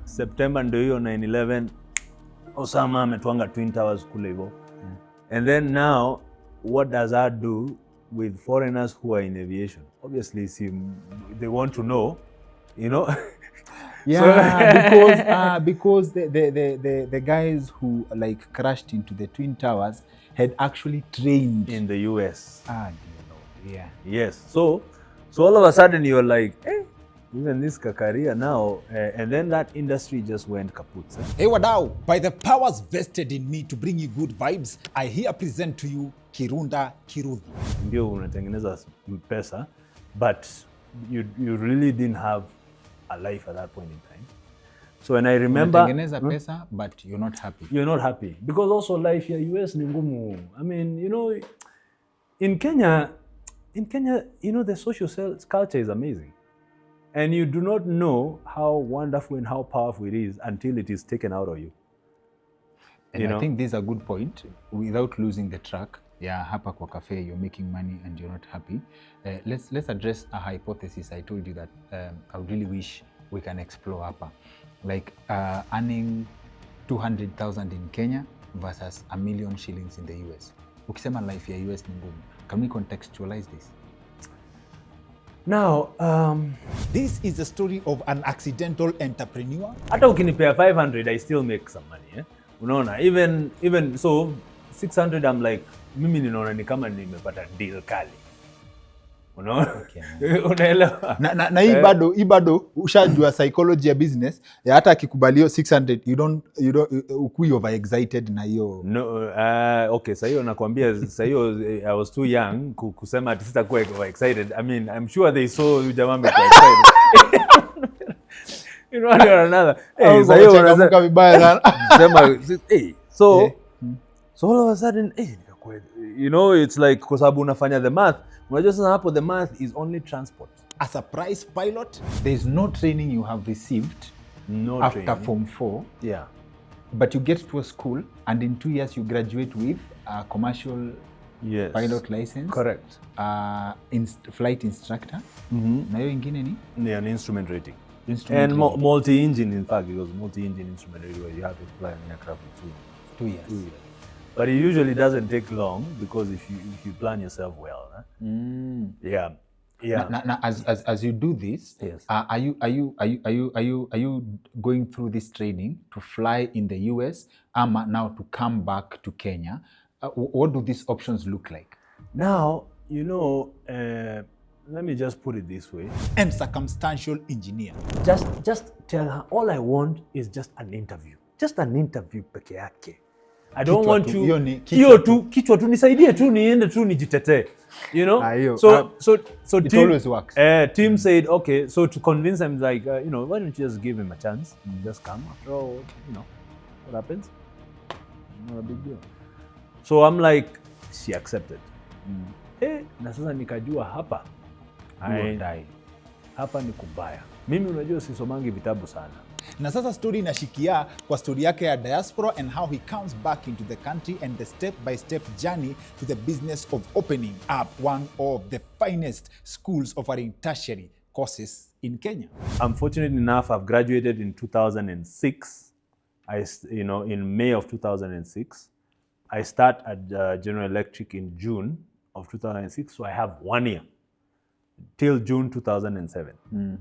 September ndio hiyo 9/11 Osama ametwanga Twin Towers kule hivyo. And then now what does that do with foreigners who are in aviation? Obviously they want to know, you know. Because the guys who like crashed into the Twin Towers had actually trained in the US. Dear Lord. Yeah. Yes. So all of a sudden you're like, even this career now, and then that industry just went kaput. Hey wadau, by the powers vested in me to bring you good vibes, I here present to you Kirunda Kiruthi. Ndio unatengeneza pesa, but you really didn't have a life at that point in time. So when I remember, unatengeneza pesa, but you're not happy. You're not happy because also life ya US ni ngumu. I mean, you know, in Kenya, you know, the social culture is amazing. And you do not know how wonderful and how powerful it is until it is taken out of you. And I think this is a good point. Without losing the track, hapa kwa cafe, you're making money and you're not happy. Let's address a hypothesis. I told you that I would really wish we can explore hapa. Like earning 200,000 in Kenya versus $1 million shillings in the US. Ukisema life ya US ni ngumu. Can we contextualize this? Now, this is the story of an accidental entrepreneur. Hata ukinipea 500, I still make some money. Unaona, even so 600, I'm like, mimi ninaona ni kama nimepata deal kali. Unaona? Okay. Unaelewa? Na hii bado ushajua psychology ya business. Hata akikubalio 600, you don't ukui over excited na hiyo. No, okay, sasa hiyo nakwambia, sasa hiyo I was too young kusema ati sitakuwa over excited. I mean, I'm sure they saw you jamaa mko excited. You know what another. Sasa hiyo unasema vibaya sana. Sema so all of a sudden you know, it's like kwa sababu unafanya the math. Unajua sasa hapo the math is only transport. As a prize pilot, there is no training you have received after training. Form 4. Yeah. But you get to a school and in 2 years you graduate with a commercial pilot license. Correct. Flight instructor. Na hiyo ingine ni? An instrument rating. And multi-engine, in fact, it was multi-engine instrument rating where you have to fly an aircraft for 2 years. 2 years. But it usually doesn't take long because if you plan yourself well. Yeah. Now, as you do this, yes. Are you going through this training to fly in the US, now to come back to Kenya? What do these options look like? Now, you know, let me just put it this way. And circumstantial engineer. Just tell her all I want is just an interview. Just an interview peke yake. I don't want you. Kichwa tu nisaidie tu niende tu nijitetee. You know? So it always works. Team said, okay, so to convince them, like, you know, why don't you just give him a chance? Just come. After all, you know, what happens? Not a big deal. So I'm like, she accepted. Na sasa nikajua hapa. Hapa ni kubaya. Mimi unajua sisomangi vitabu sana. Na sasa story inashikia kwa story yake ya diaspora and how he comes back into the country and the step-by-step journey to the business of opening up one of the finest schools offering tertiary courses in Kenya. I'm fortunate enough, I've graduated in 2006. In May of 2006. I start at General Electric in June of 2006, so I have 1 year till June 2007.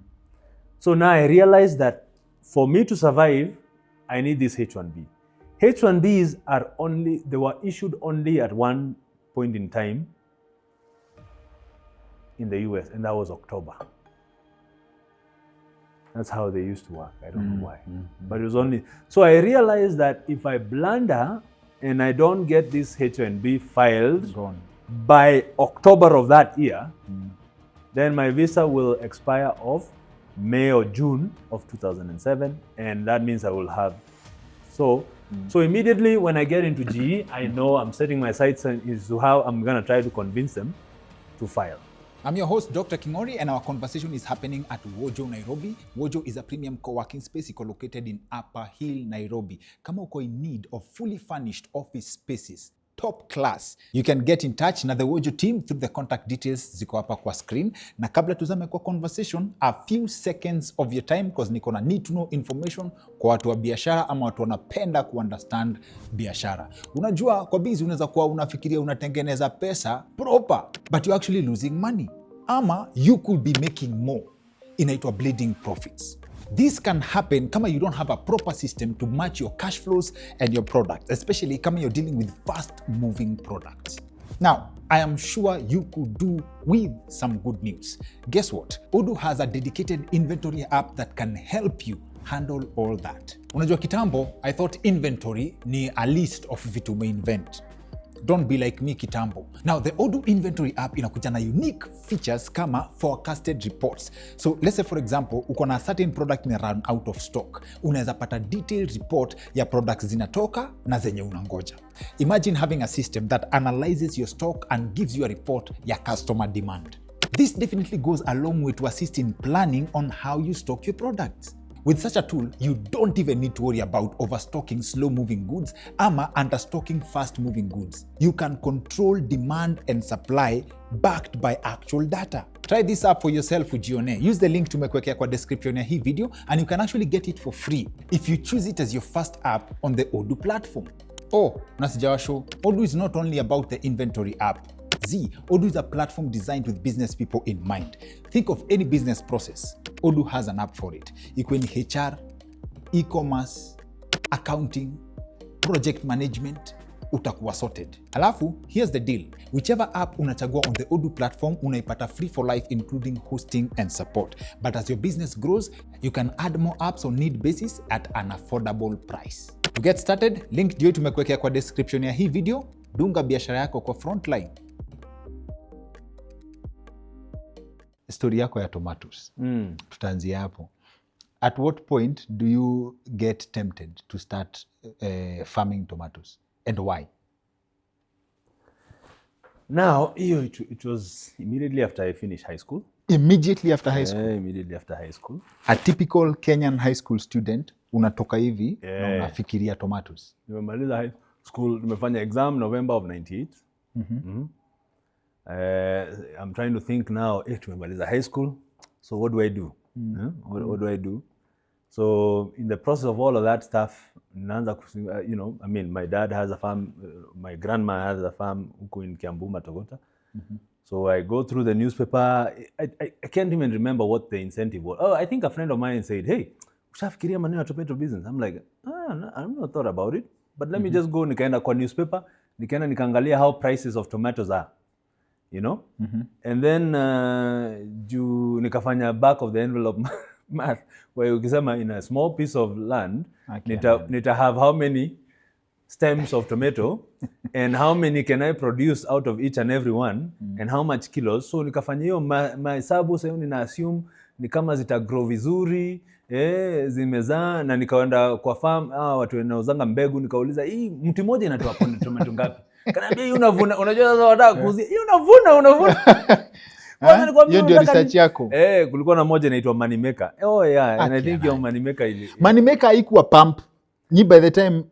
So now I realized that for me to survive, I need this H-1B. H-1Bs they were issued only at one point in time in the US, and that was October. That's how they used to work. I don't know why. But it was only... So I realized that if I blunder and I don't get this H-1B filed by October of that year, then my visa will expire of May or June of 2007, and that means I will have... So immediately when I get into GE, I know I'm setting my sights as to how I'm going to try to convince them to file. I'm your host, Dr. Kingori, and our conversation is happening at Wojo, Nairobi. Wojo is a premium co-working space located in Upper Hill, Nairobi. Kama uko in need of fully furnished office spaces, top class. You can get in touch na the Wojo team through the contact details ziko hapa kwa screen. Na kabla tuzame kwa conversation, a few seconds of your time because niko na need to know information kwa watu wa biashara ama watu wanapenda kuunderstand biashara. Unajua kwa busy unaweza kuwa unafikiria unatengeneza pesa proper but you're actually losing money. Ama you could be making more. Inaitwa bleeding profits. This can happen kama you don't have a proper system to match your cash flows and your products, especially kama you're dealing with fast-moving products. Now, I am sure you could do with some good news. Guess what? Odoo has a dedicated inventory app that can help you handle all that. Unajua kitambo, I thought inventory ni a list of vitu invent. Don't be like me kitambo. Now, the Odoo inventory app inakuja na unique features kama forecasted reports. So let's say for example, uko na certain product ina run out of stock. Unaweza pata detailed report ya products zinatoka na zenye unangoja. Imagine having a system that analyzes your stock and gives you a report ya customer demand. This definitely goes a long way to assist in planning on how you stock your products. With such a tool, you don't even need to worry about overstocking slow-moving goods ama understocking fast-moving goods. You can control demand and supply backed by actual data. Try this app for yourself ujione. Use the link tumekuwekea kwa description ya hii video and you can actually get it for free if you choose it as your first app on the Odoo platform. Oh, nasijawasho, Odoo is not only about the inventory app. Odoo is a platform designed with business people in mind. Think of any business process. Odoo has an app for it. Iko ni HR, e-commerce, accounting, project management, utakuwa sorted. Alafu, here's the deal. Whichever app unachagua on the Odoo platform, unaipata free for life including hosting and support. But as your business grows, you can add more apps on need basis at an affordable price. To get started, link ndio tumekuwekea kwa description ya hii video. Dunga biashara yako kwa Frontline. Story yako ya tomatoes. Tutaanzia hapo. At what point do you get tempted to start farming tomatoes and why? Now, it was immediately after I finished high school. Immediately after high school? Immediately after high school. A typical Kenyan high school student, unatoka hivi na unafikiria tomatoes. Nimemaliza high school, nimefanya exam November of 98. I'm trying to think now, tumemaliza high school, so what do I do? What do I do? So in the process of all of that stuff, I mean, my dad has a farm, my grandma has a farm huko in Kiambu, Matogota. So I go through the newspaper. I can't even remember what the incentive was. Oh, I think a friend of mine said, hey, ushafikiria maneno ya tomato business? I'm like, I've not thought about it, but let me just go. Nikaenda kwa newspaper, nikaangalia how prices of tomatoes are. You know? And then nikafanya back of the envelope math where ukisema in a small piece of land nita have how many stems of tomato and how many can I produce out of each and every one and how much kilos. So nikafanya hiyo mahesabu, sasa nina assume ni kama zita grow vizuri, zimezaa, na nikaenda kwa farm watu wanaozanga mbegu, nikauliza hii mti mmoja inatoa tomato ngapi? Kanaambia hii unavuna, unajua sasa wataka kuuzi, hii unavuna. Hiyo ndio research yako. Kulikuwa na moja inaitwa money maker. Oh yeah, and I think your money maker ili. Money maker haikuwa pump. Ni by the time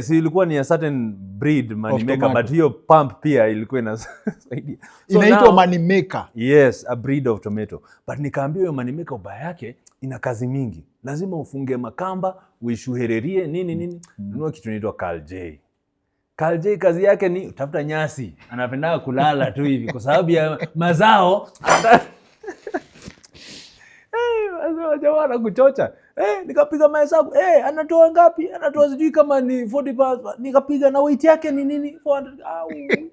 si ilikuwa ni a certain breed money maker, but hiyo pump pia ilikuwa inasaidia. So inaitwa money maker. Yes, a breed of tomato. But nikaambia hiyo money maker ubaya yake ina kazi mingi. Lazima ufunge makamba, uishuhererie nini. Nunua kitu inaitwa Carl J. Carl J kazi yake ni utafuta nyasi. Anapenda kulala tu hivi kwa sababu ya mazao. Jamaa kuchocha. Nikapiga mahesabu. Anatoa ngapi? Anatoa sijui kama ni 40 pounds. Nikapiga na weight yake ni nini? 400.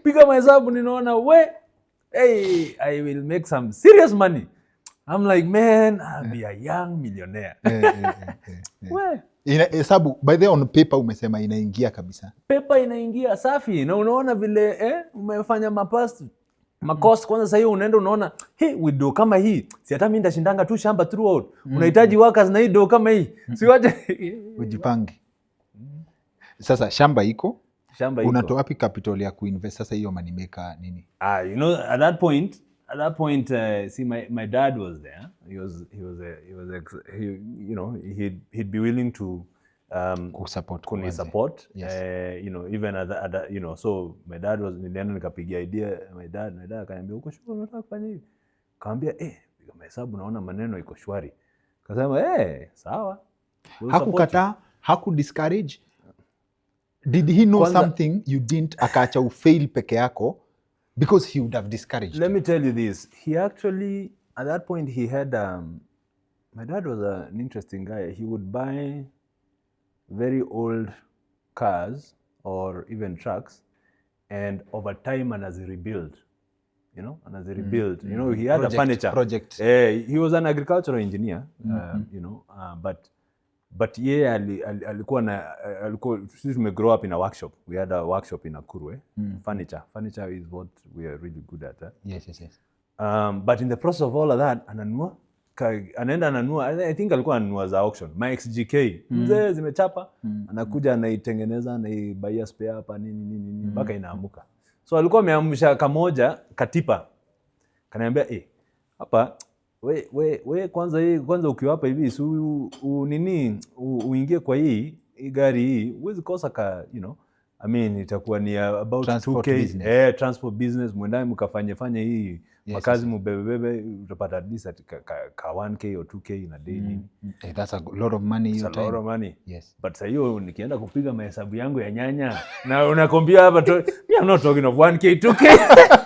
Piga mahesabu ninaona I will make some serious money. I'm like, man, I'll be a young millionaire. Hesabu by the on paper umesema inaingia kabisa. Paper inaingia safi na unaona vile umefanya makost kwanza. Sasa hiyo unaenda unaona with do kama hii si hata mimi ndashindanga tu shamba throughout. Unahitaji workers na hii do kama hii. Si waje ujipange. Sasa shamba iko. Unatoa wapi capital ya kuinvest sasa hiyo money maker nini? At that point, see, my dad was there. He'd be willing to kuni support. Yes. You know, even at you know, so my dad was, nilienda nikapigia idea my dad akaniambia uko sure unataka kufanya hivi? Kaambia piga mahesabu naona maneno iko shwari. Kasema sawa. Hakukataa, discourage. Did he know something you didn't, akaacha ufail peke yako because he would have discouraged? Let me tell you this. He actually, at that point, he had, my dad was an interesting guy. He would buy very old cars or even trucks, and over time, and as he rebuild, you know, you know, he had a furniture project. He was an agricultural engineer, you know, but yeah, alikuwa sisi tumegrow up in a workshop. We had a workshop in Nakuru. Furniture is what we are really good at. Yes. But in the process of all of that, anaenda ananua, I think alikuwa ananua za auction. My XGK, mzee zimechapa, anakuja anaitengeneza, anaibaya spare hapa nini mpaka inaamuka. So alikuwa ameamsha kamoja katipa. Kaniambia hapa we kwanza ukiwa hapa hivi uingie kwa hii gari hii uwezi kosa you know, I mean itakuwa ni about transport 2K business. Transport business, mwendaye mkafanya hii makazi mubebebebe, utapata at least ka 1K or 2K in a day. That's a lot of money. It's a lot of money. Yes. But sasa hiyo nikienda kupiga mahesabu yangu ya nyanya na unakombia hapa I'm not talking of 1K 2K.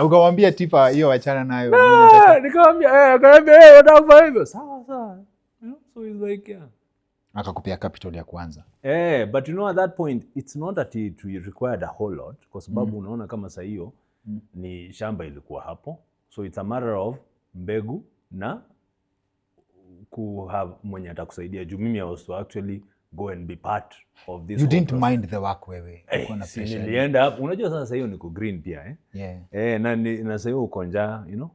Ukamwambia tipa hiyo achana nayo. Nikamwambia whatever hivyo. Sawa. So he's like akakupea capital ya kwanza. But you know at that point it's not that it required a whole lot kwa sababu unaona kama sasa hiyo ni shamba ilikuwa hapo. So it's a matter of mbegu na have mwenye atakusaidia juu mimi I was to actually go and be part of this. You didn't mind the work wewe. Nilienda hapo. Unajua sasa hiyo niko green pia na sasa hiyo uko njaa, you know.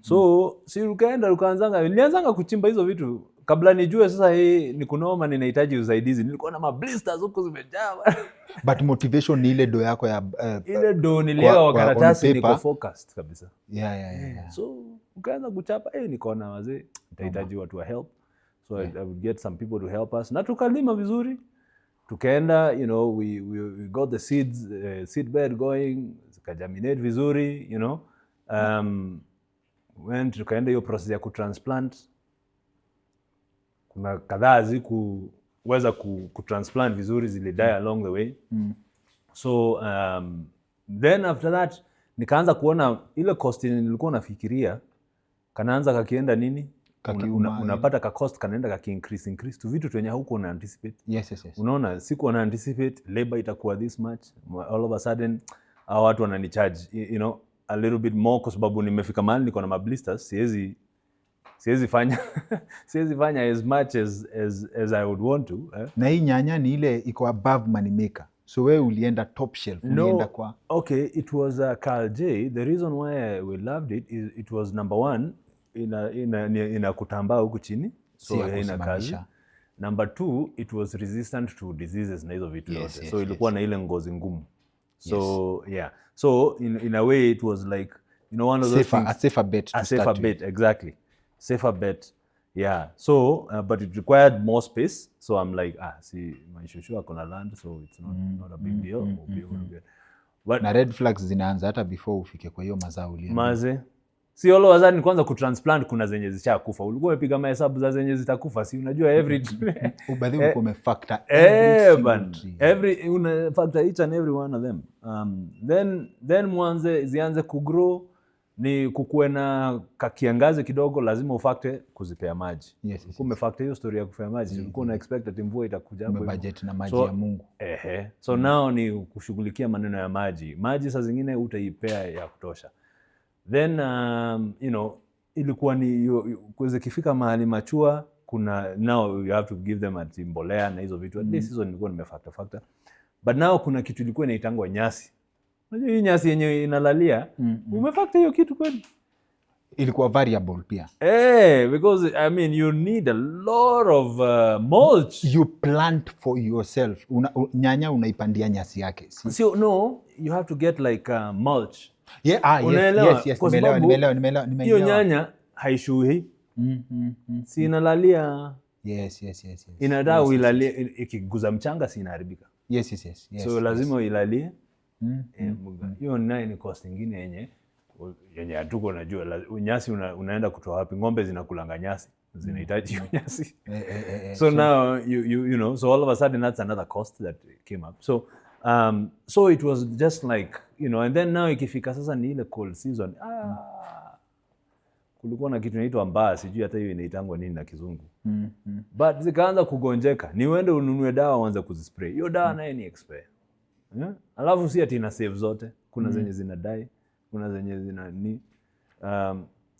So si nilianzanga kuchimba hizo vitu kabla nijue sasa hii ni kunoma ninahitaji usaidizi. Nilikuwa na blisters huko zimejaa. But motivation ni ile do yako ya ile do nilielewa karatasi niko focused kabisa. Yeah. So ukaanza kuchapa niko na wazee nitahitaji watu wa help. So I would get some people to help us. Na tukalima vizuri. Tukaenda, you know, we got the seed bed going, zikagerminate vizuri, you know. Tukaenda hiyo process ya kutransplant. Kuna kadhaa zikuweza kutransplant vizuri, zilidie along the way. So then after that nikaanza kuona ile cost nilikuwa nafikiria kanaanza kakienda nini? Unapata ka cost kanaenda kaki increase tu vitu twenye huko una anticipate. Yes. Unaona siku una anticipate labor itakuwa this much, all of a sudden watu wanani charge, you know, a little bit more kwa sababu nimefika mahali niko na blisters, siwezi fanya as much as I would want to. Na hii nyanya ni ile iko above money maker. So wewe ulienda top shelf, ulienda kwa okay, it was Carl J. The reason why we loved it is it was number one ina kutambaa huku chini, so ina kazi. Number two, it was resistant to diseases na hizo vitu yote. So ilikuwa na ile ngozi ngumu. So so in a way it was like, you know, one of those things, a safer bet to safer bet, exactly. Safer bet. Yeah. So but it required more space. So I'm like, see, my shushu akona land, so it's not a big deal. We'll be able to get. But na red flags zinaanza hata before ufike kwa hiyo mazao ulienda. Maze. Si all of a sudden kwanza kutransplant kuna zenye zishakufa. Ulikuwa umepiga mahesabu za zenye zitakufa. Si unajua every ubadhi uko umefactor every una factor each and every one of them. Then mwanze zianze kugrow, ni kukuwe na kakiangazi kidogo, lazima ufactor kuzipea maji. Yes. Umefactor hiyo story ya kufanya maji. Ulikuwa una expect ati mvua itakuja hapo. Budget na maji ya Mungu. So now ni kushughulikia maneno ya maji. Maji saa zingine utaipea ya kutosha. Then you know, ilikuwa ni kuweze kifika mahali machua, kuna now you have to give them ati mbolea na hizo vitu. At least hizo nilikuwa nimefactor. But now kuna kitu ilikuwa inaitangwa nyasi. Unajua hii nyasi yenye inalalia, umefactor hiyo kitu kweli? Ilikuwa variable pia. Because I mean you need a lot of mulch. You plant for yourself. Nyanya unaipandia nyasi yake. So no, you have to get like mulch. Yes. Nimeelewa. Hiyo nyanya haishuhi. Si inalalia Yes. Inataka uilalie, ikiguza mchanga si inaharibika. Yes. So lazima uilalie. Hiyo nayo ni cost nyingine yenye hatuko najua. Nyasi unaenda kutoa wapi? Ng'ombe zinakulanga nyasi, zinahitaji nyasi. So now you know, so all of a sudden that's another cost that came up. So it was just like, you know, and then now ikifika sasa ni ile cold season. Kulikuwa na kitu inaitwa mbaa, sijui hata hiyo inaitangwa nini na kizungu. But zikaanza kugonjeka. Ni uende ununue dawa uanze kuzispray. Hiyo dawa naye ni expire. Alafu si ati ina save zote. Kuna zenye zinadai, kuna zenye zina ni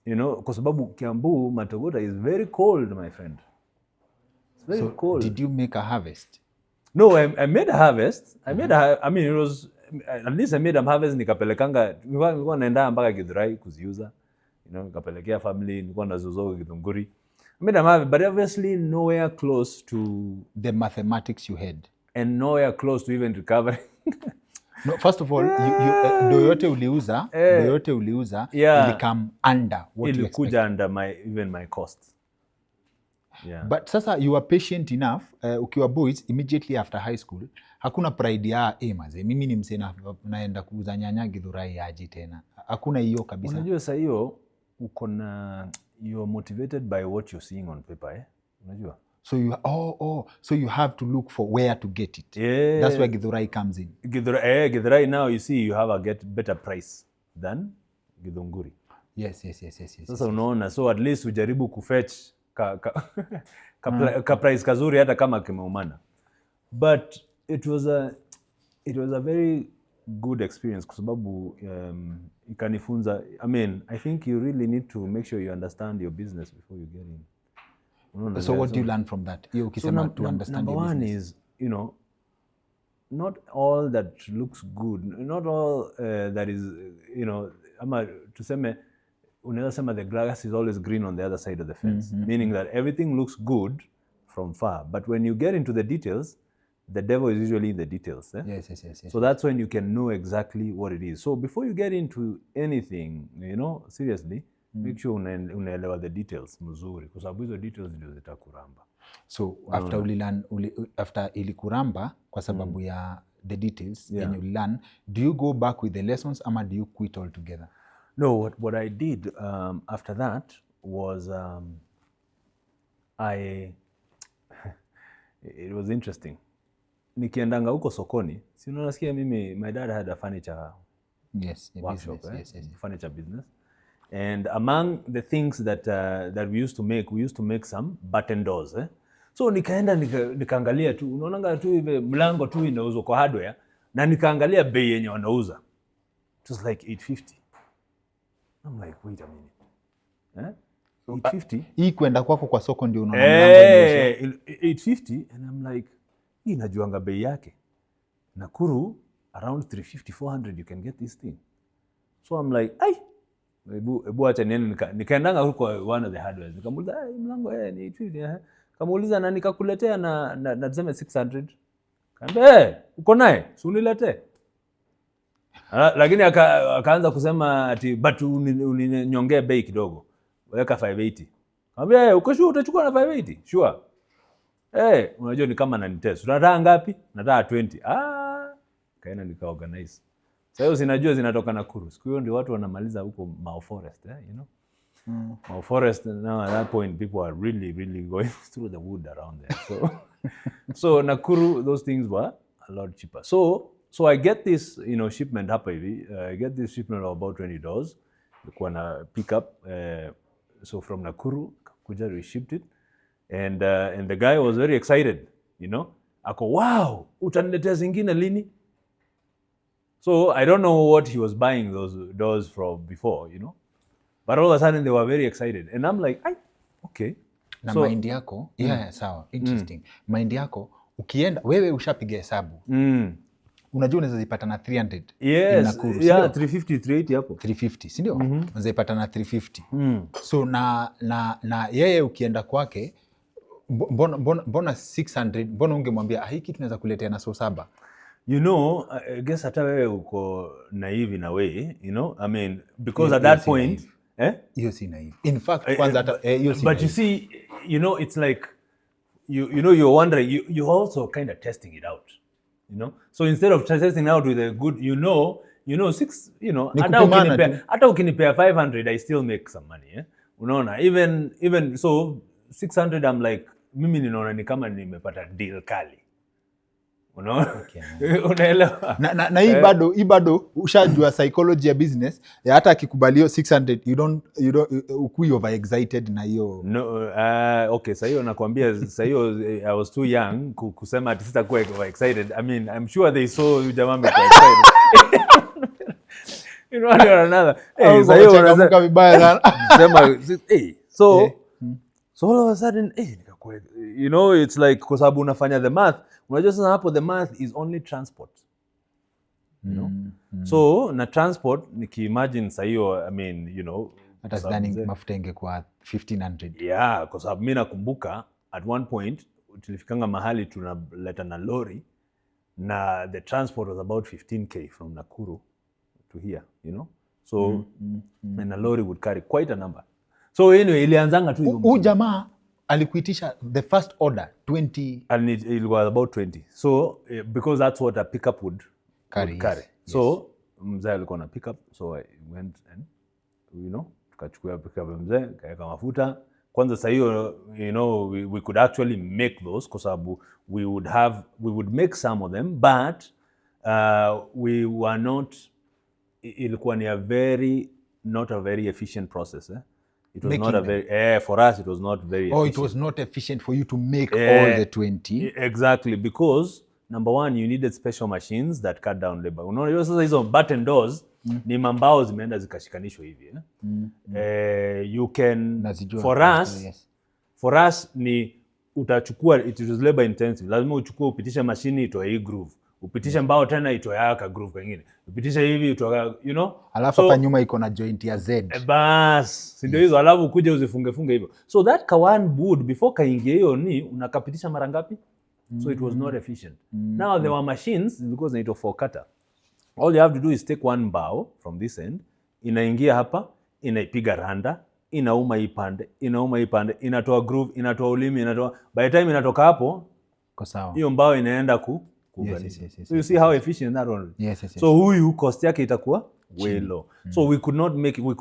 you know, kwa sababu Kiambu Matogota is very cold, my friend. It's very cold. Did you make a harvest? No, I made a harvest. I mean, it was at least I made a harvest. Nikapelekanga, nilikuwa naenda mpaka Githurai kuziuza. You know, nikapelekea family, nilikuwa nazuzo Githunguri. I made a harvest, but obviously nowhere close to the mathematics you had, and nowhere close to even recovering. No, first of all, do yote uliuza will come under what you expect. Under even my costs. Yeah. But sasa you were patient enough, ukiwa boys immediately after high school, hakuna pride ya maze mimi ni msee naenda kuuza nyanya Githurai aje tena. Hakuna hiyo kabisa. Unajua sasa hiyo uko na, you're motivated by what you're seeing on paper, unajua. So so you have to look for where to get it. Yeah. That's where Githurai comes in. Githurai now you see you have a better price than Githunguri. Yes. Sasa unaona, so at least ujaribu kufetch ka price kazuri hata kama kimeumana. But it was a very good experience kwa sababu ikanifunza. I mean, I think you really need to make sure you understand your business before you get in. So what do you learn from that? To understand your business. Number one is, you know, not all that looks good, not all that is, you know, ama tuseme, unaweza sema the grass is always green on the other side of the fence, meaning that everything looks good from far, but when you get into the details, the devil is usually in the details. Yes. So that's when you can know exactly what it is. So before you get into anything, you know, seriously, make sure unaelewa the details mzuri, kwa sababu hizo details ndio zitakuramba. So after ilikuramba kwa sababu ya the details and you learn, do you go back with the lessons ama do you quit altogether? No, what I did after that was it was interesting. Nikiendanga huko sokoni, si unasikia mimi, my dad had a furniture workshop, furniture business. And among the things that we used to make some button doors. So nikaangalia tu, unaonanga tu hivi mlango tu inauzwa kwa hardware, na nikaangalia bei yenye wanauza. It was like 850. I'm like, wait a minute. 850? Hii kwenda kwako kwa soko ndio unaona mlango 850, and I'm like, hii najuanga bei yake. Nakuru around 350 400 you can get this thing. So I'm like, Ebu acha niende, nikaendanga huko one of the hardware. Nikamuuliza, mlango ni 850. Kamuuliza na nikakuletea na tuseme 600. Kaambia, uko naye? Si uniletee. Lakini akaanza kusema ati but uninyongee bei kidogo. Weka 580. Kaambia, uko sure utachukua na 580? Sure. Unajua ni kama ananitest. Unataka ngapi? Nataka 20. Kaenda nikaorganize. Sasa sinajua zinatoka Nakuru. Siku hiyo ndio watu wanamaliza huko Mau Forest, you know. Mau Forest, now at that point people are really going through the wood around there. So Nakuru, those things were a lot cheaper. So I get this, you know, shipment hapa hivi. I get this shipment of about $20. Nilikuwa na pick up so from Nakuru, kuja we shipped it. And the guy was very excited, you know. Ako, wow, utaniletea zingine lini? So I don't know what he was buying those doors from before, you know. But all of a sudden they were very excited. And I'm like, okay. Na mind yako, sawa, interesting. Mind yako, ukienda, wewe ushapiga hesabu. Unajua unaweza zipata na 300 in Nakuru. Yeah, 350, 380 hapo. 350, si ndio? Unaweza zipata na 350. So na yeye ukienda kwake, mbona 600, mbona ungemwambia hiki tunaweza kuletea na 700? You know, I guess hata wewe uko naive in a way, you know. I mean, because at that point, hiyo si naive. In fact, kwanza hata hiyo si. But you see, you know, it's like you're wondering, you're also kind of testing it out, so instead of testing out with a good, six, hata ukinipea 500 I still make some money, unaona, even so 600 I'm like, mimi ninaona ni kama nimepata deal kali, unaelewa. Na hii bado ushajua psychology ya business ya hata akikubalio 600 you don't ukui over excited na hiyo. No, okay, sasa hiyo nakwambia, sasa hiyo I was too young kusema ati sitakuwa over excited. I mean, I'm sure they saw you jamaa mko excited. One or another. Hey, sasa hiyo unasema vibaya sana. Sema so all of a sudden it's like kwa sababu unafanya the math. Unajua sasa hapo the math is only transport. So na transport nikiimagine sasa hiyo, I mean, hata sidhani mafuta ingekuwa 1500. Yeah, kwa sababu mimi nakumbuka at one point tulifikanga mahali tunaleta na lori na the transport was about 15k from Nakuru to here, so and a lorry would carry quite a number. So anyway, ilianzanga tu hizo. Huyu jamaa alikuitisha the first order 20 and it was about 20. So because that's what a pickup would carry. Yes. So mzee alikuwa na pickup, so I went and tukachukua pickup mzee kaeka mafuta kwanza. Sasa hiyo we could actually make those kwa sababu we would make some of them, but we were not, ilikuwa ni not a very efficient process. It was not a very for us it was not very efficient. It was not efficient for you to make all the 20. Exactly, because number one, you needed special machines that cut down labor. Unaona sasa hizo button doors ni mambao zimeenda zikashikanishwa hivi, you can for us ni utachukua, it is labor intensive. Lazima uchukue upitishe mashini itoe hii groove, upitishe mbao tena itoe haka groove kingine, upitishe hivi itoa, alafu hapa nyuma iko na joint ya Z bas, ndio hizo, alafu kuja uzifunge hivyo. So that kawan wood before kaingie hiyo ni unakapitisha mara ngapi? So it was not efficient. Now there were machines because zinaitwa for cutter. All you have to do is take one bow from this end, inaingia hapa, inaipiga randa, inauma ipande, inatoa groove, inatoa ulimi, by the time inatoka hapo kwa sawa, hiyo mbao inaenda yes. So you see how efficient that one. Yes. So huyu cost yake itakuwa way low. So we could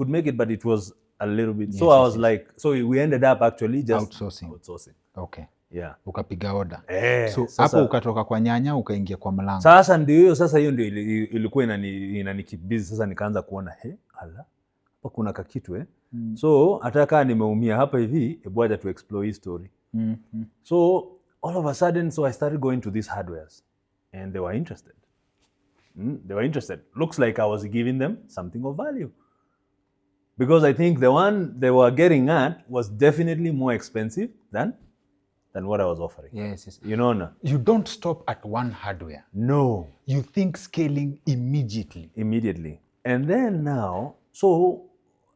make it, but it was a little bit. So I was like, so we ended up actually just outsourcing. Okay. Yeah. Ukapiga order. So hapo ukatoka kwa nyanya ukaingia kwa mlango. Sasa hiyo ndio ilikuwa inanikibizi. Sasa nikaanza kuona ala, hapa kuna kakitu So hata kama nimeumia hapa hivi, hebu acha tu explore hii story. So all of a sudden, so I started going to these hardwares and they were interested. Looks like I was giving them something of value. Because I think the one they were getting at was definitely more expensive than what I was offering. Yes. You don't stop at one hardware. No. You think scaling immediately. And then now, so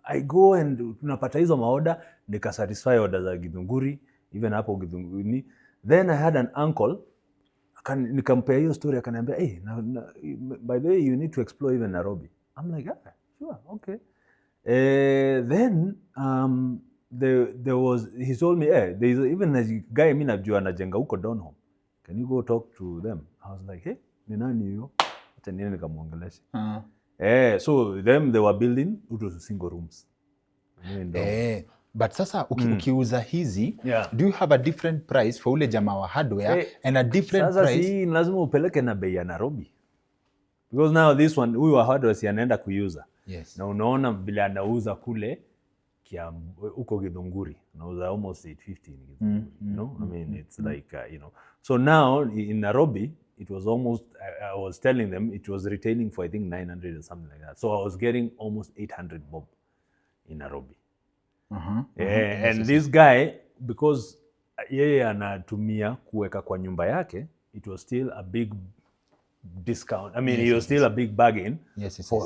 I go and tunapata hizo maorder, nikasatisfy order za Githunguri, even hapo Githunguri. Then I had an uncle, nikampea hiyo story, akaniambia, by the way, you need to explore even Nairobi. I'm like, sure, okay. Then there was, he told me, there is even a guy mimi najua anajenga huko Donholm. Can you go talk to them? I was like, ni nani huyo? Acha niende nikamuongeleshe. So them they were building single rooms. But sasa ukiuza hizi, do you have a different price for ule jamaa wa hardware and a different sasa price? Sasa lazima upeleke na bei ya Nairobi. Because now this one, huyu wa hardware si anaenda kuuza. Yes. Na unaona vile anauza kule uko Githunguri. Anauza almost 850 in Githunguri. I mean, it's like, So now in Nairobi, it was almost, I was telling them, it was retailing for I think 900 or something like that. So I was getting almost 800 bob in Nairobi. And this guy, because yeye anatumia kuweka kwa nyumba yake, it was still a big discount. I mean, it was still a big bargain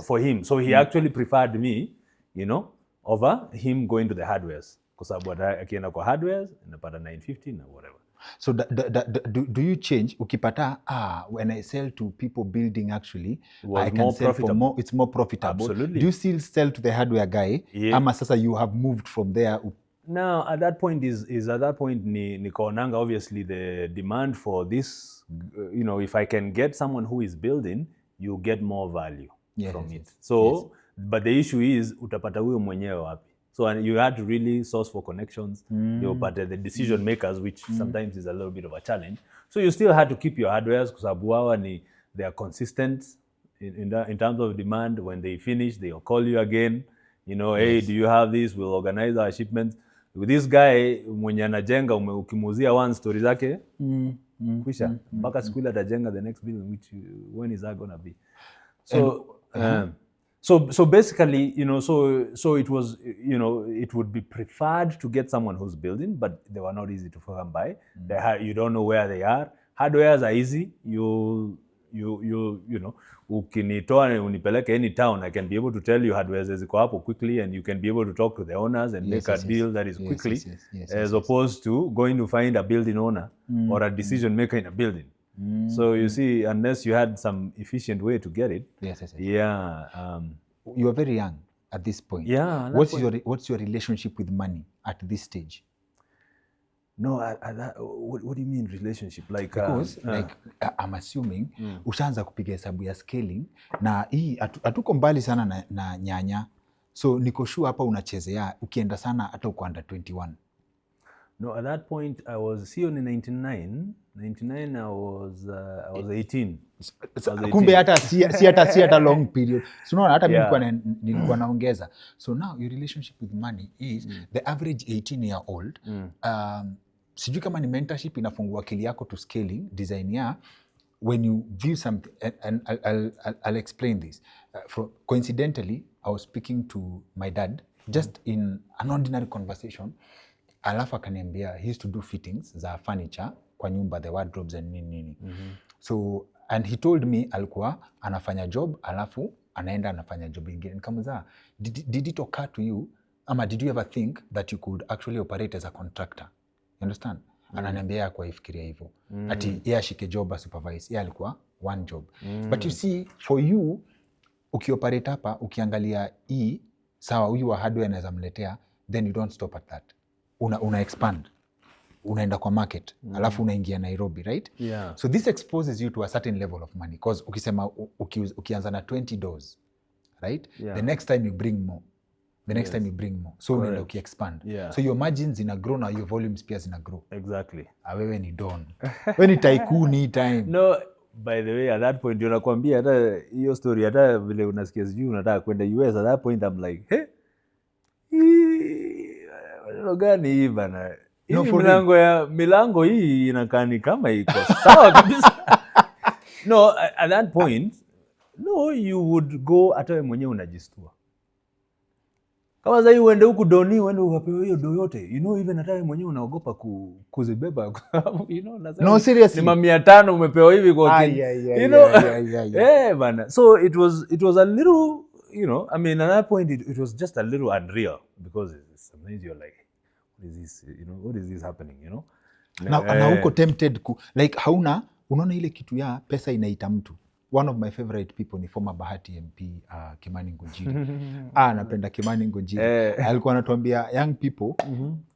for him. So he actually preferred me, over him going to the hardwares. Kwa sababu akienda kwa hardwares, anapata 950 or whatever. So do you change? Ukipata, when I sell to people building, actually, I can sell for more. It's more profitable. Absolutely. Do you still sell to the hardware guy? Yeah. Ama sasa you have moved from there? Now at that point nikaonanga obviously the demand for this, if I can get someone who is building, you get more value from it. So but the issue is utapata huyo mwenyewe wapi? So you had to really source for connections, but the decision makers, which sometimes is a little bit of a challenge. So you still had to keep your hardwares kwa sababu hawa they are consistent in terms of demand. When they finish, they'll call you again. Hey, do you have this? We'll organize our shipments. With this guy mwenye anajenga ukimuzia one story zake kwisha mpaka siku ile atajenga the next building, which when is that gonna be? So basically, so it was, it would be preferred to get someone who's building, but they were not easy to come by. You don't know where they are. Hardwares are easy. Ukinitoa unipeleke any town, I can be able to tell you hardwares ziko hapo quickly, and you can be able to talk to the owners and make a deal that is quickly, as opposed to going to find a building owner or a decision maker in a building. So you see, unless you had some efficient way to get it. Yeah. You are very young at this point. Yeah. What's your relationship with money at this stage? No, what do you mean relationship? Because I'm assuming ushaanza kupiga hesabu ya scaling, na hii hatuko mbali sana na nyanya. So niko sure hapa unachezea ukienda sana hata uko under 21. No, at that point I was in 99 I was 18. Kumbe hata si hata long period. So no, hata mimi nilikuwa naongeza. So now your relationship with money is the average 18-year-old. Sijui kama ni mentorship inafungua akili yako to scaling design ya when you view something, and I'll explain this. Coincidentally, I was speaking to my dad just in an ordinary conversation. Alafu akaniambia he used to do fittings za furniture kwa nyumba, the wardrobes and nini. So and he told me alikuwa anafanya job alafu anaenda anafanya job ingine. Nikamuuliza, did it occur to you, ama did you ever think that you could actually operate as a contractor? You understand? Ananiambia kwa ifikiria hivyo. Ati yeye ashike job supervise, yeye alikuwa one job. But you see, for you ukioperate hapa ukiangalia hii sawa, huyu wa hardware anaweza mletea, then you don't stop at that. Una expand, unaenda kwa market, alafu unaingia Nairobi, right? Yeah. So this exposes you to a certain level of money, because ukisema ukianza na $20, right? Yeah. The next time you bring more. The next time you bring more. So unaenda uki-expand. Yeah. So your margins zina grow na your volumes pia zina grow. Exactly. Wewe ni don. Wewe ni tycoon time. No, by the way, at that point unakwambia hata hiyo story, hata vile unasikia sijui unataka kwenda US, at that point I'm like, hey, gani hii bana? Milango hii inakaa kama iko sawa kabisa. No, at that point, no, you would go hata wewe mwenyewe unajistua. Kama sasa uende huku doni, uende ukapewe hiyo do yote. Even hata wewe mwenyewe unaogopa kuzibeba. No, seriously. Ni 500 umepewa hivi kwa bana. So it was a little, I mean, at that point it was just a little unreal, because sometimes you're like, what is this happening, Na uko tempted like unaona ile kitu ya pesa inaita mtu. One of my favorite people ni former Bahati MP, Kimani Ngunjiri. Napenda Kimani Ngunjiri. Alikuwa anatuambia young people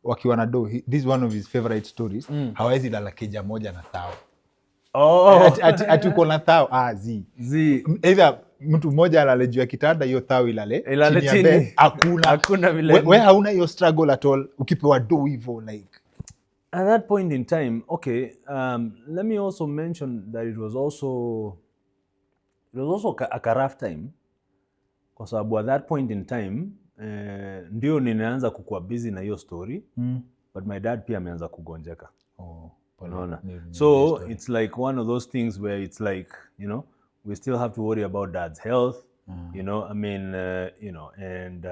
wakiwa na do, this is one of his favorite stories. Hawezi lala keja moja na thao. Ati uko na thao, zi. Either mtu mmoja alale juu ya kitanda, hiyo thao ilale chini. Hakuna vile. Wewe hauna hiyo struggle at all ukipewa do hivyo like. At that point in time, okay, let me also mention that it was also a rough time, kwa sababu at that point in time ndio ninaanza kukua busy na hiyo story, but my dad pia ameanza kugonjeka. Unaona? So it's like one of those things where it's like, we still have to worry about dad's health, I mean, and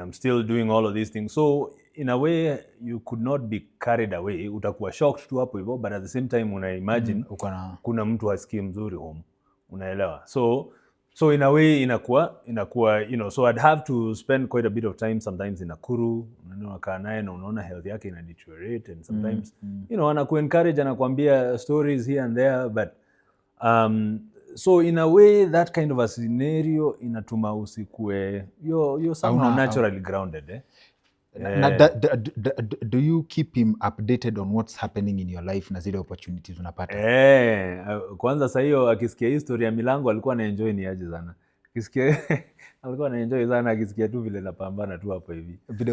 I'm still doing all of these things. So in a way you could not be carried away. Utakuwa shocked tu hapo hivyo, but at the same time una imagine kuna mtu hasikii mzuri home. Unaelewa? So in a way inakuwa so I'd have to spend quite a bit of time sometimes in Nakuru, unakaa naye na unaona health yake ina deteriorate, and sometimes anaku encourage, anakuambia stories here and there, but so in a way that kind of a scenario inatuma usikue you're somehow naturally grounded, Do you keep him updated on what's happening in your life na zile opportunities unapata? Kwanza saa hiyo akisikia history ya milango alikuwa anaenjoy ni aje sana. Akisikia alikuwa anaenjoy sana akisikia tu vile napambana tu hapo hivi. Vile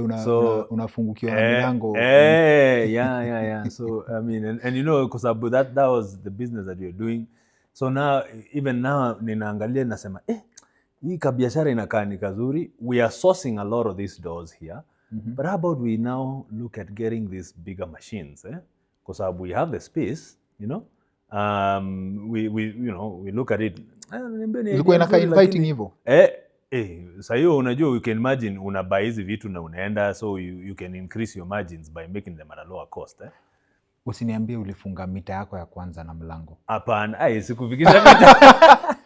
unafungukiwa na milango. Yeah. So I mean and you know because that was the business that you're doing. So now even now ninaangalia nasema hii kabiashara inakaa ni kazuri. We are sourcing a lot of these doors here. But how about we now look at getting these bigger machines, because we have the space, you know. We look at it. Ilikuwa inakaa inviting hivyo. Sasa hiyo unajua you can imagine unabuy hizi vitu na unaenda, so you can increase your margins by making them at a lower cost. Usiniambie ulifunga mita yako ya kwanza na mlango. Hapana, sikufikisha mita.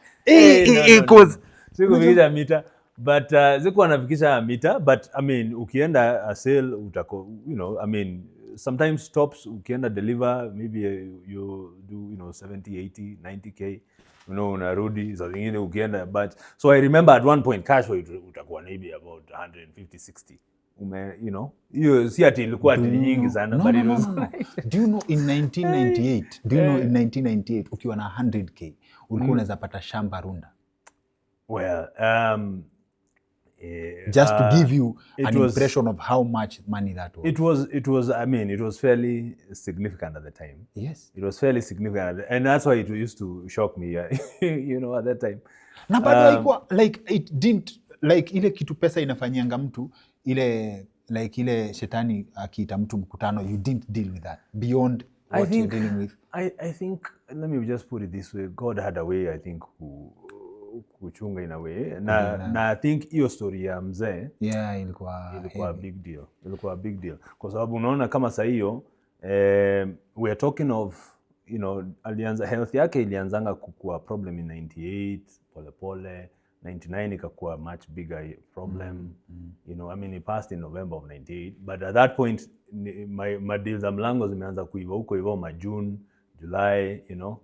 Sikufikisha mita. But zikuwa nafikisha mita, but I mean ukienda a sale utako, you know, I mean sometimes stops ukienda deliver maybe you do, you know, 70, 80, 90k, you know, unarudi so zingine ukienda, but so I remember at one point cash flow utakuwa maybe about 150, 60, you know, hiyo si ati ilikuwa nyingi sana, but it was Do you know in 1998 ukiwa na 100k ulikuwa unaweza pata shamba Runda? Well, just to give you an impression of how much money that was. It was I mean it was fairly significant at the time. Yes, it was fairly significant, and that's why it used to shock me, you know, at that time. Na bado ilikuwa like it didn't like ile kitu pesa inafanyanga mtu ile like ile shetani akiita mtu mkutano, you didn't deal with that beyond what you're dealing with. I think let me just put it this way, God had a way, I think, kuchunga in a way na I think hiyo story ya mzee ilikuwa a big deal. Ilikuwa a big deal kwa sababu unaona kama saa hiyo we are talking of, you know, alianza health yake ilianzanga kukua problem in 98 pole 99 ikakuwa much bigger problem. You know, I mean he passed in November of 98, but at that point my deals za mlango zimeanza kuiva huko hivyo June, July, you know.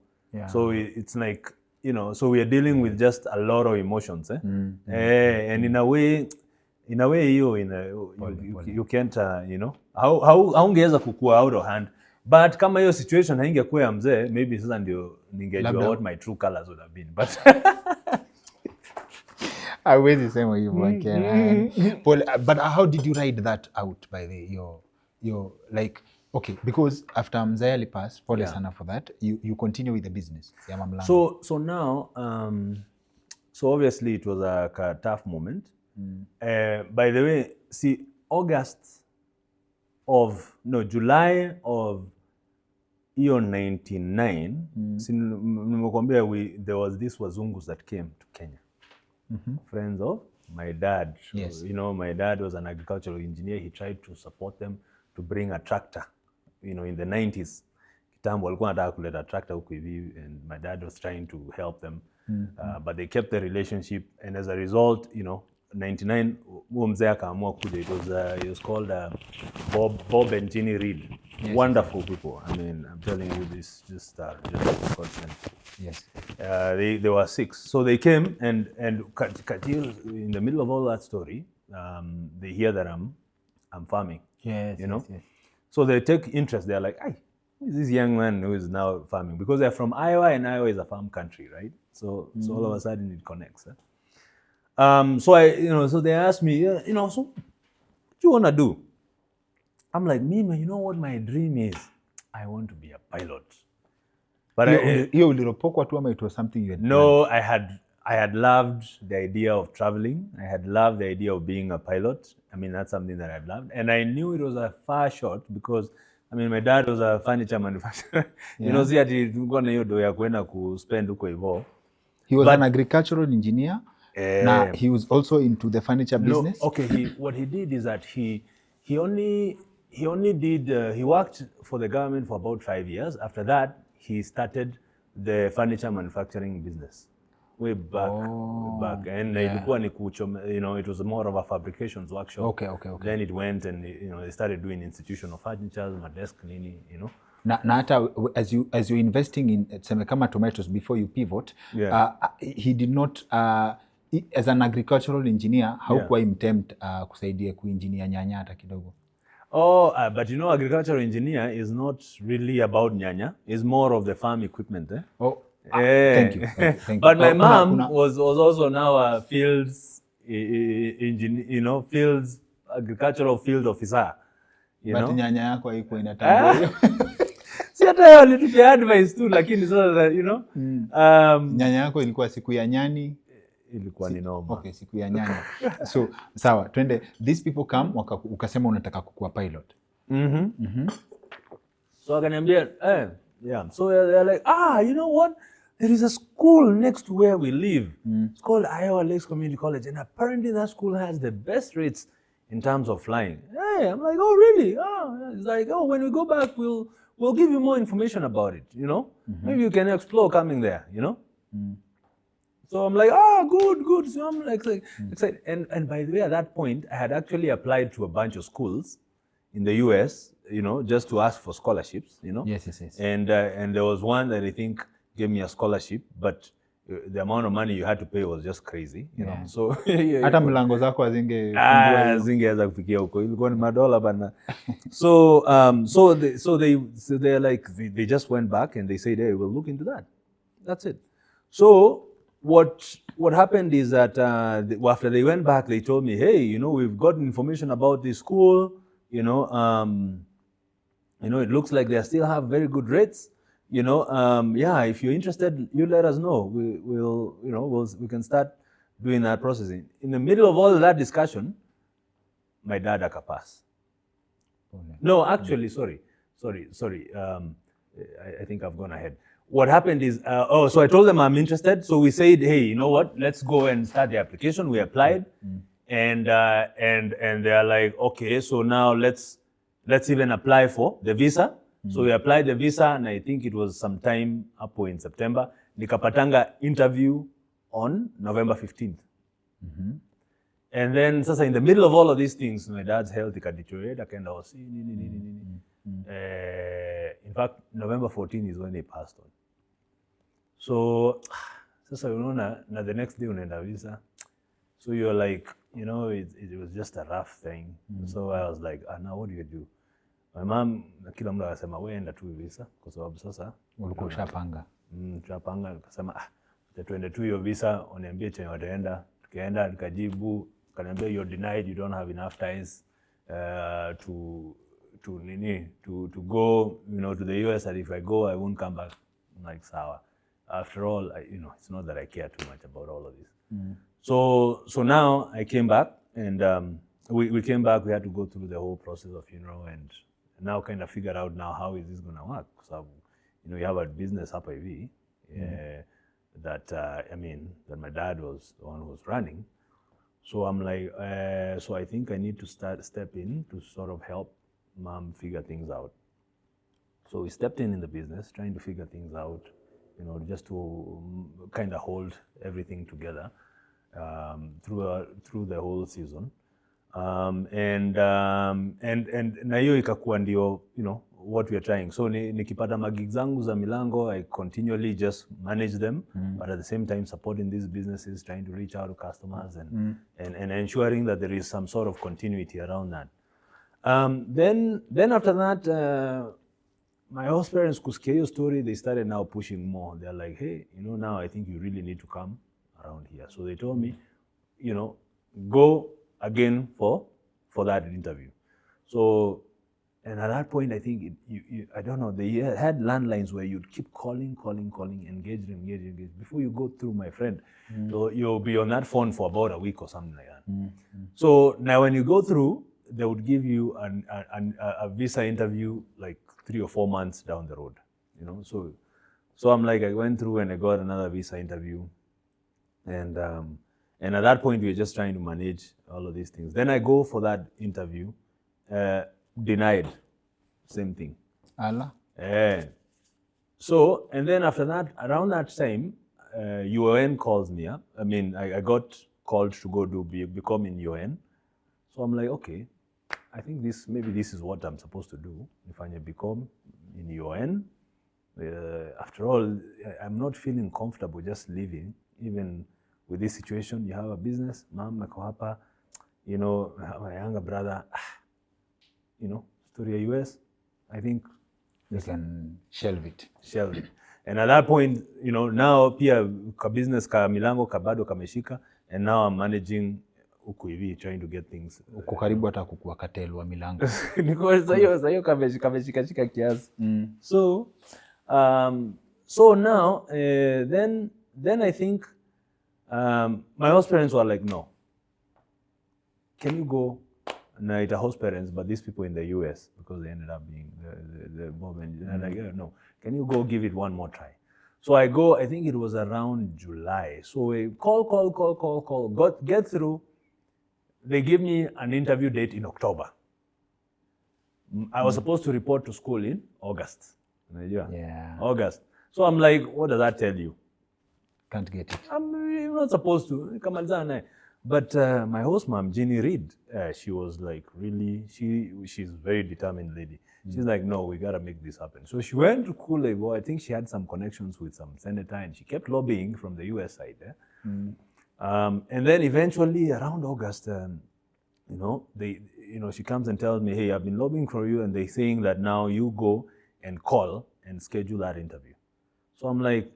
So it's like, you know, so we are dealing with just a lot of emotions, and in a way you can't, you know, haungeweza kukua out of hand, but kama hiyo situation haingekuwa ya mzee, maybe sasa ndio ningejua what my true colors would have been, but hawezi sema hivyo. But how did you ride that out by the your like, okay, because after mzee alipass, pole sana for that, you continue with the business ya mlango. So now so obviously it was a tough moment. By the way, see, July of year 99, nimekwambia there was this wazungus that came to Kenya. Friends of my dad. Yes. You know, my dad was an agricultural engineer. He tried to support them to bring a tractor, you know, in the 90s. Kitambo walikuwa wanataka kuleta tractor huko hivi, and my dad was trying to help them. But they kept the relationship, and as a result, you know, 99 huo mzee akaamua kuja. It was called Bob and Ginny Reed. Yes. Wonderful people. I mean, I'm telling you, this just constant. Yes. They were 6, so they came, and in the middle of all that story, they hear that I'm farming. Yes, you know. Yes. So they take interest. They're like, hey, who is this young man who is now farming? Because they're from Iowa, and Iowa is a farm country, right? So all of a sudden it connects. So they asked me, so what do you want to do? I'm like, Mima, you know what my dream is? I want to be a pilot. But you ulilopokwa tu ama it was something you had No, planned? I had loved the idea of traveling. I had loved the idea of being a pilot. I mean, that's something that I'd loved. And I knew it was a far shot because, I mean, my dad was a furniture manufacturer. Yeah. Si ati tulikuwa na hiyo do ya kwenda kuspend huko hivyo. He was an agricultural engineer. Now he was also into the furniture business. No, okay. What he did is that he worked for the government for about 5 years. After that, he started the furniture manufacturing business way back. And ilikuwa ni kuchoma, it was more of a fabrications workshop. Okay. Then it went and they started doing institutional furniture, my desk nini, Na hata as you're investing in kama tomatoes before you pivot, he did not as an agricultural engineer, haukuwa imtempt kusaidia kuengineer nyanya hata kidogo? Oh, but you know, agricultural engineer is not really about nyanya. It's more of the farm equipment. Oh, thank you. But my mom was also now a fields engineer, you know, fields agricultural field officer. But nyanya yako haikuwa inatambua hiyo. Si hata yeye alitupia advice tu, lakini sasa you know, nyanya yako ilikuwa siku ya nyani. Ilikuwa ni noma. Okay, siku ya nyanya. So, sawa, twende. These people come, ukasema unataka kukuwa pilot. So akaniambia, yeah. So they're like, you know what? There is a school next to where we live. It's called Iowa Lakes Community College, and apparently that school has the best rates in terms of flying. Hey, I'm like, oh really? Oh, it's like, oh, when we go back, we'll give you more information about it. You know, maybe you can explore coming there. You know. So I'm like, good. So I'm like excited. And by the way, at that point, I had actually applied to a bunch of schools in the US, you know, just to ask for scholarships, you know. Yes. And there was one that I think gave me a scholarship, but the amount of money you had to pay was just crazy, you know. So hata mlango zako zingeweza kufikia huko, ilikuwa ni madola bana. So they're like they just went back and they said, hey, we'll look into that. That's it. So what happened is that after they went back, they told me, hey, you know, we've got information about this school, you know, it looks like they still have very good rates, you know, yeah, if you're interested, you let us know. We can start doing that processing. In the middle of all of that discussion, my dad akapass. No, actually, sorry. I think I've gone ahead. What happened is, so I told them I'm interested. So we said, hey, you know what? Let's go and start the application. We applied, and they're like, okay, so now let's even apply for the visa. So we applied the visa, and I think it was sometime up in September. Nikapatanga interview on November 15th. And then, sasa in the middle of all of these things, my dad's health deteriorated. Akaenda hosi. In fact, November 14th is when he passed on. So, sasa unaona, na the next day unaenda visa. So you're like, you know, it was just a rough thing. So I was like, now what do you do? My mom, kila mtu akasema, wewe enda tu visa, kwa sababu sasa ulikuwa ushapanga. Tushapanga, akasema, tuende tu hiyo visa, uniambie chenye wataenda. Tukaenda, nikajibu, kaniambia you're denied, you don't have enough ties to go, you know, to the US, and if I go, I won't come back. I'm like, sawa. After all, you know, it's not that I care too much about all of this. So now I came back, and we came back. We had to go through the whole process of funeral, and now kind of figure out now how is this going to work. So, you know, you have a business up IV that that my dad was the one who was running. So I'm like, so I think I need to step in to sort of help Mom figure things out. So we stepped in the business, trying to figure things out, you know, just to kind of hold everything together through the whole season. And na hiyo ikakuwa ndio, you know, what we are trying. So nikipata magig zangu za milango, I continually just manage them, but at the same time supporting these businesses, trying to reach out to customers and ensuring that there is some sort of continuity around that. Then after that, my host parents kusikia hiyo story, they started now pushing more. They're like, hey, you know, now I think you really need to come around here. So they told me, you know, go again for that interview. So, and at that point, I think I don't know, they had landlines where you'd keep calling, engage. Before you go through, my friend, so you'll be on that phone for about a week or something like that. So now when you go through, they would give you a visa interview like 3 or 4 months down the road, you know. So I'm like, I went through and I got another visa interview, and at that point we were just trying to manage all of these things. Then I go for that interview, denied, same thing. Allah. So, and then after that, around that time, UN calls me up. I mean, I got called to go become in UN. So I'm like, okay, I think maybe this is what I'm supposed to do if I become in UN. After all, I'm not feeling comfortable just living, even with this situation. You have a business, mom ako hapa, you know, my younger brother, you know, story of US, I think you can shelve it. And at that point, you know, now pia ka business ka milango kabado kameshika, and now I'm managing huku hivi, trying to get things. Uko karibu hata kukua cartel wa milango. Because sayo kameshika shika kiasi. So now, then I think my host parents were like, no. Can you go? No, it's a host parents, but these people in the US, because they ended up being the Bob and they're like, yeah, no. Can you go give it one more try? So I go, I think it was around July. So we call, get through. They give me an interview date in October. I was supposed to report to school in August. Yeah. August. So I'm like, what does that tell you? Can't get it. I'm not supposed to. But my host mom, Jeannie Reed, she was like really, she's a very determined lady. She's like, no, we got to make this happen. So she went to Kool-Aid. I think she had some connections with some senator, and she kept lobbying from the US side. And then eventually around August, you know, she comes and tells me, hey, I've been lobbying for you, and they're saying that now you go and call and schedule that interview. So I'm like,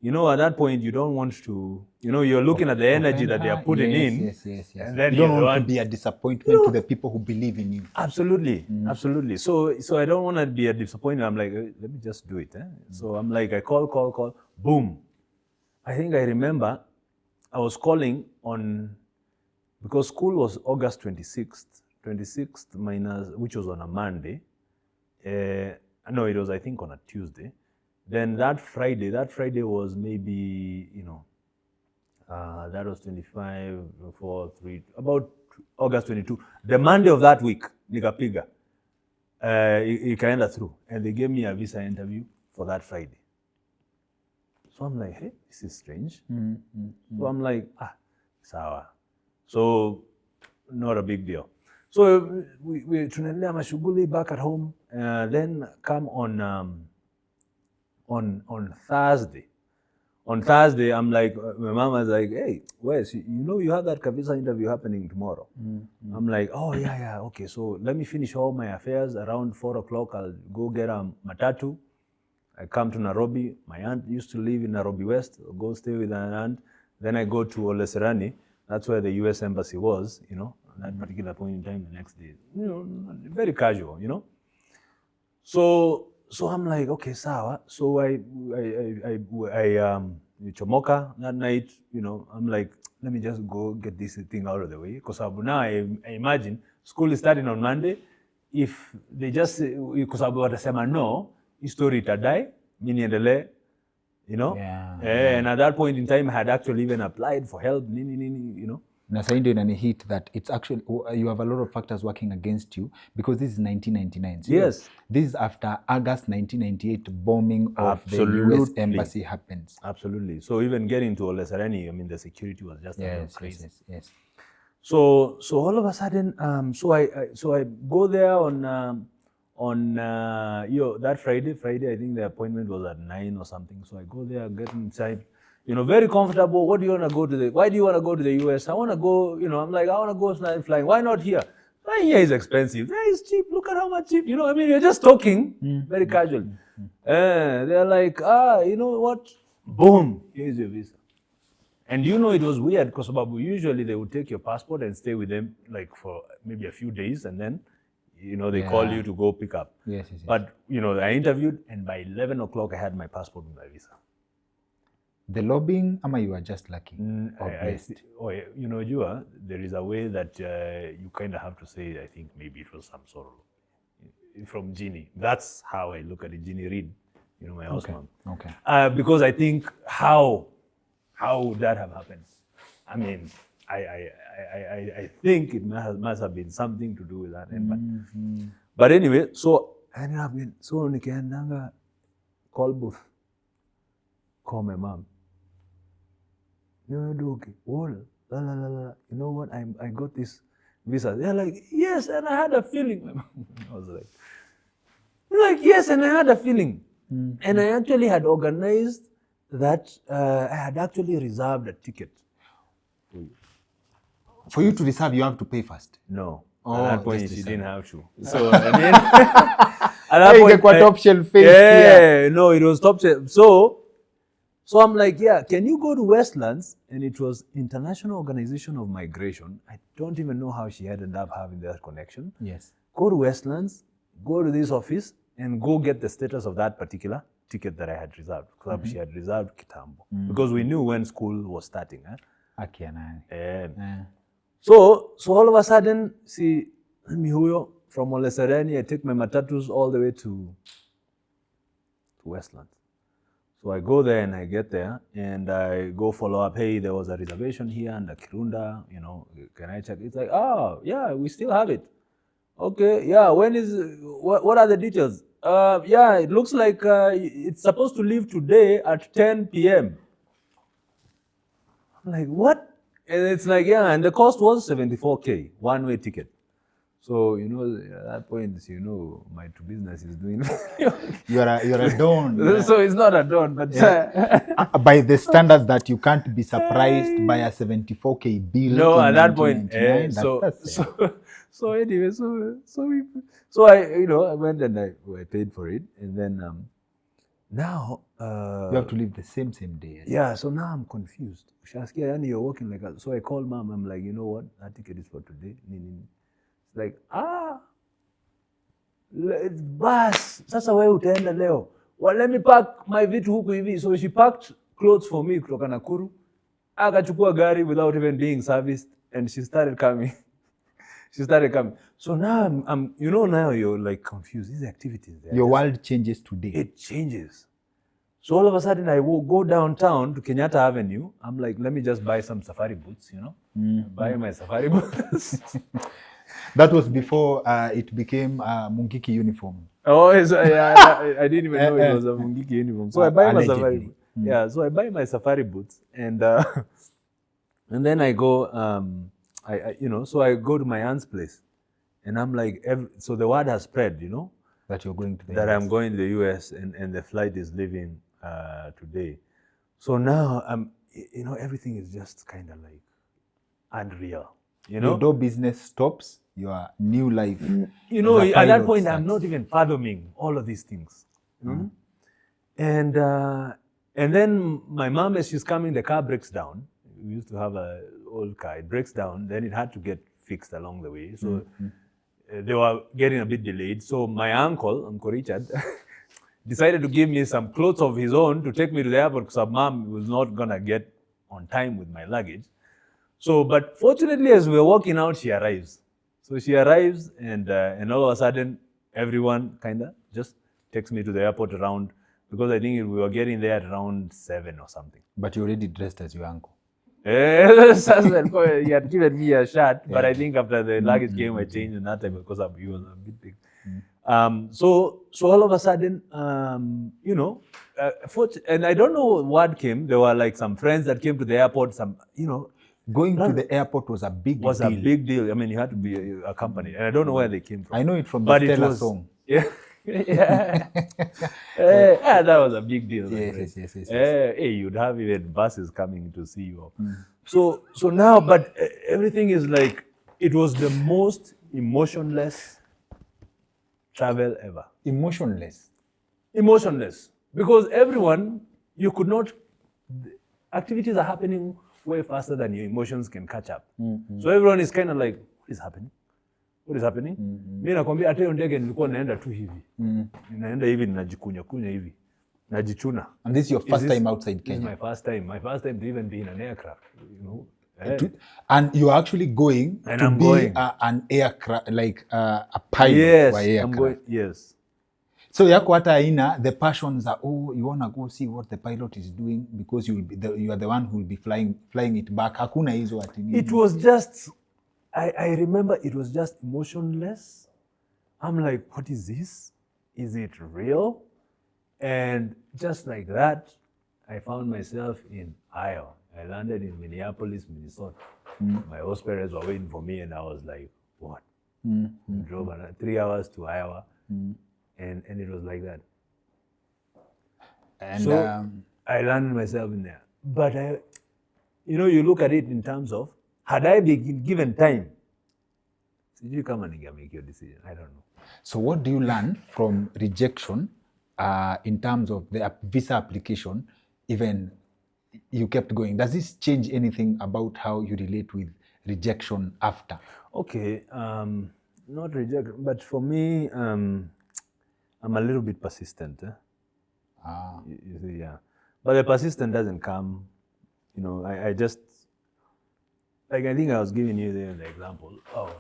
you know, at that point, you don't want to, you know, you're looking at the energy that they are putting in. Yes. And then you don't want to be a disappointment to the people who believe in you. Absolutely, absolutely. So I don't want to be a disappointment. I'm like, let me just do it. So I'm like, I call, boom. I think I remember I was calling on, because school was August 26th minus, which was on a Monday. No, it was, I think, on a Tuesday. Then that Friday was maybe, you know, that was 25, 4, 3, about August 22. The Monday of that week, nikapiga, ikaenda through. And they gave me a visa interview for that Friday. So I'm like, hey, this is strange. So I'm like, sawa. So not a big deal. So we tunaendelea mashughuli back at home. Then come on Thursday. On Thursday, I'm like, my mom was like, hey, Wes, you know you have that visa interview happening tomorrow. I'm like, oh, yeah, okay. So let me finish all my affairs. Around 4 o'clock, I'll go get a matatu. I come to Nairobi. My aunt used to live in Nairobi West. I'll go stay with an aunt. Then I go to Ole Serani. That's where the US Embassy was, you know, at that particular point in time the next day. You know, very casual, you know. So I'm like, okay, sawa. So I chomoka that night, you know, I'm like, let me just go get this thing out of the way. Because now I imagine school is starting on Monday. If they just, because watasema no, story itadai, mimi niendelee, you know. And at that point in time, I had actually even applied for help, you know. Na sasa ndio inanihit that it's actually, you have a lot of factors working against you because this is 1999. So yes. This is after August 1998 bombing of the US Embassy happens. Absolutely. So even getting to Ole Sereni, I mean, the security was just crazy. Yes. So all of a sudden, so I go there on that Friday, I think the appointment was at 9 or something. So I go there, get inside. You know, very comfortable. What do you want to go to why do you want to go to the US? I want to go, you know, I'm like, I want to go flying. Why not here? Here is expensive. There is cheap. Look at how much cheap. You know, I mean, you're just talking very casual. They're like, you know what? Boom, here's your visa. And you know, it was weird because usually they would take your passport and stay with them like for maybe a few days and then, you know, they call you to go pick up. Yes. But, you know, I interviewed and by 11 o'clock I had my passport with my visa. The lobbying, ama you are just lucky? You know, there is a way that you kind of have to say, I think maybe it was some sort of, from Jeannie. That's how I look at it, Jeannie Reed, you know, my house mom. Okay. Because I think how would that have happened? I mean, I think it must have been something to do with that. But anyway, so I ended up in, so nikaendanga call booth, call my mom. You know what? I got this visa. They're like, yes, and I had a feeling. I was like, yes, and I had a feeling. And I actually had organized that. I had actually reserved a ticket For you to reserve, you have to pay first. No. Oh, at that point, just she reserve. didn't have to. So, I mean, at that point, top shelf face. yeah, no, it was top shelf. So I'm like, yeah, can you go to Westlands? And it was International Organization of Migration. I don't even know how she ended up having that connection. Yes. Go to Westlands, go to this office, and go get the status of that particular ticket that I had reserved. Because she had reserved Kitambo. Because we knew when school was starting. So all of a sudden, see, Mihuyo from Ole Sereni, I take my matatus all the way to Westlands. So I go there and I get there and I go follow up. Hey, there was a reservation here under Kirunda. You know, can I check? It's like, oh, yeah, we still have it. Okay, yeah. When is? What are the details? Yeah, it looks like it's supposed to leave today at 10 p.m. I'm like, what? And it's like, yeah, and the cost was 74K, one-way ticket. So, you know, at that point, you know, my two business is doing. You're a don. So it's not a don, but by the standards that you can't be surprised by a 74K bill. No, at that point. So anyway, so I, you know, I went and I paid for it, and then now you have to leave the same day. Yeah, so now I'm confused. Shaskia, you're working like that. So I called mom. I'm like, you know what? That ticket is for today. Like, bas, sasa wewe utaenda leo. Well, let me pack my vitu huku hivi. So she packed clothes for me kutoka Nakuru. Akachukua gari without even being serviced, and she started coming. So now I'm you know, now you're like confused. These activities. Your world changes today. It changes. So all of a sudden I will go downtown to Kenyatta Avenue. I'm like, let me just buy some safari boots, you know? Buy my safari boots. That was before it became a Mungiki uniform. Oh, yeah, I didn't even know it was a Mungiki uniform. So I buy my safari boots. Yeah, so I buy my safari boots, and then I go, you know, so I go to my aunt's place, and I'm like, so the word has spread, you know, that you're going to the that US. I'm going to the US, and the flight is leaving today. So now you know, everything is just kind of like unreal. You know, your door business stops. Your new life. You know, at that point, I'm not even fathoming all of these things. And then my mom, as she's coming, the car breaks down. We used to have an old car. It breaks down. Then it had to get fixed along the way. So they were getting a bit delayed. So my uncle, Uncle Richard, decided to give me some clothes of his own to take me to the airport because mom was not going to get on time with my luggage. So, but fortunately, as we were walking out, she arrives. So she arrives, and all of a sudden, everyone kind of just takes me to the airport around, because I think we were getting there at around 7 or something. But you already dressed as your uncle. He had given me a shirt, but I think after the luggage came, I changed in that time because he was a bit big. So all of a sudden, you know, and I don't know what came. There were like some friends that came to the airport, some, you know. Going to the airport was a big deal. A big deal. I mean, you had to be accompanied. And I don't know where they came from. I know it from the Stella song. Yeah. Yeah. That was a big deal. Yes. Hey, you'd have even buses coming to see you. So now, but everything is like, it was the most emotionless travel ever. Emotionless? Emotionless. Because everyone, you could not, activities are happening way faster than your emotions can catch up. So everyone is kind of like, what is happening? What is happening? Mimi nakwambia hata hiyo ndege nilikuwa naenda tu hivi. Naenda hivi ninajikunya hivi. Najichuna. And this is your first time outside Kenya? This is my first time. My first time to even be in an aircraft, you know. And you're actually going and to I'm be going. An aircraft, like a pilot. Yes, aircraft. I'm going. Yes. So yako hata haina the passions are, oh, you want to go see what the pilot is doing because you are the one who will be flying it back. Hakuna hizo ati. It was just, I remember it was just emotionless. I'm like, what is this? Is it real? And just like that, I found myself in Iowa. I landed in Minneapolis, Minnesota. My host parents were waiting for me, and I was like, what? Drove 3 hours to Iowa. And it was like that. And so I landed myself in there. But, you know, you look at it in terms of Had I been given time, sijui kama ningemake your decision. I don't know. So what do you learn from rejection in terms of the visa application, even you kept going? Does this change anything about how you relate with rejection after? Okay, not rejection, but for me, I'm a little bit persistent. You see, yeah. But the persistent doesn't come, I just, like I think I was giving you the example of,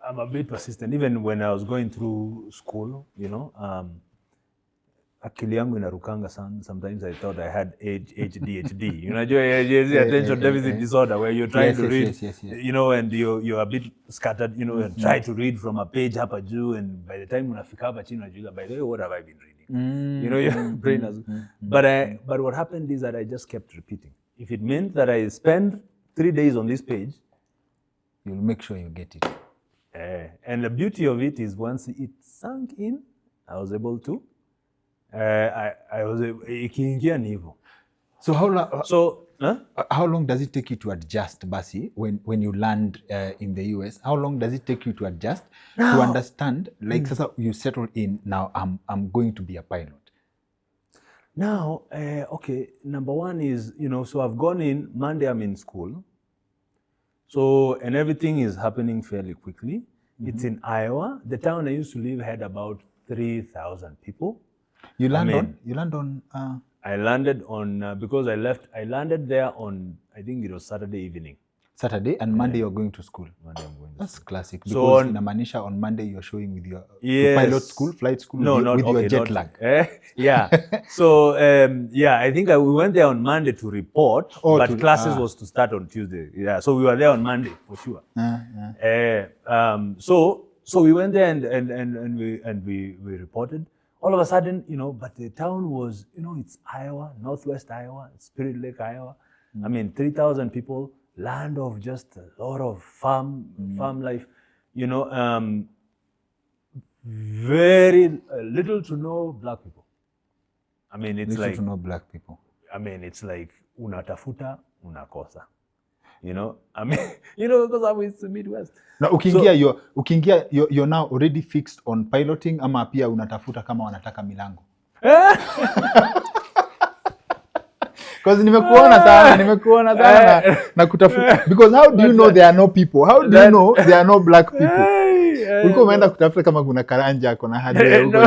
I'm a bit persistent, even when I was going through school, akili yangu inarukanga sana. Sometimes I thought I had ADHD, attention deficit disorder, where you're trying to read, and you're a bit scattered, and try to read from a page hapa juu, and by the time unafika hapa chini unajiuliza, by the way, what have I been reading? Your brain has. But what happened is that I just kept repeating. If it meant that I spend 3 days on this page, you'll make sure you get it. And the beauty of it is once it sunk in, I was able to. I was ikiingia ni hivyo. So how long does it take you to adjust, Basi, when you land in the US? How long does it take you to adjust to understand, like sasa you settle in, now I'm going to be a pilot? Now, okay, number one is, so I've gone in, Monday I'm in school. So, and everything is happening fairly quickly. It's in Iowa. The town I used to live had about 3,000 people. You land on? I landed on, because I landed there on, I think it was Saturday evening. Saturday, and Monday you're going to school. Monday I'm going to That's school. Classic. Because in Amanisha on Monday you're showing with your flight school with your jet lag. Yeah. So I think we went there on Monday to report, but classes was to start on Tuesday. Yeah, so we were there on Monday for sure. So we went there and we reported. All of a sudden, but the town was, it's Iowa, Northwest Iowa, Spirit Lake, Iowa. I mean, 3,000 people. Land of just a lot of farm life, very little to no black people. I mean, it's little like to no black people. I mean, it's like unatafuta unakosa. I mean, because I'm in the Midwest. Now, ukiingia, you're now already fixed on piloting, ama pia unatafuta kama wanataka milango. Because nimekuona sana na kutafuta, because how do you know there are no people? How do you know there are no black people? Ulikuwa umeenda kutafuta kama kuna karanja kuna hardware huko.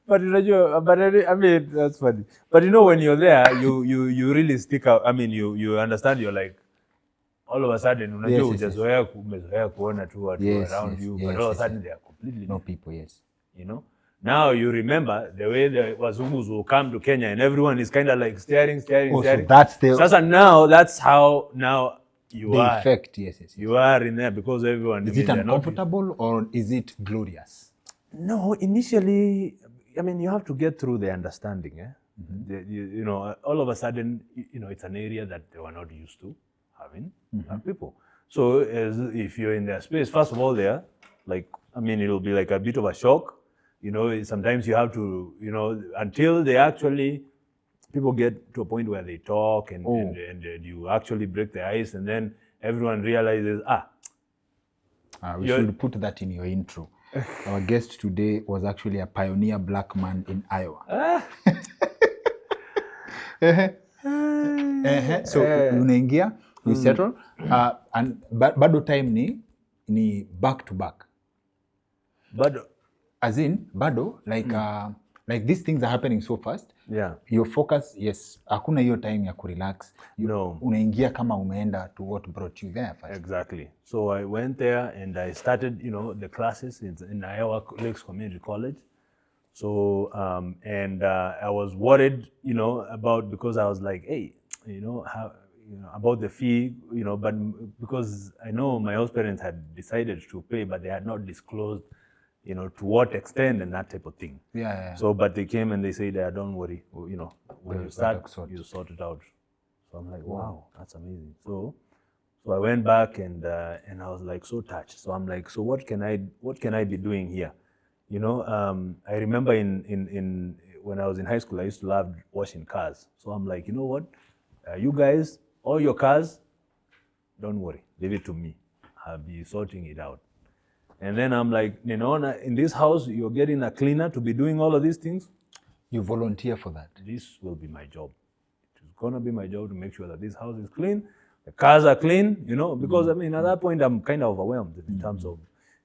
But I mean, that's funny. But when you're there, you really stick out. I mean, you understand. You're like, all of a sudden, umezoea kuona tu watu around you, but all of a sudden they are completely no people. Yes. Now you remember the way the Wazungus will come to Kenya and everyone is kind of like staring. So that's that's how now you are. The effect, yes. You are in there because everyone. Is it uncomfortable or is it glorious? No, initially, I mean, you have to get through the understanding. All of a sudden, it's an area that they were not used to having people. So if you're in their space, first of all, there, it'll be like a bit of a shock. Sometimes you have to, until they actually, people get to a point where they talk and you actually break the ice, and then everyone realizes, we should put that in your intro. Our guest today was actually a pioneer black man in Iowa. So unaingia, you settle, and bado time ni back to back. Bado. As in, bado, like these things are happening so fast. Yeah. Your focus, yes, hakuna hiyo time ya kurelax. No. Unaingia kama umeenda to what brought you there first. Exactly. So I went there and I started, the classes in Iowa Lakes Community College. So, and I was worried, because I was like, hey, how, about the fee, but because I know my host parents had decided to pay, but they had not disclosed, to what extent and that type of thing. Yeah. So, but they came and they said, don't worry, when you start, you sort it out. So I'm like, wow, that's amazing. So I went back and I was like so touched. So I'm like, so what can I be doing here? I remember in when I was in high school, I used to love washing cars. So I'm like, you know what? You guys, all your cars, don't worry. leave it to me. I'll be sorting it out. And then I'm like, you know, in this house, you're getting a cleaner to be doing all of these things. You volunteer for that. This will be my job. It's going to be my job to make sure that this house is clean, the cars are clean, you know, because I mean, at that point, I'm kind of overwhelmed in terms of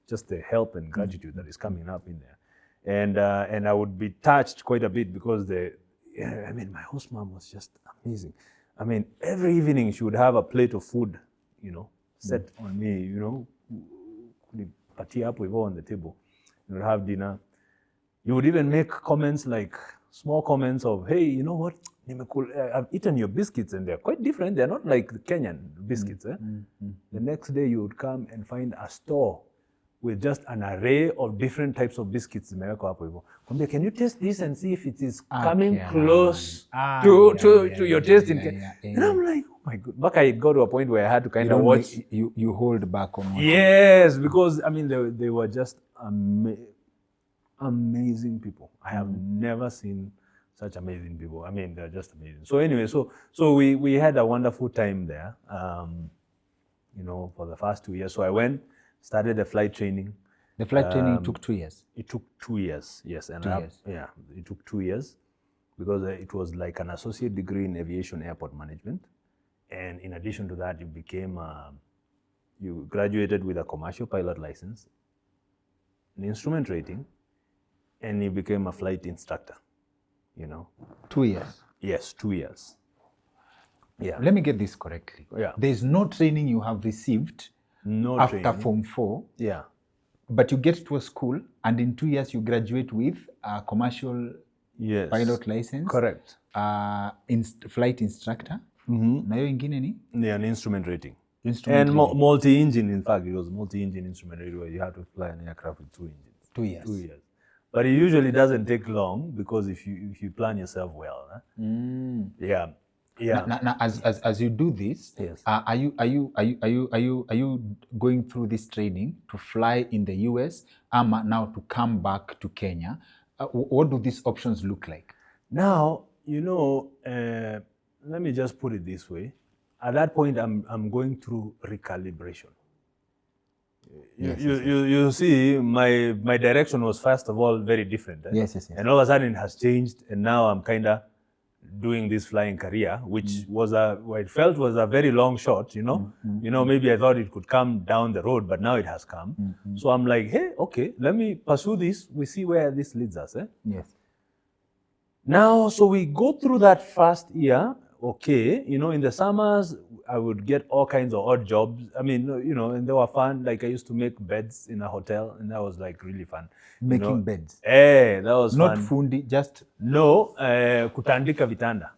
just the help and gratitude that is coming up in there. And I would be touched quite a bit because my host mom was just amazing. I mean, every evening she would have a plate of food, you know, set on me, you know, on the table. You would have dinner. You would even make comments like small comments of, hey, you know what? I've eaten your biscuits and they're quite different. They're not like the Kenyan biscuits. The next day you would come and find a store with just an array of different types of biscuits. Can you taste this and see if it is coming close to your taste? And I'm like, oh my God. But I got to a point where I had to kind of watch. You hold back on what. Yes, because I mean, they were just amazing people. I have never seen such amazing people. I mean, they're just amazing. So anyway, so we had a wonderful time there, you know, for the first 2 years. So I went, started the flight training. The flight training took 2 years? It took 2 years, yes. And 2 years? Yeah, it took 2 years because it was like an associate degree in aviation airport management. And in addition to that, you graduated with a commercial pilot license, an instrument rating, and you became a flight instructor, you know. 2 years? Yes, 2 years. Yeah. Let me get this correctly. Yeah. There's no training you have received after training. Form 4. Yeah. But you get to a school and in 2 years you graduate with a commercial pilot license. Correct. Flight instructor. Na hiyo ingine ni? Yeah, an instrument rating. And multi-engine, in fact, it was multi-engine instrument rating where you had to fly an aircraft with 2 engines. 2 years. 2 years. But it usually doesn't take long because if you plan yourself well. Yeah. Yeah. Now, as you do this, yes. Are you going through this training to fly in the US, now to come back to Kenya? What do these options look like? Now, you know, let me just put it this way. At that point, I'm going through recalibration. You see, my direction was first of all very different. Yes. And all of a sudden it has changed, and now I'm kind of doing this flying career, which was what it felt was a very long shot, you know. You know, maybe I thought it could come down the road, but now it has come. So I'm like, hey, okay, let me pursue this. We see where this leads us. Yes. Now, so we go through that first year. Okay, you know, in the summers, I would get all kinds of odd jobs. I mean, you know, and they were fun. Like I used to make beds in a hotel, and that was like really fun. Making beds? That was not fun. Not fundi, just... No, kutandika vitanda.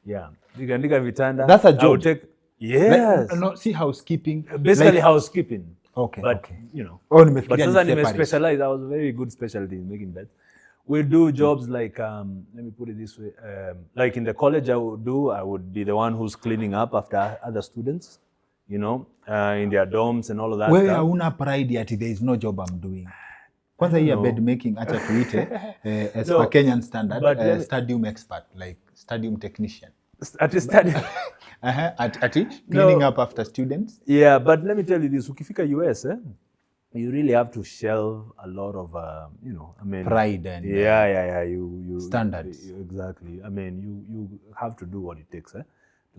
Yeah, kutandika vitanda. That's a job? I would take, yes. No, see housekeeping? Basically like, housekeeping. Okay, but, okay. You know. But sasa specialized. I was a very good specialty in making beds. We do jobs like, let me put it this way, like in the college I would be the one who's cleaning up after other students, you know, in their dorms and all of that stuff. Where una pride yet there is no job I'm doing? Kwanza hii bed making, acha tuite, as per Kenyan standard, stadium expert, like stadium technician. At a stadium? Cleaning up after students? Yeah, but let me tell you this, ukifika US, you really have to shelve a lot of, you know, I mean... pride and... you standards. Exactly. I mean, you have to do what it takes to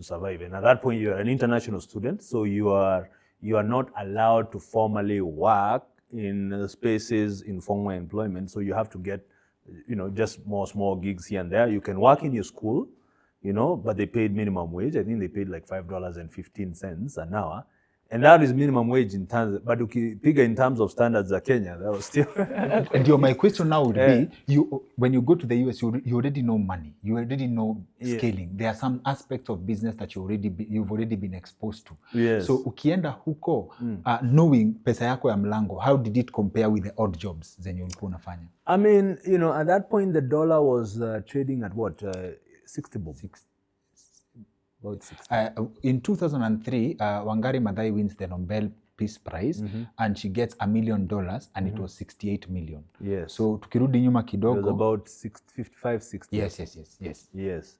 survive. And at that point, you're an international student, so you are not allowed to formally work in spaces in formal employment. So you have to get, you know, just more small gigs here and there. You can work in your school, you know, but they paid minimum wage. I think they paid like $5.15 an hour. And that is minimum wage in Tanzania, but bigger in terms of standards of Kenya, that was still... And my question now would be, when you go to the US, you already know money, you already know scaling. There are some aspects of business that you've already been exposed to. Yes. So ukienda huko, knowing pesa yako ya mlango, how did it compare with the odd jobs zenye ulikuwa unafanya? I mean, you know, at that point, the dollar was trading at what? 60 bob. About 60. In 2003, Wangari Maathai wins the Nobel Peace Prize, and she gets $1 million, and it was 68 million. Yes. So tukirudi nyuma kidogo, it was about 55, 60. Yes.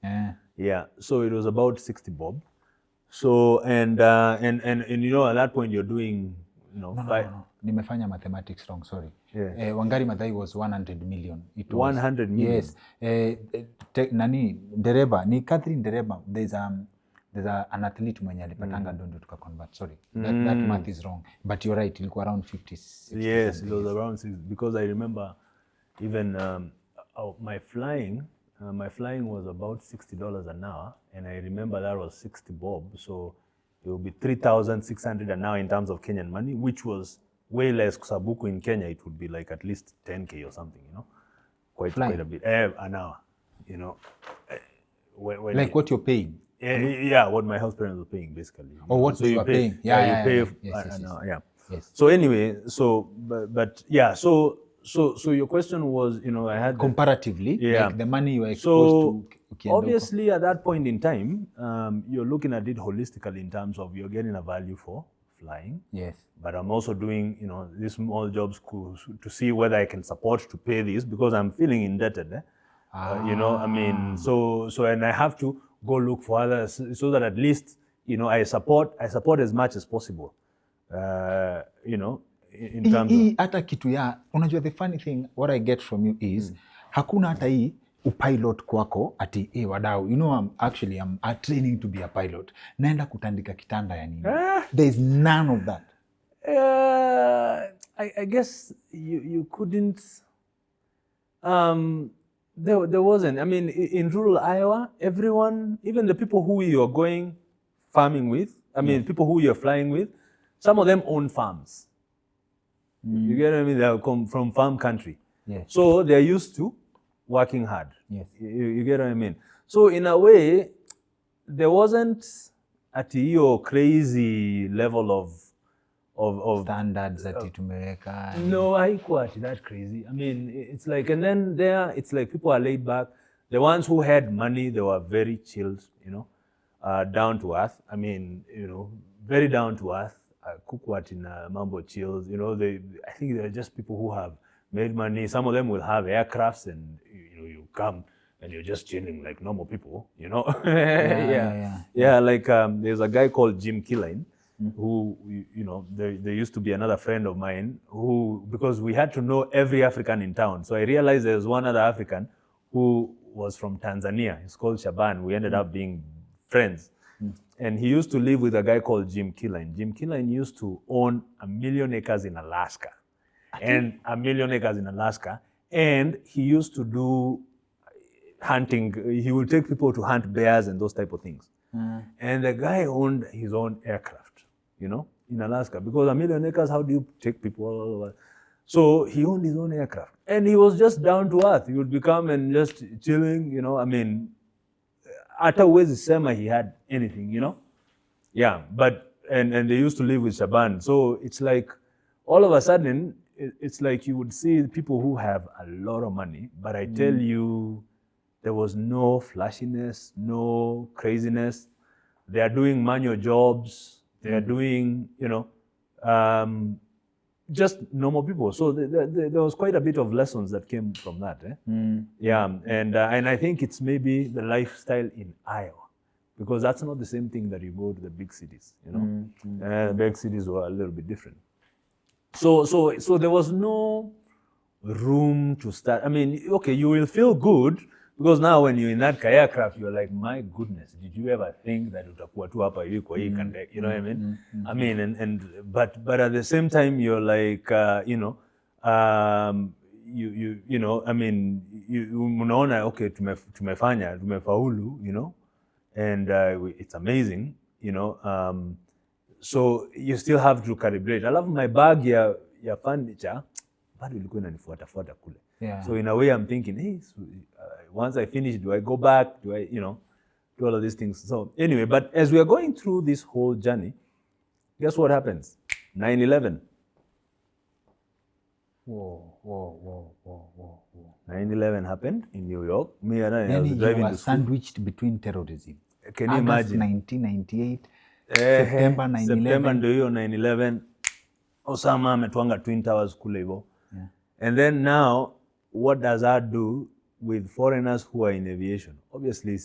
Yeah. So it was about 60 bob. So and you know, at that point you're doing, you know, no. Nimefanya mathematics wrong, sorry. Yeah. Wangari Maathai was 100 million. It was 100 million. Yes. Nani Dereba, ni Catherine Dereba, there's an athlete mwenye alipatanga ndio tuka convert. Sorry. That math is wrong. But you're right, ilikuwa around 50. 60, yes, it was around 60, because I remember even my flying was about $60 an hour, and I remember that was 60 bob, so it would be 3,600 an hour in terms of Kenyan money, which was way less. Kusabuku in Kenya, it would be like at least 10K or something, you know, quite a bit an hour, you know. When like what you're paying. Yeah, what my house parents were paying basically. Or what so you are paying. Yeah, you pay. Yes. So anyway, but yeah, so your question was, you know, I had comparatively, like the money you were exposed to. Obviously, at that point in time, you're looking at it holistically in terms of you're getting a value for flying. Yes. But I'm also doing, you know, these small jobs to see whether I can support to pay this, because I'm feeling indebted. You know, I mean, so and I have to go look for others so that at least, you know, I support as much as possible. You know, in terms of hata kitu ya unajua, the funny thing what I get from you is hakuna hata hii upilot kwako ati wadau, you know, I'm training to be a pilot, naenda kutandika kitanda ya nini. There is none of that. I guess you couldn't. There wasn't. I mean, in rural Iowa, everyone, even the people who you're going farming with, I mean, people who you're flying with, some of them own farms. You get what I mean? They come from farm country. Yes. So they're used to working hard. Yes. You get what I mean? So in a way, there wasn't at your crazy level of standards that tumeweka. No, haikuwa that crazy. I mean, it's like, and then there, it's like people are laid back. The ones who had money, they were very chilled, you know, down to earth. I mean, you know, very down to earth. Kukwat in mambo chills, you know. I think they're just people who have made money. Some of them will have aircrafts, and you know, you come and you're just chilling like normal people, you know. Yeah. Like there's a guy called Jim Killine, who, you know, there used to be another friend of mine who, because we had to know every African in town. So I realized there's one other African who was from Tanzania. He's called Shaban. We ended up being friends. And he used to live with a guy called Jim Killine. Jim Killine used to own 1 million acres in Alaska. And 1 million acres in Alaska. And he used to do hunting. He would take people to hunt bears and those type of things. And the guy owned his own aircraft, you know, in Alaska. Because 1 million acres, how do you take people all over? So he owned his own aircraft. And he was just down to earth. He would become and just chilling, you know, I mean, hata huwezi sema he had anything, you know? Yeah, but, and they used to live with Shaban. So it's like, all of a sudden, it's like you would see people who have a lot of money, but I tell you, there was no flashiness, no craziness. They are doing manual jobs. They are doing, you know, just normal people. So there was quite a bit of lessons that came from that. Yeah, and I think it's maybe the lifestyle in Iowa, because that's not the same thing that you go to the big cities, you know. Big cities were a little bit different. So there was no room to start. I mean, okay, you will feel good, because now when you're in that aircraft, you're like, my goodness, did you ever think that utakuwa tu hapa hivi kwa hii kanda? You know what I mean? I mean, but at the same time, you're like, you know, you know, I mean, unaona, okay, tumefaulu, you know, and it's amazing, you know. So you still have to calibrate. I love my bag ya furniture, bado ilikuwa inanifuata kule. Yeah. So in a way, I'm thinking, hey, so, once I finish, do I go back? Do I, you know, do all of these things? So anyway, but as we are going through this whole journey, guess what happens? 9/11. Whoa. 9/11 happened in New York. Me and I was driving you were to school. sandwiched between terrorism. Can you August imagine? 1998, September 9/11. September ndio hiyo 9/11. Osama ametwanga Twin Towers kule hivyo. And then now, what does that do with foreigners who are in aviation? Obviously,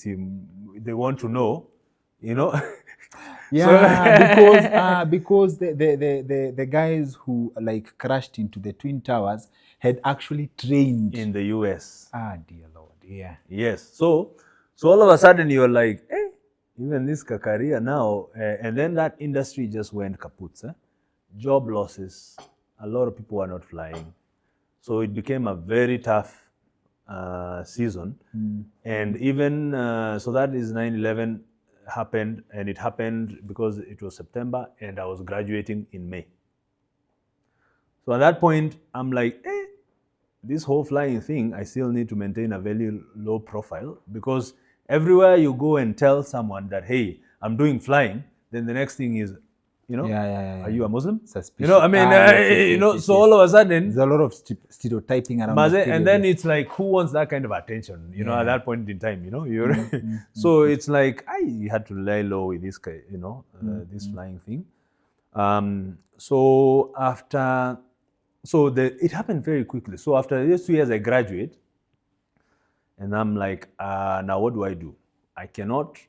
they want to know, you know. Yeah, because the guys who like crashed into the Twin Towers had actually trained in the US. Ah, dear Lord, yeah. Yes. So all of a sudden you're like, even this career now, and then that industry just went kaput. Job losses. A lot of people are not flying. So it became a very tough season. And even, so that is 9/11 happened, and it happened because it was September and I was graduating in May. So at that point, I'm like, this whole flying thing, I still need to maintain a very low profile, because everywhere you go and tell someone that, hey, I'm doing flying, then the next thing is, are you a Muslim? Suspicious. So all of a sudden, there's a lot of stereotyping around. And then it's like, who wants that kind of attention? At that point in time, so it's like, you had to lay low with this, this flying thing. It happened very quickly. So after these 2 years, I graduate, and I'm like, now what do? I cannot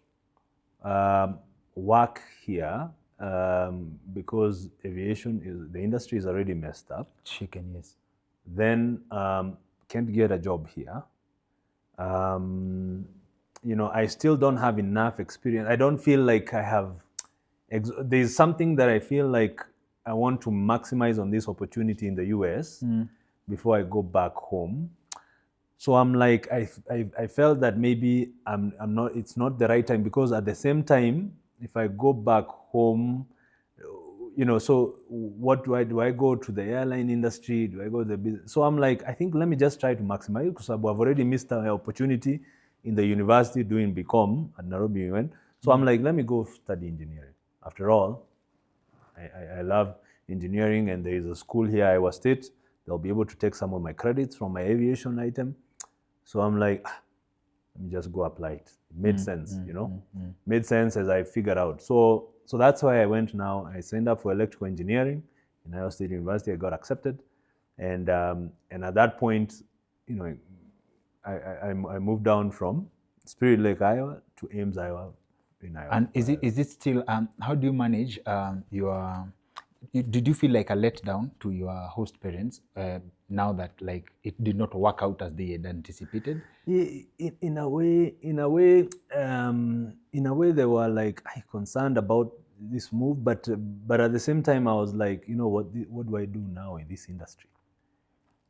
work here because the industry is already messed up. Chicken, yes. Then can't get a job here. I still don't have enough experience. I don't feel like I have. There's something that I feel like I want to maximize on this opportunity in the US before I go back home. So I'm like, I felt that maybe I'm not. It's not the right time, because at the same time, if I go back home, so what do? I go to the airline industry? Do I go to the business? So I'm like, I think let me just try to maximize, because I've already missed an opportunity in the university doing BCom at Nairobi UN. So I'm like, let me go study engineering. After all, I love engineering, and there is a school here, Iowa State. They'll be able to take some of my credits from my aviation item. So I'm like, let me just go apply it. It made sense, Made sense as I figured out. So that's why I went now. I signed up for electrical engineering in Iowa State University. I got accepted. And at that point, I moved down from Spirit Lake, Iowa to Ames, Iowa. In Iowa. And is it still, how do you manage did you feel like a letdown to your host parents now that like it did not work out as they had anticipated? In a way, they were like concerned about this move, but at the same time, I was like, what do I do now in this industry?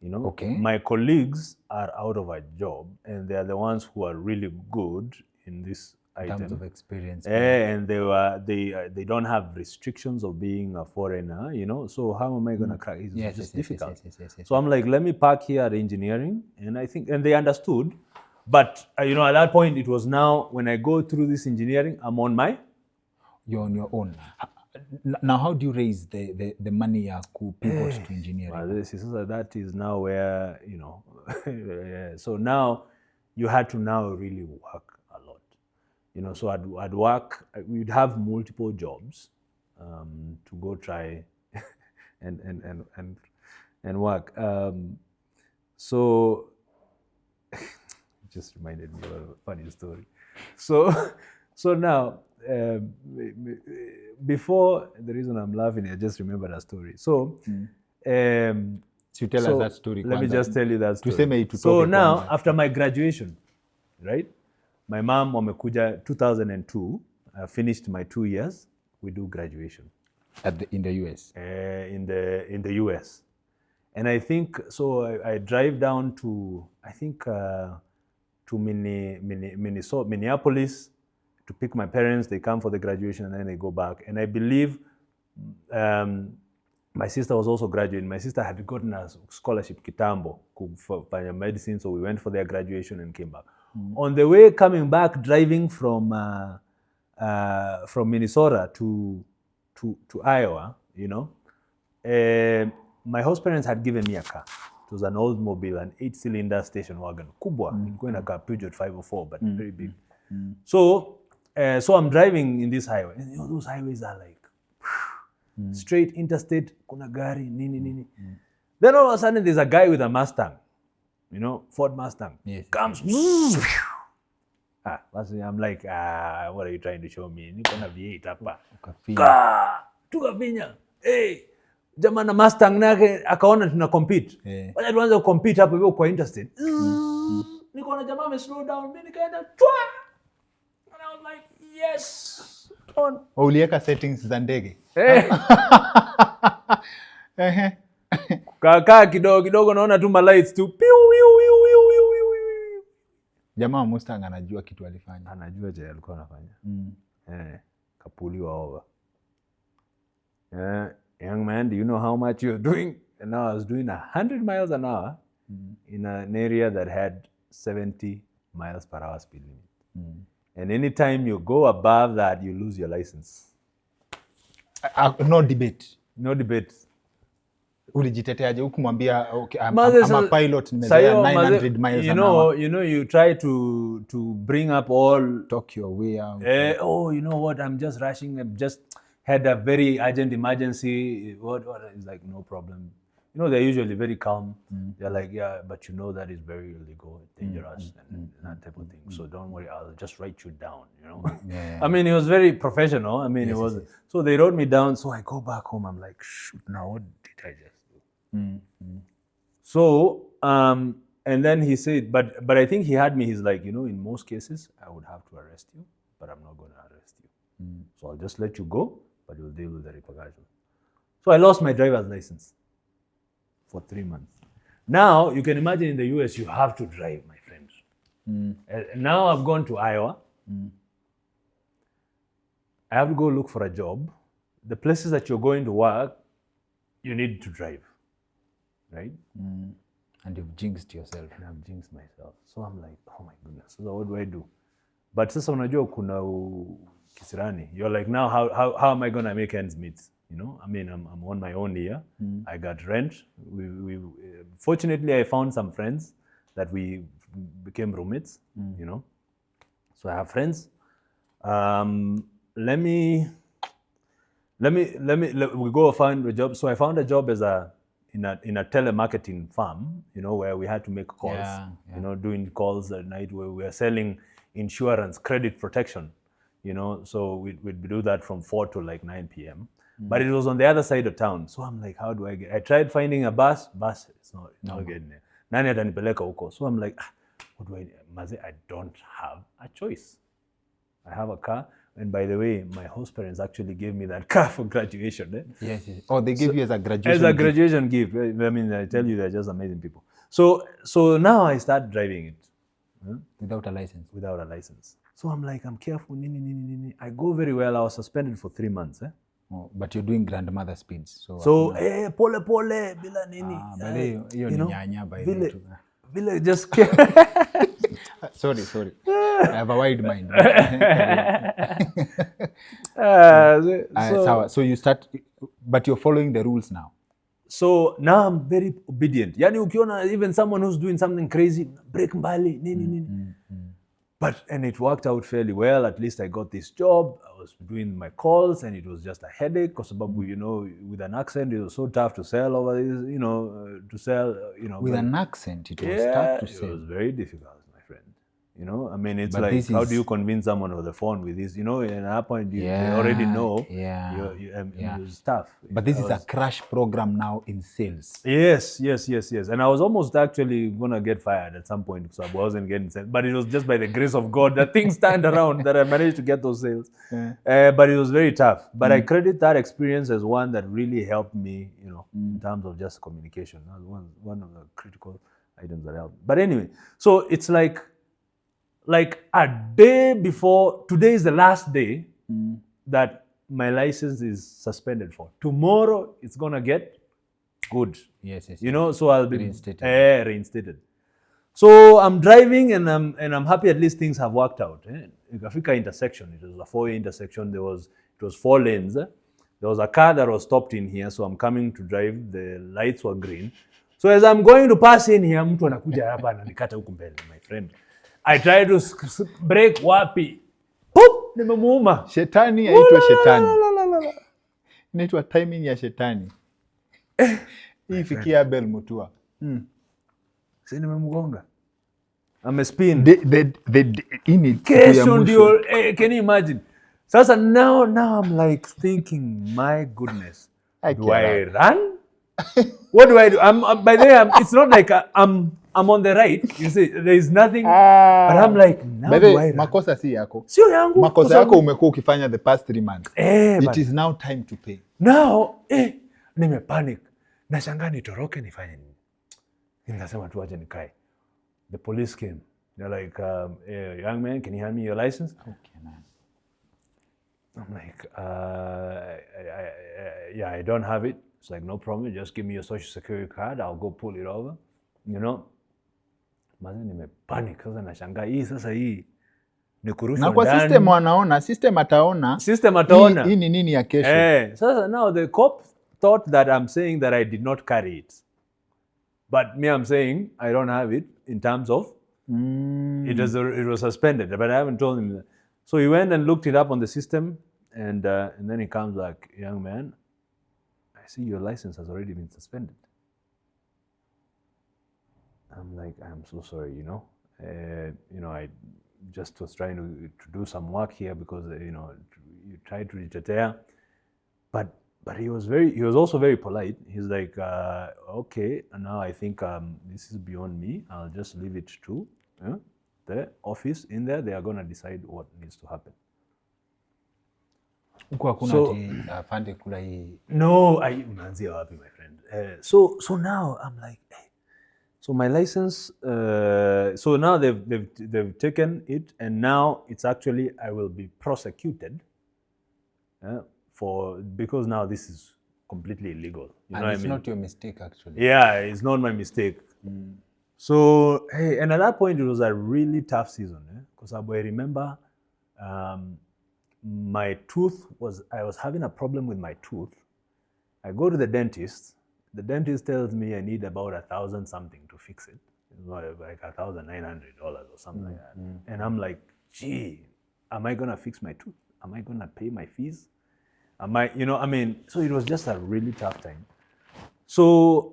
Okay. My colleagues are out of a job, and they are the ones who are really good in this in terms of experience. And they don't have restrictions of being a foreigner, so how am I going to crack it? It's just difficult. Yes. So I'm like, let me park here at engineering, and I think, and they understood, but at that point it was now, when I go through this engineering, I'm on my... You're on your own. Now, how do you raise the money to pivot to engineering? Well, that is now where, so now you had to now really work a lot. So I'd work, we'd have multiple jobs to go try and work. So it just reminded me of a funny story. So now, before, the reason I'm laughing, I just remembered a story. So, you tell us that story. Let me just tell you that story. So now, after my graduation, right? My mom wamekuja 2002. I finished my 2 years. We do graduation in the US. In the US, and I think so. I drive down to Minneapolis to pick my parents. They come for the graduation, and then they go back. And I believe my sister was also graduating. My sister had gotten a scholarship kitambo for medicine, so we went for their graduation and came back. On the way coming back, driving from Minnesota to Iowa, my host parents had given me a car. It was an Oldsmobile, an 8-cylinder station wagon, kubwa, going like a Peugeot 504, but very big. So I'm driving in this highway, and those highways are like straight interstate, kuna gari, nini. Then all of a sudden, there's a guy with a Mustang. Ford Mustang, yes, comes, I'm like, what are you trying to show me? Niko na V8 hapa. Tukafinya. Hey, jamaa na Mustang nake akaona tuna compete. Wacha tuanze compete hapo hivyo kwa interstate. Niko na jamaa slow down, mimi nikaenda chwa. And I was like, yes. Uliweka settings za ndege. Kaka kidogo naona tu lights tu. Jamaa Mustang anajua kitu alifanya. Anajua je alikuwa anafanya. Kapuliwa over. Young man, do you know how much you're doing? And now I was doing 100 miles an hour in an area that had 70 miles per hour speed limit. And anytime you go above that, you lose your license. No debate. No debate. Ulijiteteaje hukumwambia okay, I'm a pilot nimezoea 900 miles an hour. You know, you try to bring up all talk your way out. You know what? I'm just rushing. I've just had a very urgent emergency. What? It's like no problem. You know, they're usually very calm. They're like, yeah, but you know that is very illegal, dangerous, and that type of thing. So don't worry, I'll just write you down, you know. I mean, it was very professional. I mean, it was. So they wrote me down. So I go back home. I'm like, shoot, now what did I just do? So, and then he said, but I think he had me. He's like, you know, in most cases, I would have to arrest you, but I'm not going to arrest you. So I'll just let you go, but you'll deal with the repercussions. So I lost my driver's license for 3 months. Now, you can imagine in the US, you have to drive, my friends. Now I've gone to Iowa. I have to go look for a job. The places that you're going to work, you need to drive, right? And you've jinxed yourself. And I've jinxed myself. So I'm like, oh my goodness, so what do I do? But sasa unajua kuna kisirani. You're like, now how am I going to make ends meet? You know, I mean, I'm on my own here. I got rent. We fortunately, I found some friends that we became roommates. You know, so I have friends. We go find a job. So I found a job as in a telemarketing firm. You know, where we had to make calls. You know, doing calls at night where we were selling insurance, credit protection. You know, so we'd do that from 4 to like 9 p.m. But it was on the other side of town. So I'm like, how do I get? I tried finding a bus. It's not getting there. Nani atanipeleka huko? So I'm like, what do I do? Maze, I don't have a choice. I have a car. And by the way, my host parents actually gave me that car for graduation. Yes. Oh, they gave you as a graduation gift. As a graduation gift. I mean, I tell you, they're just amazing people. So now I start driving it. Without a license? Without a license. So I'm like, I'm careful. I go very well. I was suspended for 3 months. Oh, but you're doing grandmother speeds. So pole bila nini. Hiyo ni nyanya by the way. Bila just Sorry. I have a wide mind. So you start, but you're following the rules now. So now I'm very obedient. Yani ukiona even someone who's doing something crazy, break mbali, nini. And it worked out fairly well. At least I got this job. I was doing my calls and it was just a headache because, you know, with an accent, it was so tough to sell over this, you know, With an accent, it was tough to sell. It was very difficult, my friend. You know, I mean, it's like, how do you convince someone over the phone with this? You know, at that point, they already know. It was tough. But this is a crash program now in sales. Yes. And I was almost actually going to get fired at some point because I wasn't getting sales. But it was just by the grace of God that things turned around that I managed to get those sales. But it was very tough. But I credit that experience as one that really helped me, you know, in terms of just communication. That was one of the critical items that helped. But anyway, so it's like a day before, today is the last day that my license is suspended for. Tomorrow it's gonna get good. Yes. You know, so I'll be reinstated. So I'm driving and I'm happy at least things have worked out. Ikafika intersection, it was a 4-way intersection. It was 4 lanes. There was a car that was stopped in here, so I'm coming to drive. The lights were green. So as I'm going to pass in here, mtu anakuja hapa ananikata huku mbele, my friend. I tried to break wapi. Poop! Nimemuuma. Shetani haitwa shetani. Inaitwa timing ya shetani. Hii fikia Abel Mutua. Si nimemgonga. I'm a spin. In it. Kesho ndio, can you imagine? Sasa now I'm like thinking, my goodness, do I run? What do I do? By the way, it's not like I'm on the right. You see, there is nothing. But I'm like, now do I run? Makosa si yako. Sio yangu. Makosa yako umekuwa ukifanya the past 3 months. It is now time to pay. Now, nimepanic. Nashangaa nitoroke nifanye nini? Nikasema tu aje nikae. The police came. They're like, young man, can you hand me your license? Okay, man. I'm like, yeah, I don't have it. It's like, no problem. Just give me your social security card. I'll go pull it over. You know? Maze nimepanic. Sasa nashangaa hii sasa hii ni kurushwa ndani. Na kwa system wanaona, system ataona. Hii ni nini ya kesho. Sasa now the cop thought that I'm saying that I did not carry it. But me, I'm saying I don't have it in terms of it was suspended, but I haven't told him that. So he went and looked it up on the system, and then he comes like, young man, I see your license has already been suspended. I'm like, I'm so sorry, you know. I just was trying to do some work here because you tried to jitetea, but he was also very polite. He's like, okay, now I think this is beyond me. I'll just leave it to the office in there. They are going to decide what needs to happen. No, unaanzia wapi, my friend? So now I'm like, hey. So my license, so now they've taken it, and now it's actually, I will be prosecuted because now this is completely illegal. You know what I mean? It's not your mistake, actually. Yeah, it's not my mistake. So, hey, and at that point, it was a really tough season. Because I remember my tooth I was having a problem with my tooth. I go to the dentist. The dentist tells me I need about 1,000 something to fix it. It's like $1,900 or something like that. And I'm like, gee, am I going to fix my tooth? Am I going to pay my fees? Am I, so it was just a really tough time. So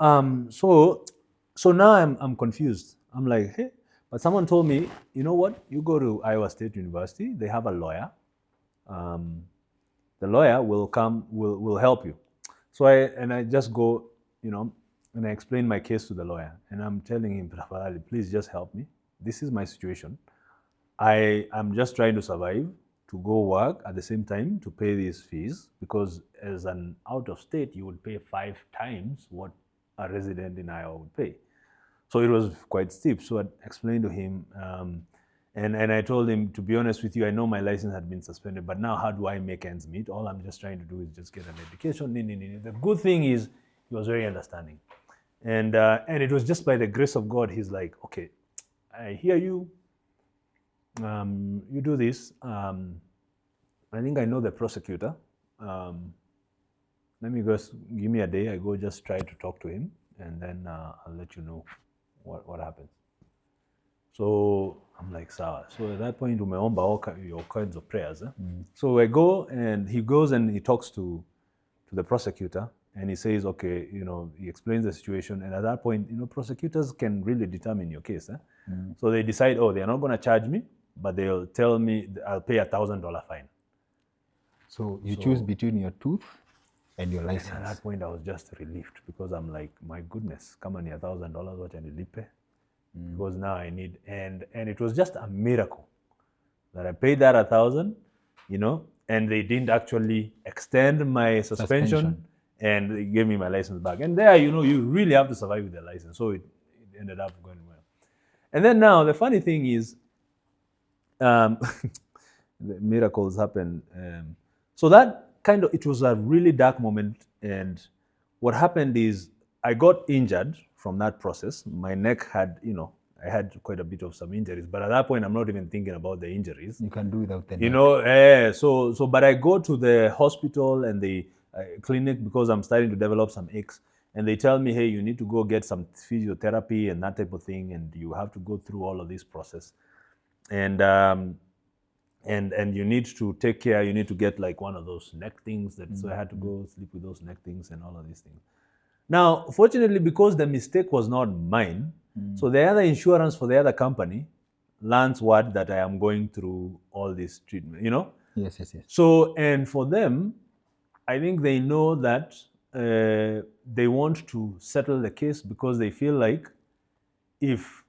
now I'm confused. I'm like, hey, but someone told me, you know what? You go to Iowa State University. They have a lawyer. The lawyer will help you. So I just go, and I explain my case to the lawyer. And I'm telling him, please just help me. This is my situation. I'm just trying to survive, to go work at the same time to pay these fees, because as an out of state, you would pay 5 times what a resident in Iowa would pay. So it was quite steep. So I explained to him, and I told him, to be honest with you, I know my license had been suspended, but now how do I make ends meet? All I'm just trying to do is just get an education. The good thing is he was very understanding. And it was just by the grace of God, he's like, okay, I hear you. You do this. I think I know the prosecutor. Let me just give me a day. I go just try to talk to him, and then I'll let you know what happens. So I'm like, sawa. So at that point, umeomba all kinds of prayers. So I go, and he goes and he talks to the prosecutor, and he says, okay, he explains the situation. And at that point, prosecutors can really determine your case. So they decide, they're not going to charge me, but they'll tell me I'll pay $1,000 fine. So you choose between your tooth and your license. And at that point, I was just relieved, because I'm like, my goodness, come on, $1,000, what I need. Because now I need, and it was just a miracle that I paid that 1,000, and they didn't actually extend my suspension. And they gave me my license back. And there, you really have to survive with the license. So it ended up going well. And then now, the funny thing is, the miracles happen. So that it was a really dark moment. And what happened is, I got injured from that process. My neck had, I had quite a bit of some injuries. But at that point, I'm not even thinking about the injuries. You can do without them. But I go to the hospital and the clinic, because I'm starting to develop some aches, and they tell me, hey, you need to go get some physiotherapy and that type of thing, and you have to go through all of this process, and you need to take care. You need to get like one of those neck things. So I had to go sleep with those neck things and all of these things. Now, fortunately, because the mistake was not mine, so the other insurance for the other company learns word that I am going through all this treatment, you know? Yes, yes, yes. So, and for them, I think they know that they want to settle the case because they feel like if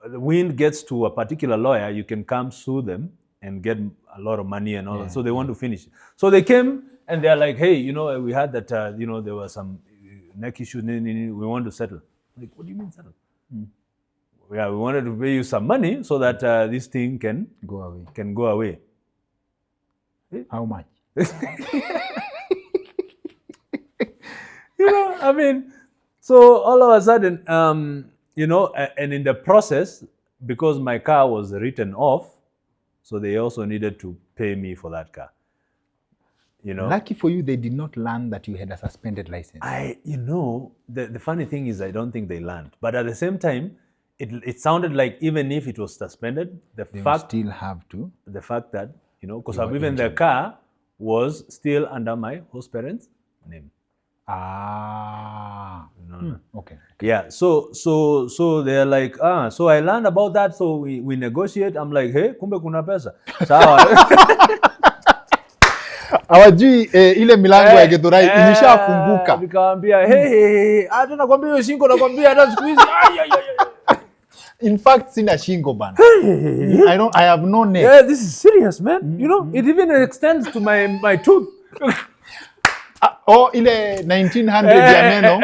the wind gets to a particular lawyer, you can come sue them and get a lot of money and all that. So they want to finish. So they came and they're like, hey, you know, we had that, you know, there was some neck issues, we want to settle. Like, what do you mean settle? Yeah, we wanted to pay you some money so that this thing can go away. How much? You know, I mean, so all of a sudden, you know, and in the process, because my car was written off, so they also needed to pay me for that car. You know, lucky for you, they did not learn that you had a suspended license. You know, the funny thing is, I don't think they learned. But at the same time, it sounded like even if it was suspended, they still have to. The fact that, you know, because even the car was still under my host parents' name. Okay. Yeah. So they're like, so I learned about that. So we negotiate. I'm like, hey, kumbe kuna pesa. Sawa. Hawajui ile milango ya Githurai ilishafunguka. Nikamwambia, hey, hata nakwambia hiyo shingo nakwambia hata siku hizi. In fact, sina shingo bana. I have no neck. Yeah, this is serious, man. You know, it even extends to my tooth. Ile 1900 ya meno.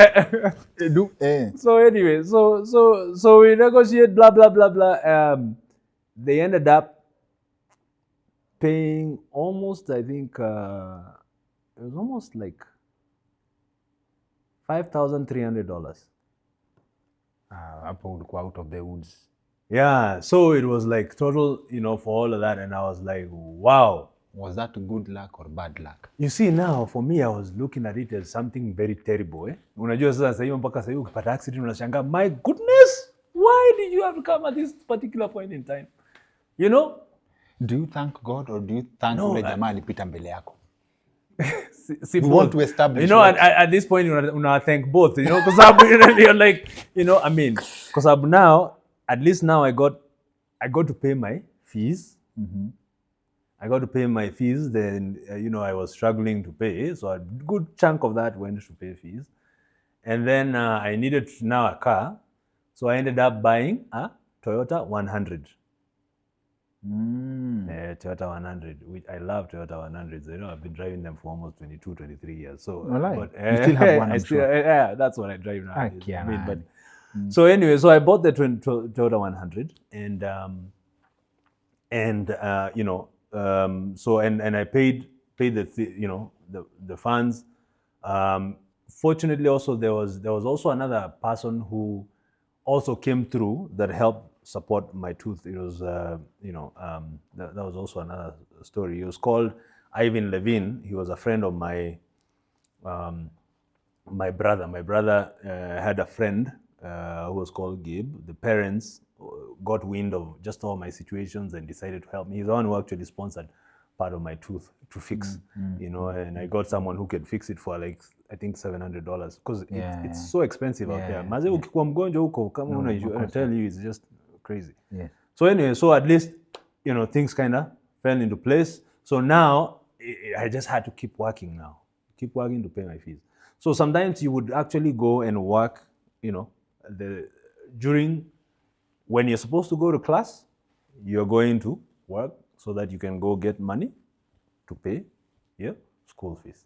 So anyway, so we negotiate, blah blah blah blah. They ended up paying almost, I think, it was almost like $5,300. Hapo ulikuwa out of the woods. Yeah, so it was like total, you know, for all of that, and I was like, wow. Was that good luck or bad luck? You see, now for me, I was looking at it as something very terrible. Unajua sasa hiyo mpaka sasa hiyo ukipata accident unashangaa, my goodness, why did you have to come at this particular point in time? You know? Do you thank God or do you thank ule jamaa alipita mbele yako? We want to establish. You know, at this point, I thank both. You know, because you're like, you know, I mean, because now, at least now, I got to pay my fees. Mm-hmm. I got to pay my fees. Then, you know, I was struggling to pay, so a good chunk of that went to pay fees. And then I needed now a car, so I ended up buying a Toyota 100. Toyota 100, which I love Toyota 100s. You know, I've been driving them for almost 22, 23 years. So, but you still have one, yeah, that's what I drive now. I mean, but so anyway, so I bought the Toyota 100, and you know, so and I paid the funds. Fortunately, also there was also another person who also came through that helped support my tooth. It was, you know, that was also another story. He was called Ivan Levine. He was a friend of my my brother. My brother had a friend who was called Gabe. The parents got wind of just all my situations and decided to help me. He's the one who actually sponsored part of my tooth to fix, you know, and I got someone who could fix it for like, I think $700 because it's so expensive out there. Maze ukikuwa mgonjwa huko kama unajua, I tell you, it's just crazy. Yeah. So anyway, so at least, you know, things kind of fell into place. So now I just had to keep working to pay my fees. So sometimes you would actually go and work, you know, during when you're supposed to go to class, you're going to work so that you can go get money to pay your school fees.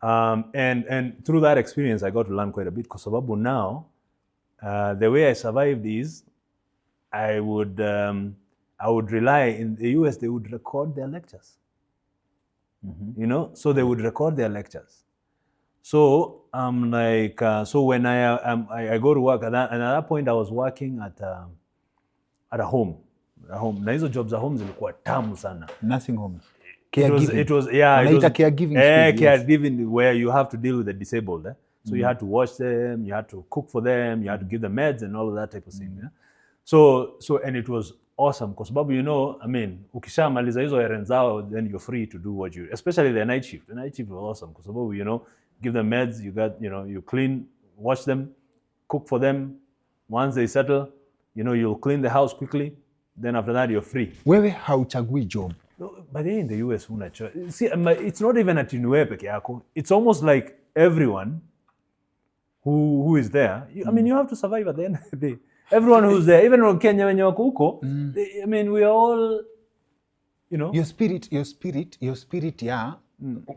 And through that experience, I got to learn quite a bit because now, the way I survived is I would rely, in the US, they would record their lectures. You know, so they would record their lectures. So I'm like, so when I go to work, and at that point I was working at a home. Na hizo jobs at home zilikuwa tamu sana. Nursing homes. It was caregiving. Caregiving, where you have to deal with the disabled. So you had to wash them, you had to cook for them, you had to give them meds and all of that type of thing. So and it was awesome because Babu, you know, I mean, ukishamaliza hizo errands zao, then you're free to do what you, especially the night shift. The night shift was awesome because Babu, you know, give them meds, you clean, wash them, cook for them. Once they settle, you know, you'll clean the house quickly, then after that you're free. Wewe hauchagui job. No, but in the US una choice. See, it's not even ati ni wewe peke yako. It's almost like everyone who is there. I mean, you have to survive at the end of the day. Everyone who's there, even in Kenya wenye wako huko, I mean, we are all, you know. Your spirit, yeah.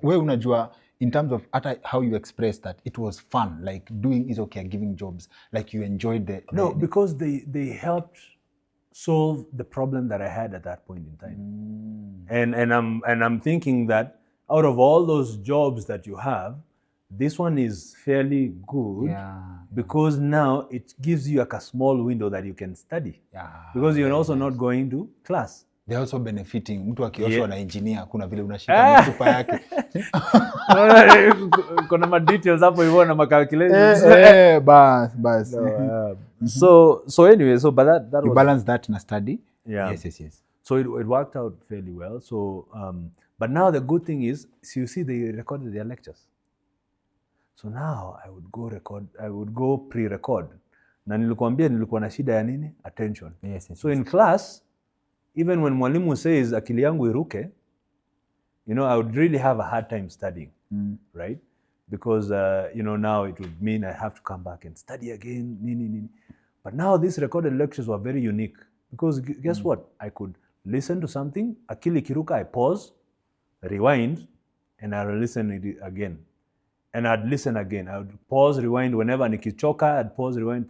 Wewe unajua, in terms of how you express that, it was fun, like doing is okay, giving jobs, like you enjoyed the because they helped solve the problem that I had at that point in time. And I'm thinking that out of all those jobs that you have, this one is fairly good because now it gives you like a small window that you can study. Because you're also not going to class. They're also benefiting. Mtu akioshwa na engineer, kuna vile unashika mifupa yake. Kuna ma details hapo hivyo na ma calculations. Bas. So anyway, but that you was balance that na study. Yes. So it worked out fairly well. So but now the good thing is, so you see, they recorded their lectures. So now I would go pre-record. Na nilikuambia nilikuwa na shida ya nini? Attention. So in class, even when mwalimu says akili yangu iruke, you know, I would really have a hard time studying, right? Because, you know, now it would mean I have to come back and study again, nini. But now these recorded lectures were very unique because guess what? I could listen to something, akili kiruka, I pause, rewind, and I'll listen it again. And I'd listen again. I would pause, rewind. Whenever nikichoka, I'd pause, rewind.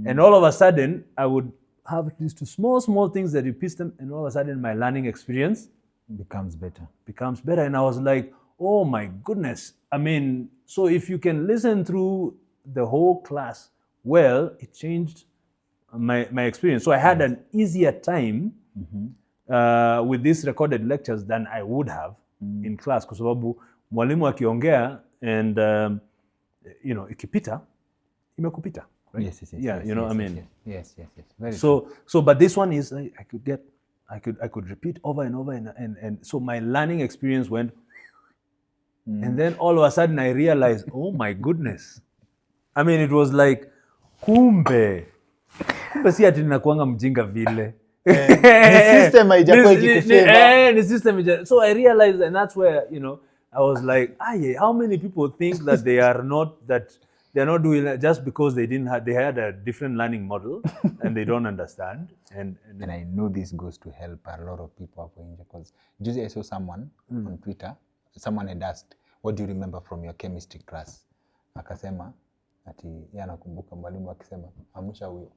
And all of a sudden, I would have these two small things that you piece them, and all of a sudden my learning experience becomes better. And I was like, oh my goodness. I mean, so if you can listen through the whole class well, it changed my experience. So I had an easier time with these recorded lectures than I would have in class, kwa sababu mwalimu akiongea and you know, ikipita imekupita. Right? Yes. You know, I mean. Yes. Very so but this one is I could repeat over and over and so my learning experience went and then all of a sudden I realized, oh my goodness. I mean, it was like kumbe si ati ninakuanga mjinga vile. The system haijakuwa ikikufavor. The system. So I realized, and that's where, you know, I was like, how many people think that they're not doing that just because they had a different learning model and they don't understand. And I know this goes to help a lot of people because juzi I saw someone on Twitter, someone had asked, what do you remember from your chemistry class? Akasema, ati nakumbuka mwalimu akisema, amusha huyo.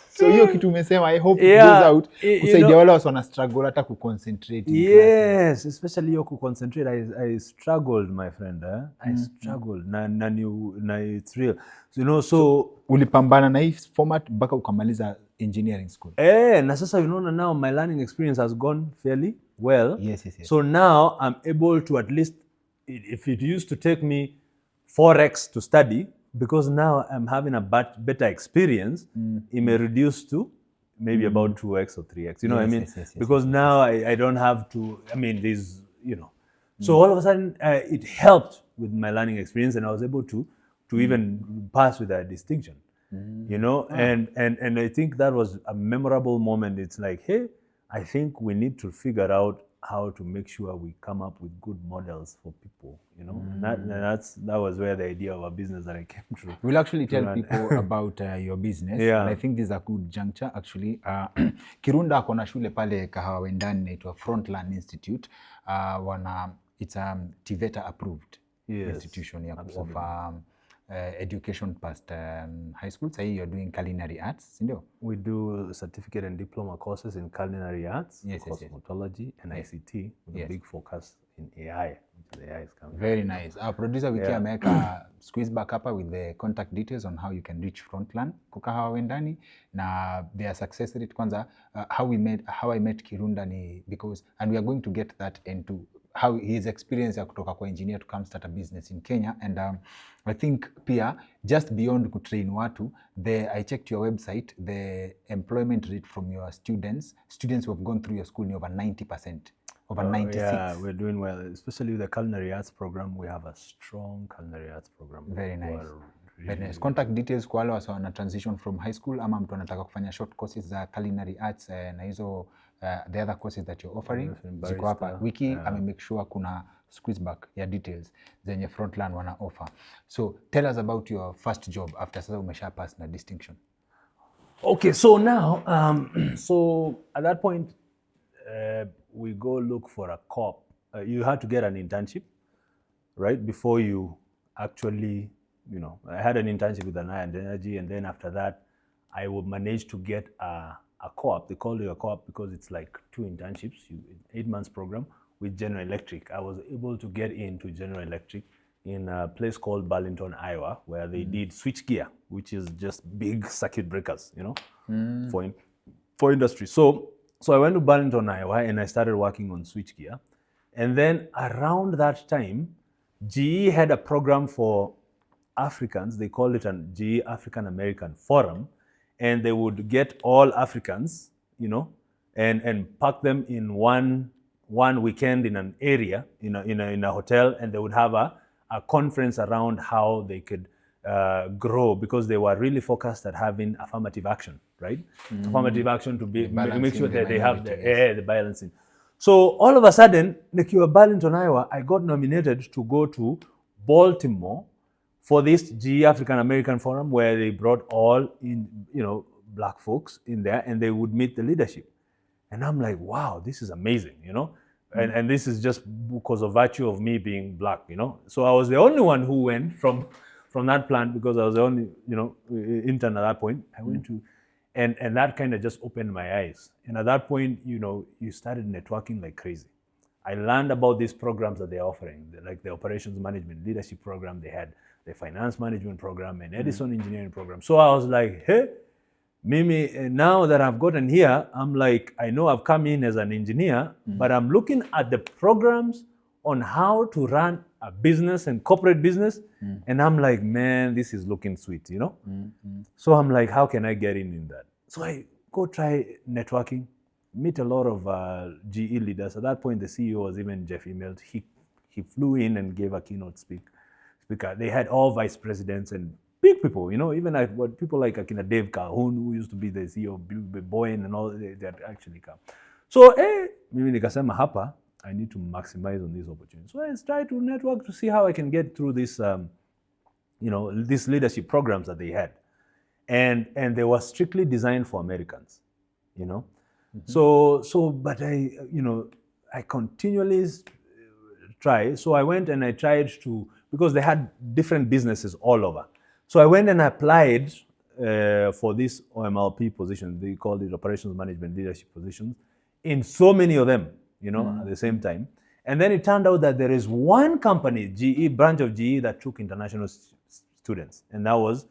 So hiyo kitu umesema, I hope it goes out kusaidia wale wana struggle hata kuconcentrate. Yes, especially you concentrate. I struggled, my friend. I struggled. Na it's real. So, you know, so ulipambana na hii format mpaka ukamaliza engineering school. Na sasa, you know, now my learning experience has gone fairly well. Yes. So now I'm able to, at least, if it used to take me 4x to study, because now I'm having a better experience, it may reduce to maybe about 2x or 3x. You know what I mean? Yes, because now I don't have to, I mean, there's, you know. So all of a sudden, it helped with my learning experience, and I was able to even pass with a distinction. You know, and I think that was a memorable moment. It's like, hey, I think we need to figure out how to make sure we come up with good models for people, you know. And that was where the idea of a business that I came through. We'll actually tell people about your business. Yeah. And I think this is a good juncture actually. Kirunda akona shule pale Kahawa Wendani inaitwa Frontline Institute. It's TVETA approved institution of education past high school. So you're doing culinary arts, you know? We do certificate and diploma courses in culinary arts, cosmetology, and ICT, with a big focus in AI. AI is coming. Very nice. Our producer Wiki ameweka squeeze back up with the contact details on how you can reach Frontline Kahawa Wendani na their success rate. Kwanza how I met Kirunda ni because, and we are going to get that into how his experience ya kutoka kwa engineer to come start a business in Kenya. And I think pia just beyond kutrain watu, I checked your website, the employment rate from your students who have gone through your school ni over 90%, over 96%. Yeah, we're doing well, especially with the culinary arts program. We have a strong culinary arts program. Very nice. We're Very nice. Contact details kwa wale wasa wana transition from high school ama mtu anataka kufanya short courses za culinary arts na hizo the other courses that you're offering ziko hapa. Wiki make sure kuna squeeze back ya details zenye Frontline wana offer. So tell us about your first job after sasa umesha pass na distinction. Okay, so now so at that point we go look for a co-op. You had to get an internship, right, before you actually, I had an internship with an energy, and then after that, I would manage to get a co-op. They call it a co-op because it's like 2 internships, 8 months program with General Electric. I was able to get into General Electric in a place called Burlington, Iowa, where they did switchgear, which is just big circuit breakers, for industry. So I went to Burlington, Iowa, and I started working on switchgear. And then around that time, GE had a program for Africans. They called it a GE African American Forum, and they would get all Africans, and pack them in one weekend in an area, in a hotel, and they would have a conference around how they could grow, because they were really focused at having affirmative action, right? Affirmative action to make sure that they have the balancing. So all of a sudden, like you were Burlington, Iowa, I got nominated to go to Baltimore for this GE African American Forum, where they brought all black folks in there, and they would meet the leadership. And I'm like, wow, this is amazing, and this is just because of virtue of me being black, So I was the only one who went from that plant, because I was the only, intern at that point. I went to, and that kind of just opened my eyes. And at that point, you started networking like crazy. I learned about these programs that they're offering, like the operations management leadership program. They had the finance management program and Edison engineering program. So I was like, hey, Mimi, now that I've gotten here, I'm like, I know I've come in as an engineer, but I'm looking at the programs on how to run a business and corporate business. And I'm like, man, this is looking sweet, So I'm like, how can I get in that? So I go try networking, meet a lot of GE leaders. At that point, the CEO was even Jeff emailed. He flew in and gave a keynote speaker. They had all vice presidents and big people, even like people like Akina Dave Calhoun, who used to be the CEO of Boeing and all, they had actually come. So, mimi nikasema hapa, I need to maximize on these opportunities. So I tried to network to see how I can get through this, these leadership programs that they had. And they were strictly designed for Americans, So, but I continually try. So I went and I tried to, because they had different businesses all over. So I went and applied for this OMLP position. They called it operations management leadership positions, in so many of them, at the same time. And then it turned out that there is one company, GE, branch of GE, that took international students. And that was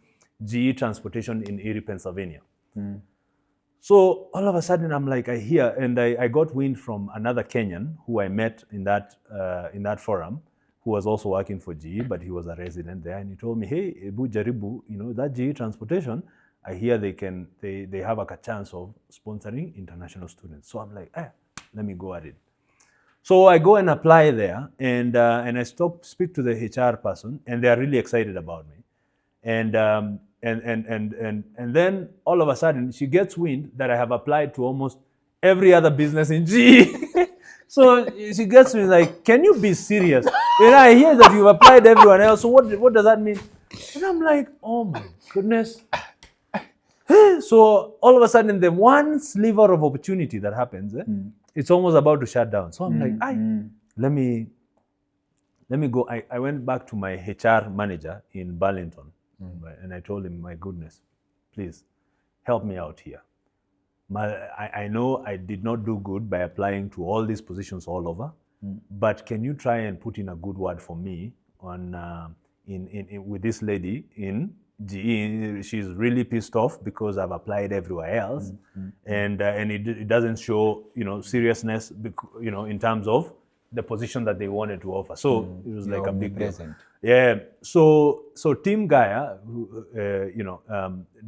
GE Transportation in Erie, Pennsylvania. So all of a sudden, I'm like, I hear, and I got wind from another Kenyan who I met in that forum, who was also working for GE, but he was a resident there, and he told me, hey, Ebu Jaribu, that GE Transportation, I hear they have a chance of sponsoring international students. So I'm like, let me go at it. So I go and apply there, and I speak to the HR person, and they are really excited about me. And then all of a sudden, she gets wind that I have applied to almost every other business in GE. So she gets me like, can you be serious? I hear that you've applied everyone else, so what does that mean? And I'm like, oh my goodness. So all of a sudden, the one sliver of opportunity that happens, it's almost about to shut down. So I'm like, let me go. I went back to my HR manager in Burlington, and I told him, my goodness, please help me out here. I know I did not do good by applying to all these positions all over, but can you try and put in a good word for me on with this lady in GE? She's really pissed off because I've applied everywhere else, and it doesn't show seriousness, in terms of the position that they wanted to offer. So it was like a big deal. Yeah. So Team Gaia,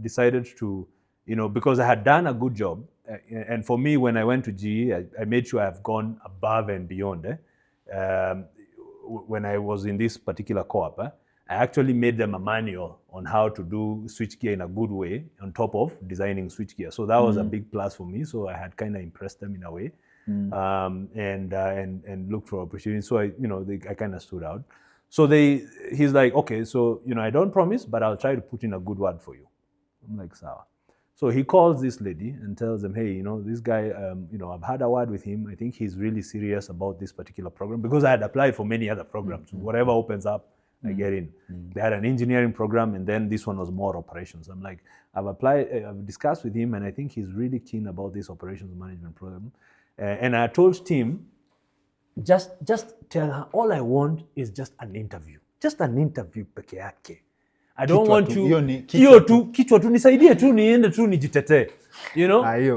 decided to, because I had done a good job, and for me, when I went to GE, I made sure I've gone above and beyond. When I was in this particular co-op, I actually made them a manual on how to do switchgear in a good way on top of designing switchgear. So that was a big plus for me. So I had kind of impressed them in a way, and looked for opportunities. So I kind of stood out. So he's like, okay, so I don't promise, but I'll try to put in a good word for you. I'm like, sawa. So he calls this lady and tells them, hey, this guy, I've had a word with him. I think he's really serious about this particular program, because I had applied for many other programs. Whatever opens up, I get in. They had an engineering program, and then this one was more operations. I'm like, I've discussed with him, and I think he's really keen about this operations management program. And I told Tim, just tell her, all I want is just an interview. Just an interview peke yake. I don't want you, kichwa tu nisaidie tu niende tu nijitetee,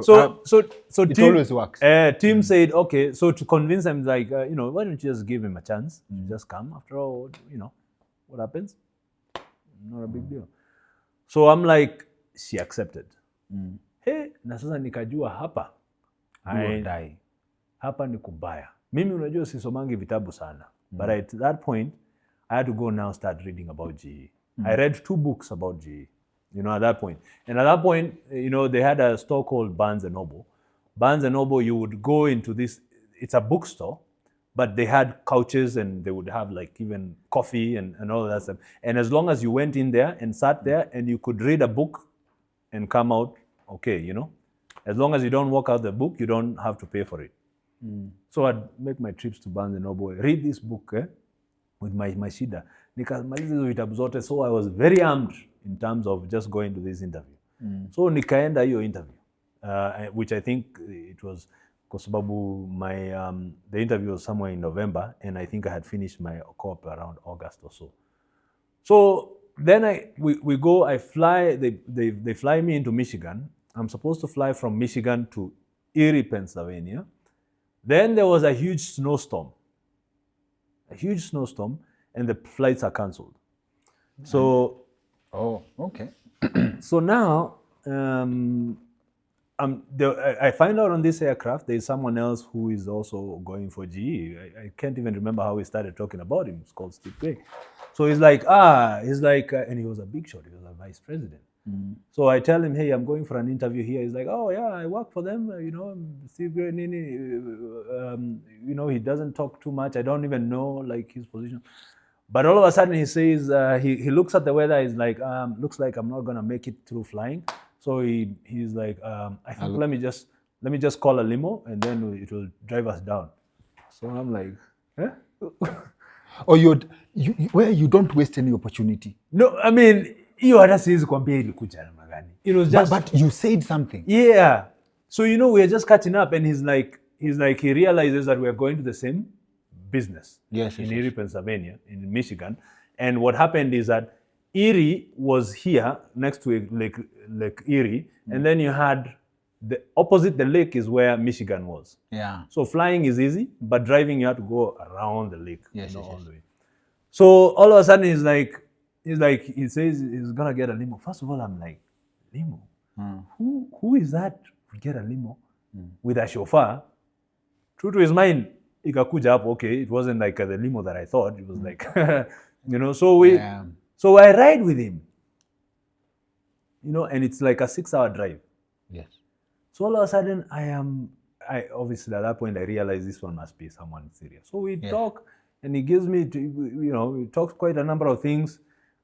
so it Tim, always works. Tim said, okay, so to convince him, like, why don't you just give him a chance to just come? After all, what happens? Not a big deal. So I'm like, she accepted. Hey, na sasa nikajua hapa ni kubaya. Mimi unajua sisomangi vitabu sana. But at that point, I had to go now start reading about GE. I read 2 books about GE, at that point. And at that point, they had a store called Barnes & Noble. Barnes & Noble, you would go into this, it's a bookstore, but they had couches, and they would have like even coffee and all of that stuff. And as long as you went in there and sat there and you could read a book and come out, okay, as long as you don't walk out the book, you don't have to pay for it. So I'd make my trips to Barnes & Noble, read this book with my shida. Nikamaliza hizo vitabu zote, so I was very armed in terms of just going to this interview. So nikaenda hiyo interview, which I think it was kwa sababu the interview was somewhere in November, and I think I had finished my co-op around August or so. So then we go, I fly, they fly me into Michigan. I'm supposed to fly from Michigan to Erie, Pennsylvania. Then there was a huge snowstorm, and the flights are canceled. So, okay. So now, I find out on this aircraft there's someone else who is also going for GE. I can't even remember how we started talking about him. It's called Steve Gray. So he's like, and he was a big shot. He was a vice president. So I tell him, hey, I'm going for an interview here. He's like, oh yeah, I work for them. Steve Gray, he doesn't talk too much. I don't even know like his position. But all of a sudden he says, he looks at the weather. He's like, looks like I'm not gonna make it through flying. So he's like, I think let me just call a limo, and then it will drive us down. So I'm like, Or you don't waste any opportunity. No, I mean, hiyo hata siwezi kuambia ilikuja namna gani. It was just, but you said something. Yeah. So we are just catching up, and he's like he realizes that we are going to the same business. Yes, in Erie, Pennsylvania, in Michigan. And what happened is that Erie was here next to Lake Erie, and then you had the opposite the lake is where Michigan was. Yeah. So flying is easy, but driving you have to go around the lake. Yes, all the way. So all of a sudden he says he's gonna get a limo. First of all, I'm like, limo? Who is that would get a limo with a chauffeur? True to his mind, ikakuja hapo, okay, it wasn't like the limo that I thought. It was like, so I ride with him, and it's like a 6-hour drive. Yes. So all of a sudden I obviously at that point I realized this one must be someone serious. So we talk, and he gives me, we talked quite a number of things.